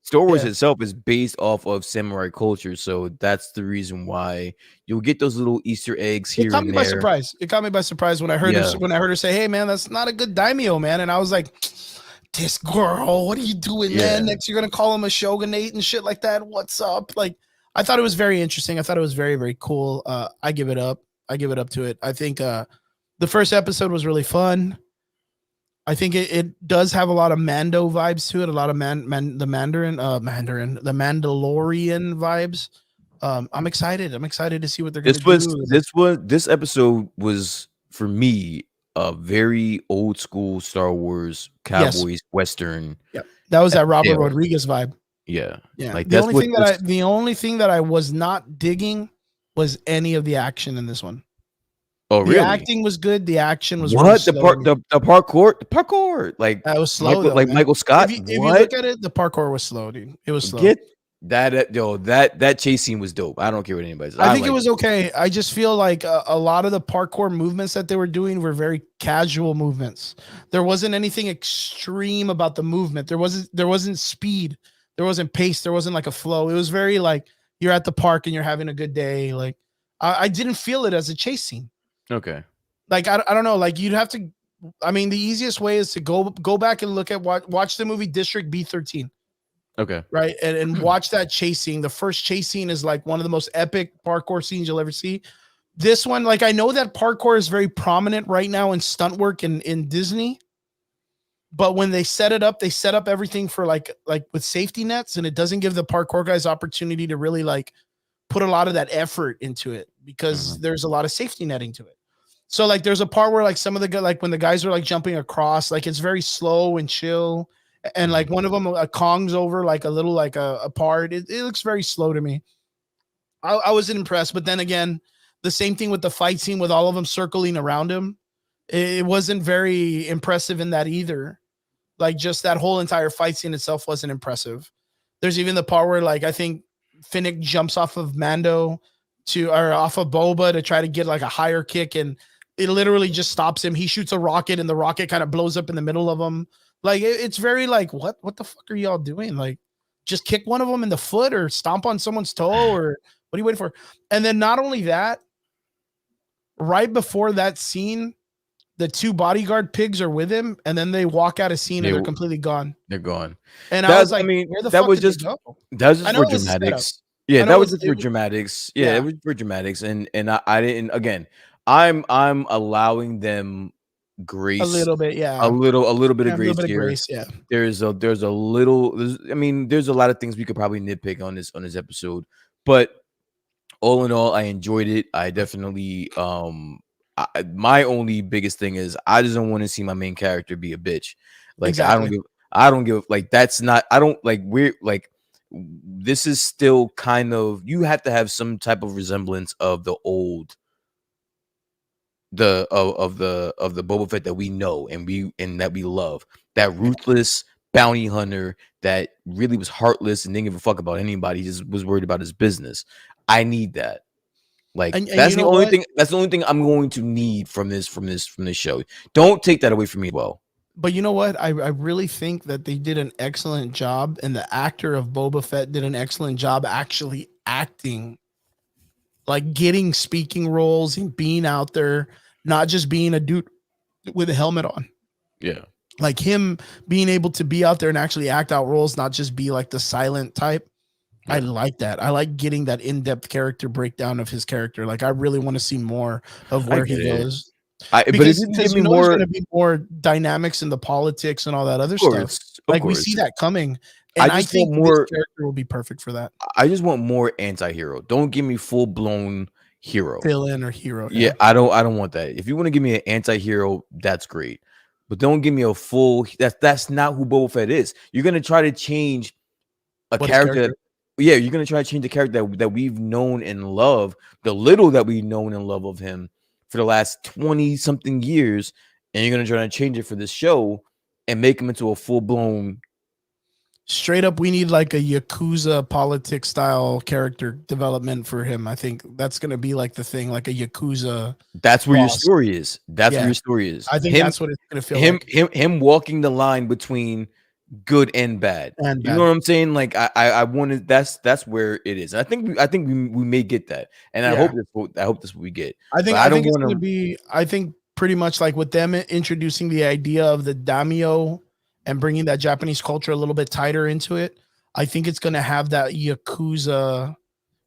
C: Star Wars itself is based off of samurai culture, so that's the reason why you'll get those little Easter eggs here. It caught me by
B: surprise. It caught me by surprise when I heard her say, "Hey, man, that's not a good daimyo, man," and I was like, "This girl, what are you doing, man? Next, you're gonna call him a shogunate and shit like that. What's up?" Like, I thought it was very interesting. I thought it was very, very cool. I give it up. I give it up to it. I think the first episode was really fun. I think it does have a lot of Mando vibes to it, a lot of the Mandalorian vibes. I'm excited. I'm excited to see what they're going to do.
C: This episode was for me a very old school Star Wars Cowboys Western.
B: Yeah, that was that Robert Rodriguez vibe.
C: Yeah.
B: Like the only thing that I was not digging was any of the action in this one.
C: Oh, really?
B: The acting was good. The action was
C: what really the parkour like
B: that was slow.
C: Michael Scott.
B: If you look at it, the parkour was slow, dude. It was slow.
C: That chase scene was dope. I don't care what anybody says.
B: I think it was okay. I just feel like a lot of the parkour movements that they were doing were very casual movements. There wasn't anything extreme about the movement. There wasn't speed. There wasn't pace. There wasn't like a flow. It was very like you're at the park and you're having a good day. Like I didn't feel it as a chase scene.
C: Okay.
B: Like I don't know. Like you'd have to. I mean, the easiest way is to go back and look at watch the movie District B13.
C: Okay.
B: Right, and watch that chase scene. The first chase scene is like one of the most epic parkour scenes you'll ever see. This one, like I know that parkour is very prominent right now in stunt work in Disney. But when they set it up, they set up everything for like with safety nets, and it doesn't give the parkour guys opportunity to really like put a lot of that effort into it because there's a lot of safety netting to it. So like there's a part where like some of the like when the guys are like jumping across, like it's very slow and chill, and like one of them kongs over like a little like a part. It looks very slow to me. I wasn't impressed, but then again, the same thing with the fight scene with all of them circling around him. It wasn't very impressive in that either. Like just that whole entire fight scene itself wasn't impressive. There's even the part where like I think Finnick jumps off of Mando or off of Boba to try to get like a higher kick, and it literally just stops him. He shoots a rocket and the rocket kind of blows up in the middle of him. Like it's very like, what the fuck are y'all doing? Like just kick one of them in the foot or stomp on someone's toe, or what are you waiting for? And then not only that, right before that scene, the two bodyguard pigs are with him, and then they walk out of scene and they're completely gone.
C: They're gone.
B: And I was like, where the fuck did they go?
C: That was just for dramatics. Yeah, that was just for dramatics. Yeah, it was for dramatics. And I didn't, again, I'm allowing them grace,
B: A little bit,
C: a
B: yeah.
C: little bit
B: Yeah,
C: of
B: a little
C: grace
B: bit of
C: here.
B: grace, yeah.
C: There's a little. I mean, there's a lot of things we could probably nitpick on this episode, but all in all, I enjoyed it. I definitely my only biggest thing is I just don't want to see my main character be a bitch. Like
B: Exactly.
C: I don't give like that's not I don't like we're like this is still kind of you have to have some type of resemblance of the old of the Boba Fett that we know and that we love. That ruthless bounty hunter that really was heartless and didn't give a fuck about anybody, just was worried about his business. I need that. Like
B: And
C: that's
B: you
C: the
B: know
C: only
B: what?
C: thing. That's the only thing I'm going to need from this show. Don't take that away from me. Well,
B: But you know what? I really think that they did an excellent job, and the actor of Boba Fett did an excellent job actually acting, like getting speaking roles and being out there, not just being a dude with a helmet on.
C: yeah,
B: Like him being able to be out there and actually act out roles, not just be like the silent type. I
C: Yeah.
B: like that. I like getting that in-depth character breakdown of his character. Like I really want to see more of
C: I
B: where he
C: get it.
B: goes.
C: But if
B: Because
C: you can give
B: because
C: me
B: you know there's
C: more,
B: going to be more dynamics in the politics and all that other
C: of
B: stuff.
C: of
B: Like we see
C: course.
B: that coming,
C: I
B: and I
C: just
B: think
C: want
B: this
C: more.
B: character will be perfect for that.
C: I just want more anti-hero. Don't give me full blown hero.
B: Villain or hero.
C: Yeah, I don't want that. If you want to give me an anti-hero, that's great. But don't give me a full that's not who Boba Fett is. You're gonna try to change a
B: What his
C: character. Yeah, you're gonna try to change the character that we've known and love, the little that we've known and love of him for the last 20 something years, and you're gonna try to change it for this show and make him into a full-blown.
B: Straight up, we need like a Yakuza politics style character development for him. I think that's going to be like the thing, like a Yakuza.
C: That's where your
B: boss.
C: story is. That's where
B: Yeah.
C: your story is.
B: I think that's what it's going to feel
C: him
B: like.
C: him walking the line between good and bad.
B: And
C: You know what I'm saying? Like I wanted that's where it is. And I think we may get that. And I
B: Yeah.
C: hope that's what we get.
B: I think
C: But I don't
B: it's going
C: wanna-
B: to be. I think pretty much like with them introducing the idea of the daimyo and bringing that Japanese culture a little bit tighter into it. I think it's going to have that Yakuza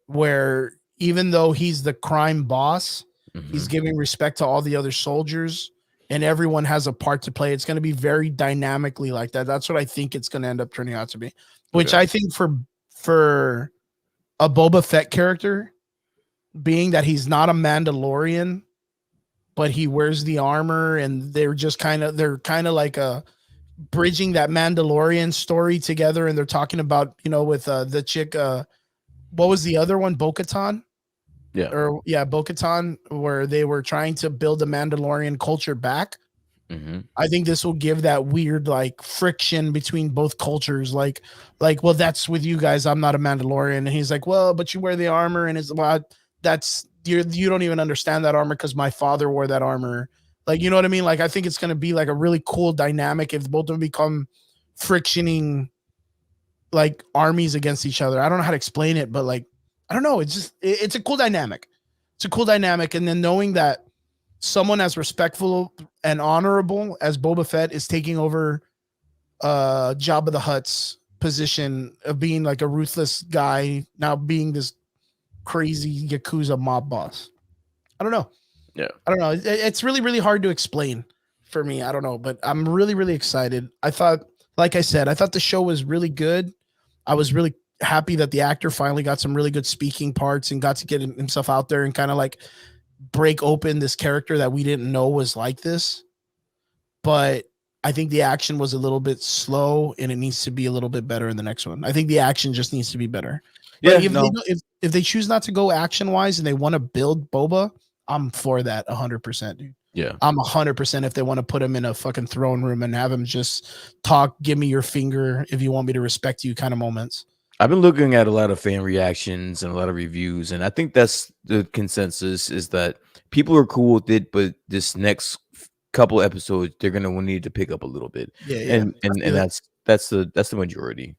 B: where even though he's the crime boss, he's
C: Mhm.
B: giving respect to all the other soldiers and everyone has a part to play. It's going to be very dynamically like that. That's what I think it's going to end up turning out to be, which
C: Okay.
B: I think for a Boba Fett character, being that he's not a Mandalorian, but he wears the armor and they're kind of like a bridging that Mandalorian story together. And they're talking about, with the chick, what was the other one? Bo-Katan?
C: Yeah.
B: Bo-Katan, where they were trying to build a Mandalorian culture back.
C: Mhm.
B: I think this will give that weird like friction between both cultures. Like, well, that's with you guys. I'm not a Mandalorian. And he's like, well, but you wear the armor, and it's that's you don't even understand that armor because my father wore that armor. Like, you know what I mean? Like, I think it's gonna be like a really cool dynamic if both of them become frictioning like armies against each other. I don't know how to explain it, but like, I don't know. It's just it's a cool dynamic. It's a cool dynamic, and then knowing that someone as respectful and honorable as Boba Fett is taking over Jabba the Hutt's position of being like a ruthless guy, now being this crazy Yakuza mob boss. I don't know.
C: Yeah.
B: I don't know. It's really, really hard to explain for me. I don't know, but I'm really, really excited. I thought, like I said, I thought the show was really good. I was really happy that the actor finally got some really good speaking parts and got to get himself out there and kind of like break open this character that we didn't know was like this. But I think the action was a little bit slow and it needs to be a little bit better in the next one. I think the action just needs to be better.
C: Yeah,
B: But if they choose not to go action wise and they want to build Boba, I'm for that 100%, dude.
C: Yeah.
B: I'm 100% if they want to put him in a fucking throne room and have him just talk, give me your finger if you want me to respect you kind of moments.
C: I've been looking at a lot of fan reactions and a lot of reviews, and I think that's the consensus is that people are cool with it, but this next couple episodes they're gonna need to pick up a little bit.
B: Yeah.
C: And that's the majority.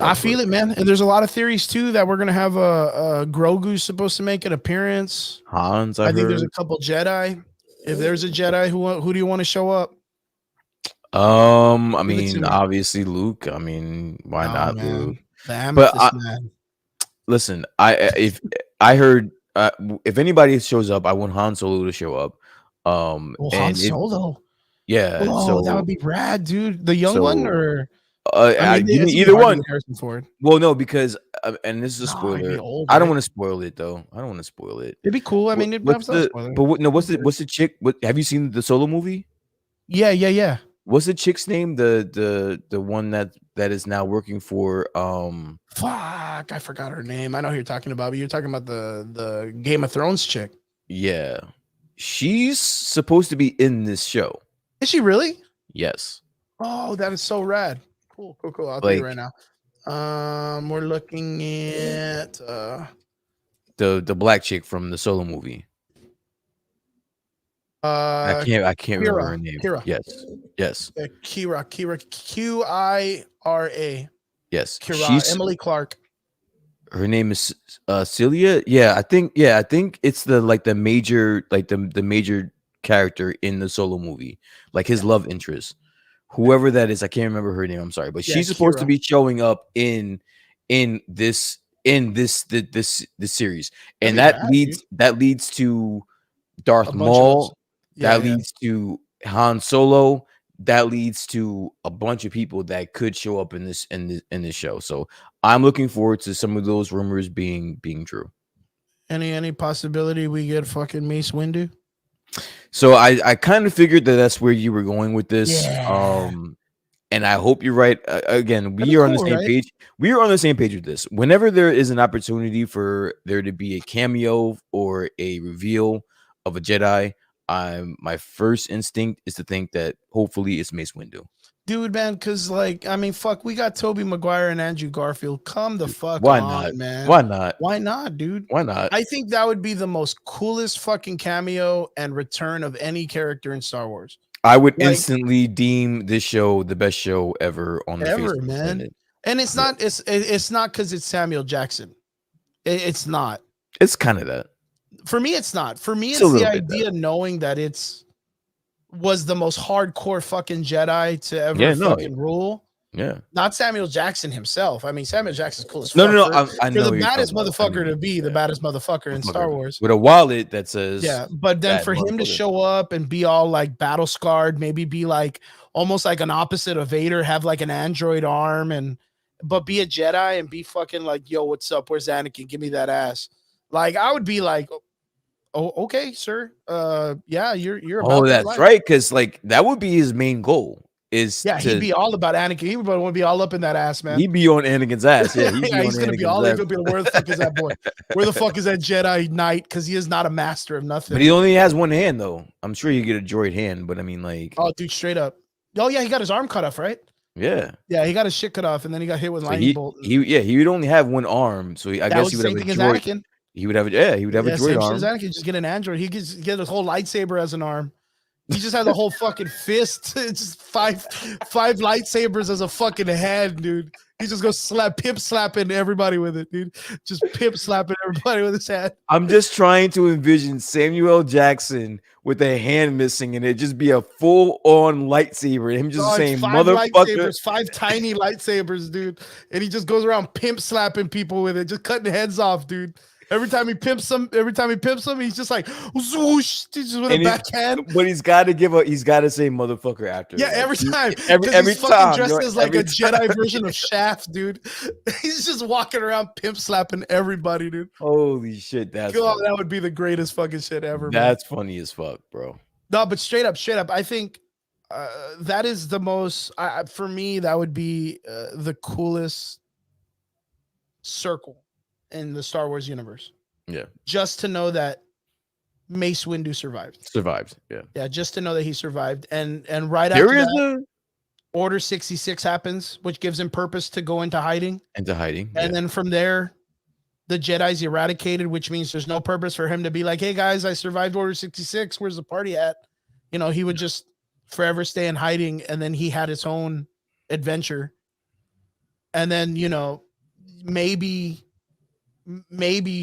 B: I feel it, man. And there's a lot of theories too that we're gonna have a Grogu's supposed to make an appearance.
C: Hans,
B: I think
C: heard.
B: there's a couple Jedi. If there's a Jedi, who do you want to show up?
C: I
B: Give it to
C: mean,
B: me.
C: obviously Luke. I mean, why
B: Oh,
C: not
B: man.
C: Luke?
B: The Amethyst Man.
C: Listen, if I heard if anybody shows up, I want Han Solo to show up.
B: Well, Han Solo.
C: Yeah.
B: Oh, that
C: So
B: would be rad, dude. The young one,
C: so
B: or I mean,
C: give me
B: it's gonna be
C: either
B: hard to
C: one.
B: get Harrison Ford.
C: Well, no, because and this is a
B: No, he'd be
C: spoiler.
B: old,
C: I don't
B: right?
C: want to spoil it though. I don't want to spoil it.
B: It'd be cool. I mean,
C: What's
B: I'm not
C: the
B: spoiling.
C: but what, no?
B: Who cares?
C: What's the chick? What have you seen the Solo movie?
B: Yeah.
C: What's the chick's name? The one that is now working for
B: Fuck, I forgot her name. I know who you're talking about, but you're talking about the Game of Thrones chick.
C: yeah. She's supposed to be in this show.
B: Is she really?
C: Yes.
B: Oh, that is so rad. Cool. I'll tell you right
C: Like
B: now. We're looking at
C: the black chick from the Solo movie. I can't remember her name.
B: Kira.
C: Yes.
B: Kira, Qira.
C: Yes.
B: Kira, Emily Clark.
C: Her name is Celia. Yeah, I think it's the major character in the Solo movie, like his love interest. Whoever that is, I can't remember her name. I'm sorry, but she's supposed to
B: Kira.
C: be showing up in this series, and that leads to Darth Maul. That leads to Han Solo. That leads to a bunch of people that could show up in this show. So I'm looking forward to some of those rumors being true.
B: Any possibility we get fucking Mace Windu?
C: So I kind of figured that's where you were going with this.
B: Yeah.
C: And I hope you're right. Again, we are on the same page. We are on the same page with this. Whenever there is an opportunity for there to be a cameo or a reveal of a Jedi, my first instinct is to think that hopefully it's Mace Windu.
B: Dude, man, because fuck, we got Tobey Maguire and Andrew Garfield. Come the fuck
C: Why
B: on,
C: not,
B: man.
C: Why not?
B: Why not, dude?
C: Why not?
B: I think that would be the most coolest fucking cameo and return of any character in Star Wars.
C: I would instantly deem this show the best show ever on the face of the planet.
B: And it's not because it's Samuel Jackson. It's not.
C: It's kind of that.
B: For me, it's not. For me, it's the idea knowing that was the most hardcore fucking Jedi to ever fucking rule.
C: Yeah.
B: Not Samuel Jackson himself. I mean, Samuel Jackson's cool as fuck.
C: No. I know
B: for the baddest motherfucker to be the baddest motherfucker in Star Wars.
C: With a wallet that says
B: but then for him to show up and be all like battle scarred, maybe be like almost like an opposite of Vader, have like an android arm but be a Jedi and be fucking like, yo, what's up? Where's Anakin? Give me that ass. Like I would be like, oh, okay, sir. Yeah, you're about
C: that's right, because like that would be his main goal.
B: He'd be all about Anakin. He would want to be all up in that ass, man.
C: He'd be on Anakin's ass. Yeah,
B: he's gonna be all. He's gonna be where the fuck is that boy? Where the fuck is that Jedi Knight? Because he is not a master of nothing.
C: But he only has one hand, though. I'm sure you get a droid hand, but I mean, like,
B: oh, dude, straight up. Oh yeah, he got his arm cut off, right?
C: Yeah.
B: Yeah, he got his shit cut off, and then he got hit with lightning bolt.
C: He would only have one arm, so I guess he would have a droid.
B: Anakin.
C: He would have a droid arm.
B: Anakin just get an android. He could get his whole lightsaber as an arm. He just has a whole fucking fist. It's just five lightsabers as a fucking hand, dude. He just goes pimp slapping everybody with it, dude. Just pimp slapping everybody with his hand.
C: I'm just trying to envision Samuel Jackson with a hand missing, and it just be a full-on lightsaber. Him just saying, "Motherfucker!"
B: 5 tiny lightsabers, dude. And he just goes around pimp slapping people with it, just cutting heads off, dude. Every time he pimps them, he's just like whoosh, just with a backhand.
C: But he's got to say motherfucker after.
B: Yeah, every time.
C: Every time.
B: Dressed as like a Jedi version of Shaft, dude. He's just walking around pimp slapping everybody, dude.
C: Holy shit,
B: that would be the greatest fucking shit ever.
C: That's funny as fuck, bro.
B: No, but straight up, I think that is the most. For me, that would be the coolest circle in the Star Wars universe.
C: Yeah.
B: Just to know that Mace Windu survived.
C: Yeah.
B: Yeah, just to know that he survived. And right after that, Order 66 happens, which gives him purpose to go into hiding. And then from there, the Jedi's eradicated, which means there's no purpose for him to be like, hey guys, I survived Order 66. Where's the party at? You know, he would just forever stay in hiding, and then he had his own adventure. And then, you know, maybe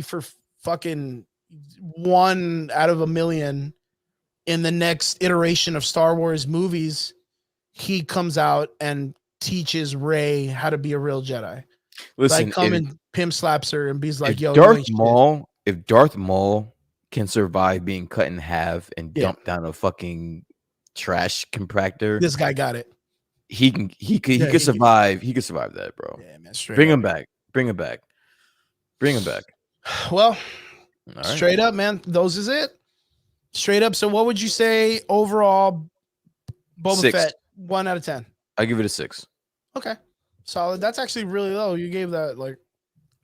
B: for fucking 1 out of a million in the next iteration of Star Wars movies, he comes out and teaches Rey how to be a real Jedi.
C: Listen,
B: like and pimp slaps her and be like, yo,
C: if Darth Maul can survive being cut in half and dumped down a fucking trash compactor.
B: This guy got it.
C: He could
B: Yeah, he
C: survive. He could survive that, bro.
B: Yeah, man. Straight
C: Bring
B: up.
C: him back. Bring him back. Bring him back.
B: Well,
C: All right.
B: straight up, man. Those is it. Straight up. So, what would you say overall? Boba
C: 6.
B: Fett, 1 out of 10.
C: I give it a 6.
B: Okay, solid. That's actually really low. You gave that like.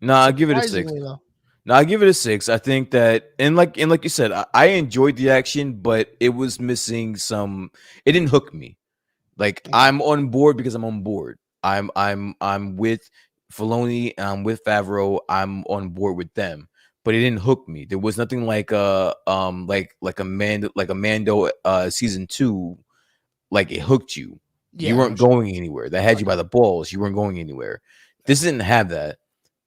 C: No, I give it a 6.
B: surprisingly low.
C: No, I give it a 6. I think that, and like you said, I enjoyed the action, but it was missing some. It didn't hook me. Like I'm on board because I'm on board. I'm with Filoni. I'm with Favreau. I'm on board with them, but it didn't hook me. There was nothing like a Mando season 2, like it hooked you.
B: Yeah,
C: You weren't
B: sure.
C: going anywhere. That had you by the balls. You weren't going anywhere. This didn't have that.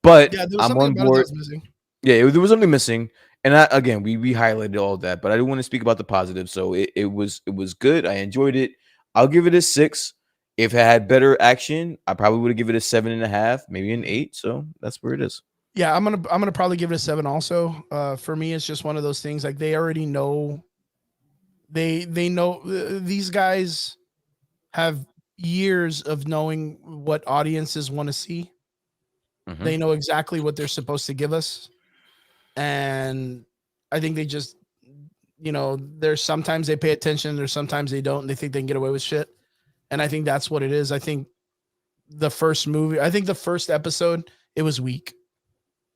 C: But
B: Yeah, there was
C: I'm
B: something
C: on
B: about it that
C: board.
B: was missing.
C: Yeah, there was something missing, and again, we highlighted all that, but I do want to speak about the positive. So it was good. I enjoyed it. I'll give it a 6. If it had better action, I probably would have given it a 7.5, maybe an 8. So that's where it is.
B: Yeah, I'm gonna probably give it a 7 also. For me, it's just one of those things like they already know. They know these guys have years of knowing what audiences want to see.
C: Mhm.
B: They know exactly what they're supposed to give us. And I think they just, there's sometimes they pay attention, there's sometimes they don't, and they think they can get away with shit. And I think that's what it is. I think the first episode, it was weak.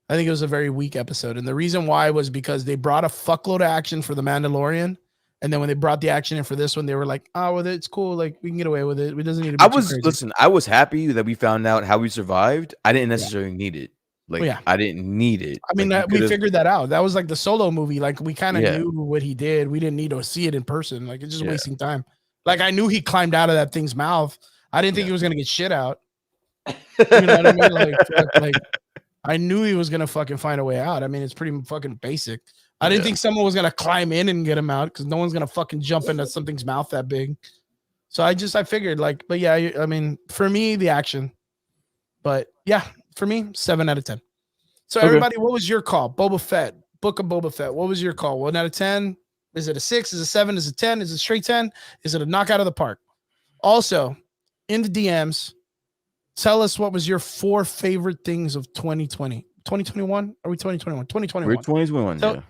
B: I think it was a very weak episode. And the reason why was because they brought a fuckload of action for The Mandalorian. And then when they brought the action in for this one, they were like, oh, well, it's cool. Like, we can get away with it. It doesn't need to be too crazy.
C: I was happy that we found out how we survived. I didn't necessarily need it. Like,
B: yeah.
C: I didn't need it.
B: I mean,
C: like,
B: we figured that out. That was like the Solo movie. Like, we kind of
C: Yeah.
B: knew what he did. We didn't need to see it in person. Like, it's just wasting time. Like, I knew he climbed out of that thing's mouth. I didn't think he was going to get shit out. You know what I mean? Like, I knew he was going to fucking find a way out. I mean, it's pretty fucking basic. I didn't think someone was going to climb in and get him out because no one's going to fucking jump into something's mouth that big. So I figured like, but yeah, I mean, for me, the action, but yeah, for me, 7 out of 10. So everybody, what was your call? Boba Fett, Book of Boba Fett. What was your call? 1 out of 10? Is it a 6? Is it a 7? Is it 10? Is it straight 10? Is it a knockout of the park? Also, in the DMs, tell us what was your 4 favorite things of 2020. 2021? Are we 2021? 2021.
C: We're 2021.
B: So,
C: Yeah.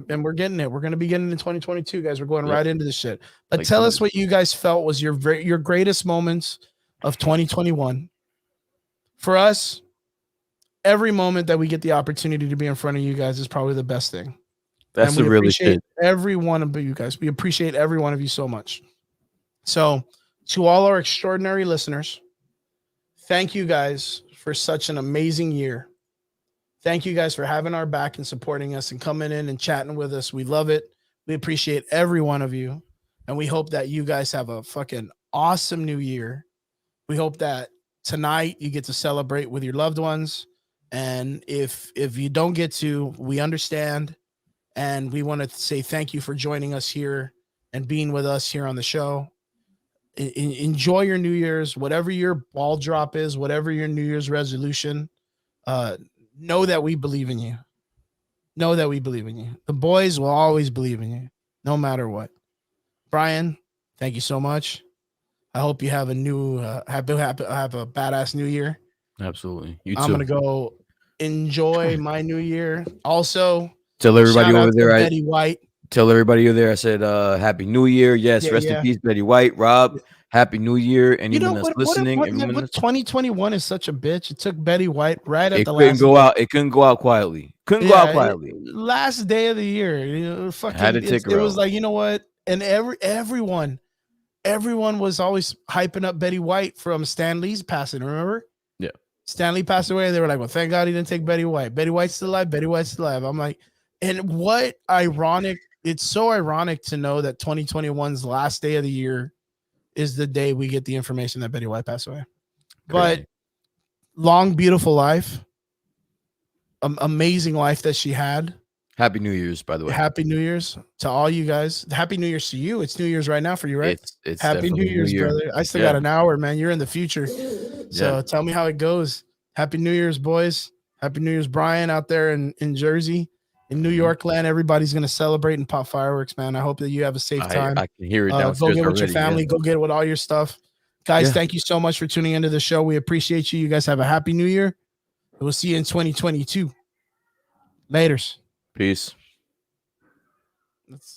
B: And we're getting it. We're going to be getting in 2022, guys. We're going right into this shit. But
C: Like
B: tell us what you guys felt was your greatest moments of 2021. For us, every moment that we get the opportunity to be in front of you guys is probably the best thing.
C: That's
B: and
C: the
B: we
C: really
B: appreciate
C: shit.
B: every one of you guys. We appreciate every one of you so much. So, to all our extraordinary listeners, thank you guys for such an amazing year. Thank you guys for having our back and supporting us and coming in and chatting with us. We love it. We appreciate every one of you. And we hope that you guys have a fucking awesome new year. We hope that tonight you get to celebrate with your loved ones. And if you don't get to, we understand. And we want to say thank you for joining us here and being with us here on the show. Enjoy your New Year's, whatever your ball drop is, whatever your New Year's resolution. Know that we believe in you. Know that we believe in you. The boys will always believe in you, no matter what. Brian, thank you so much. I hope you have a new, have a badass new year.
C: Absolutely. You too.
B: I'm gonna go enjoy my new year. Also,
C: Tell everybody over there.
B: Betty White.
C: Tell everybody over there. I said, "Happy New Year." Yes, rest in peace, Betty White. Rob, Happy New Year. Anyone that's listening, everyone.
B: 2021 is such a bitch. It took Betty White right at the last.
C: It couldn't go out quietly. Couldn't go out quietly.
B: Last day of the year, fucking.
C: Had to take her
B: it
C: out.
B: was like, you know what? And everyone was always hyping up Betty White from Stan Lee's passing. Remember?
C: Yeah.
B: Stan Lee passed away. They were like, "Well, thank God he didn't take Betty White. Betty White's still alive. Betty White's still alive." I'm like, and what ironic. It's so ironic to know that 2021's last day of the year is the day we get the information that Betty White passed away.
C: Crazy.
B: But long, beautiful life, amazing life that she had.
C: Happy New Year's, by the way.
B: Happy New Year's to all you guys. Happy New Year's to you. It's New Year's right now for you, right?
C: It's
B: Happy New Year's, brother. I still got an hour, man. You're in the future. So tell me how it goes. Happy New Year's, boys. Happy New Year's, Brian, out there in Jersey. in New York land, everybody's gonna celebrate and pop fireworks, man. I hope that you have a safe time.
C: I can hear it
B: Go
C: downstairs
B: get with your
C: already.
B: family.
C: Yeah.
B: Go get with all your stuff, guys.
C: Yeah.
B: Thank you so much for tuning into the show. We appreciate you. You guys have a happy New Year. We'll see you in 2022. Laters.
C: Peace.
B: Let's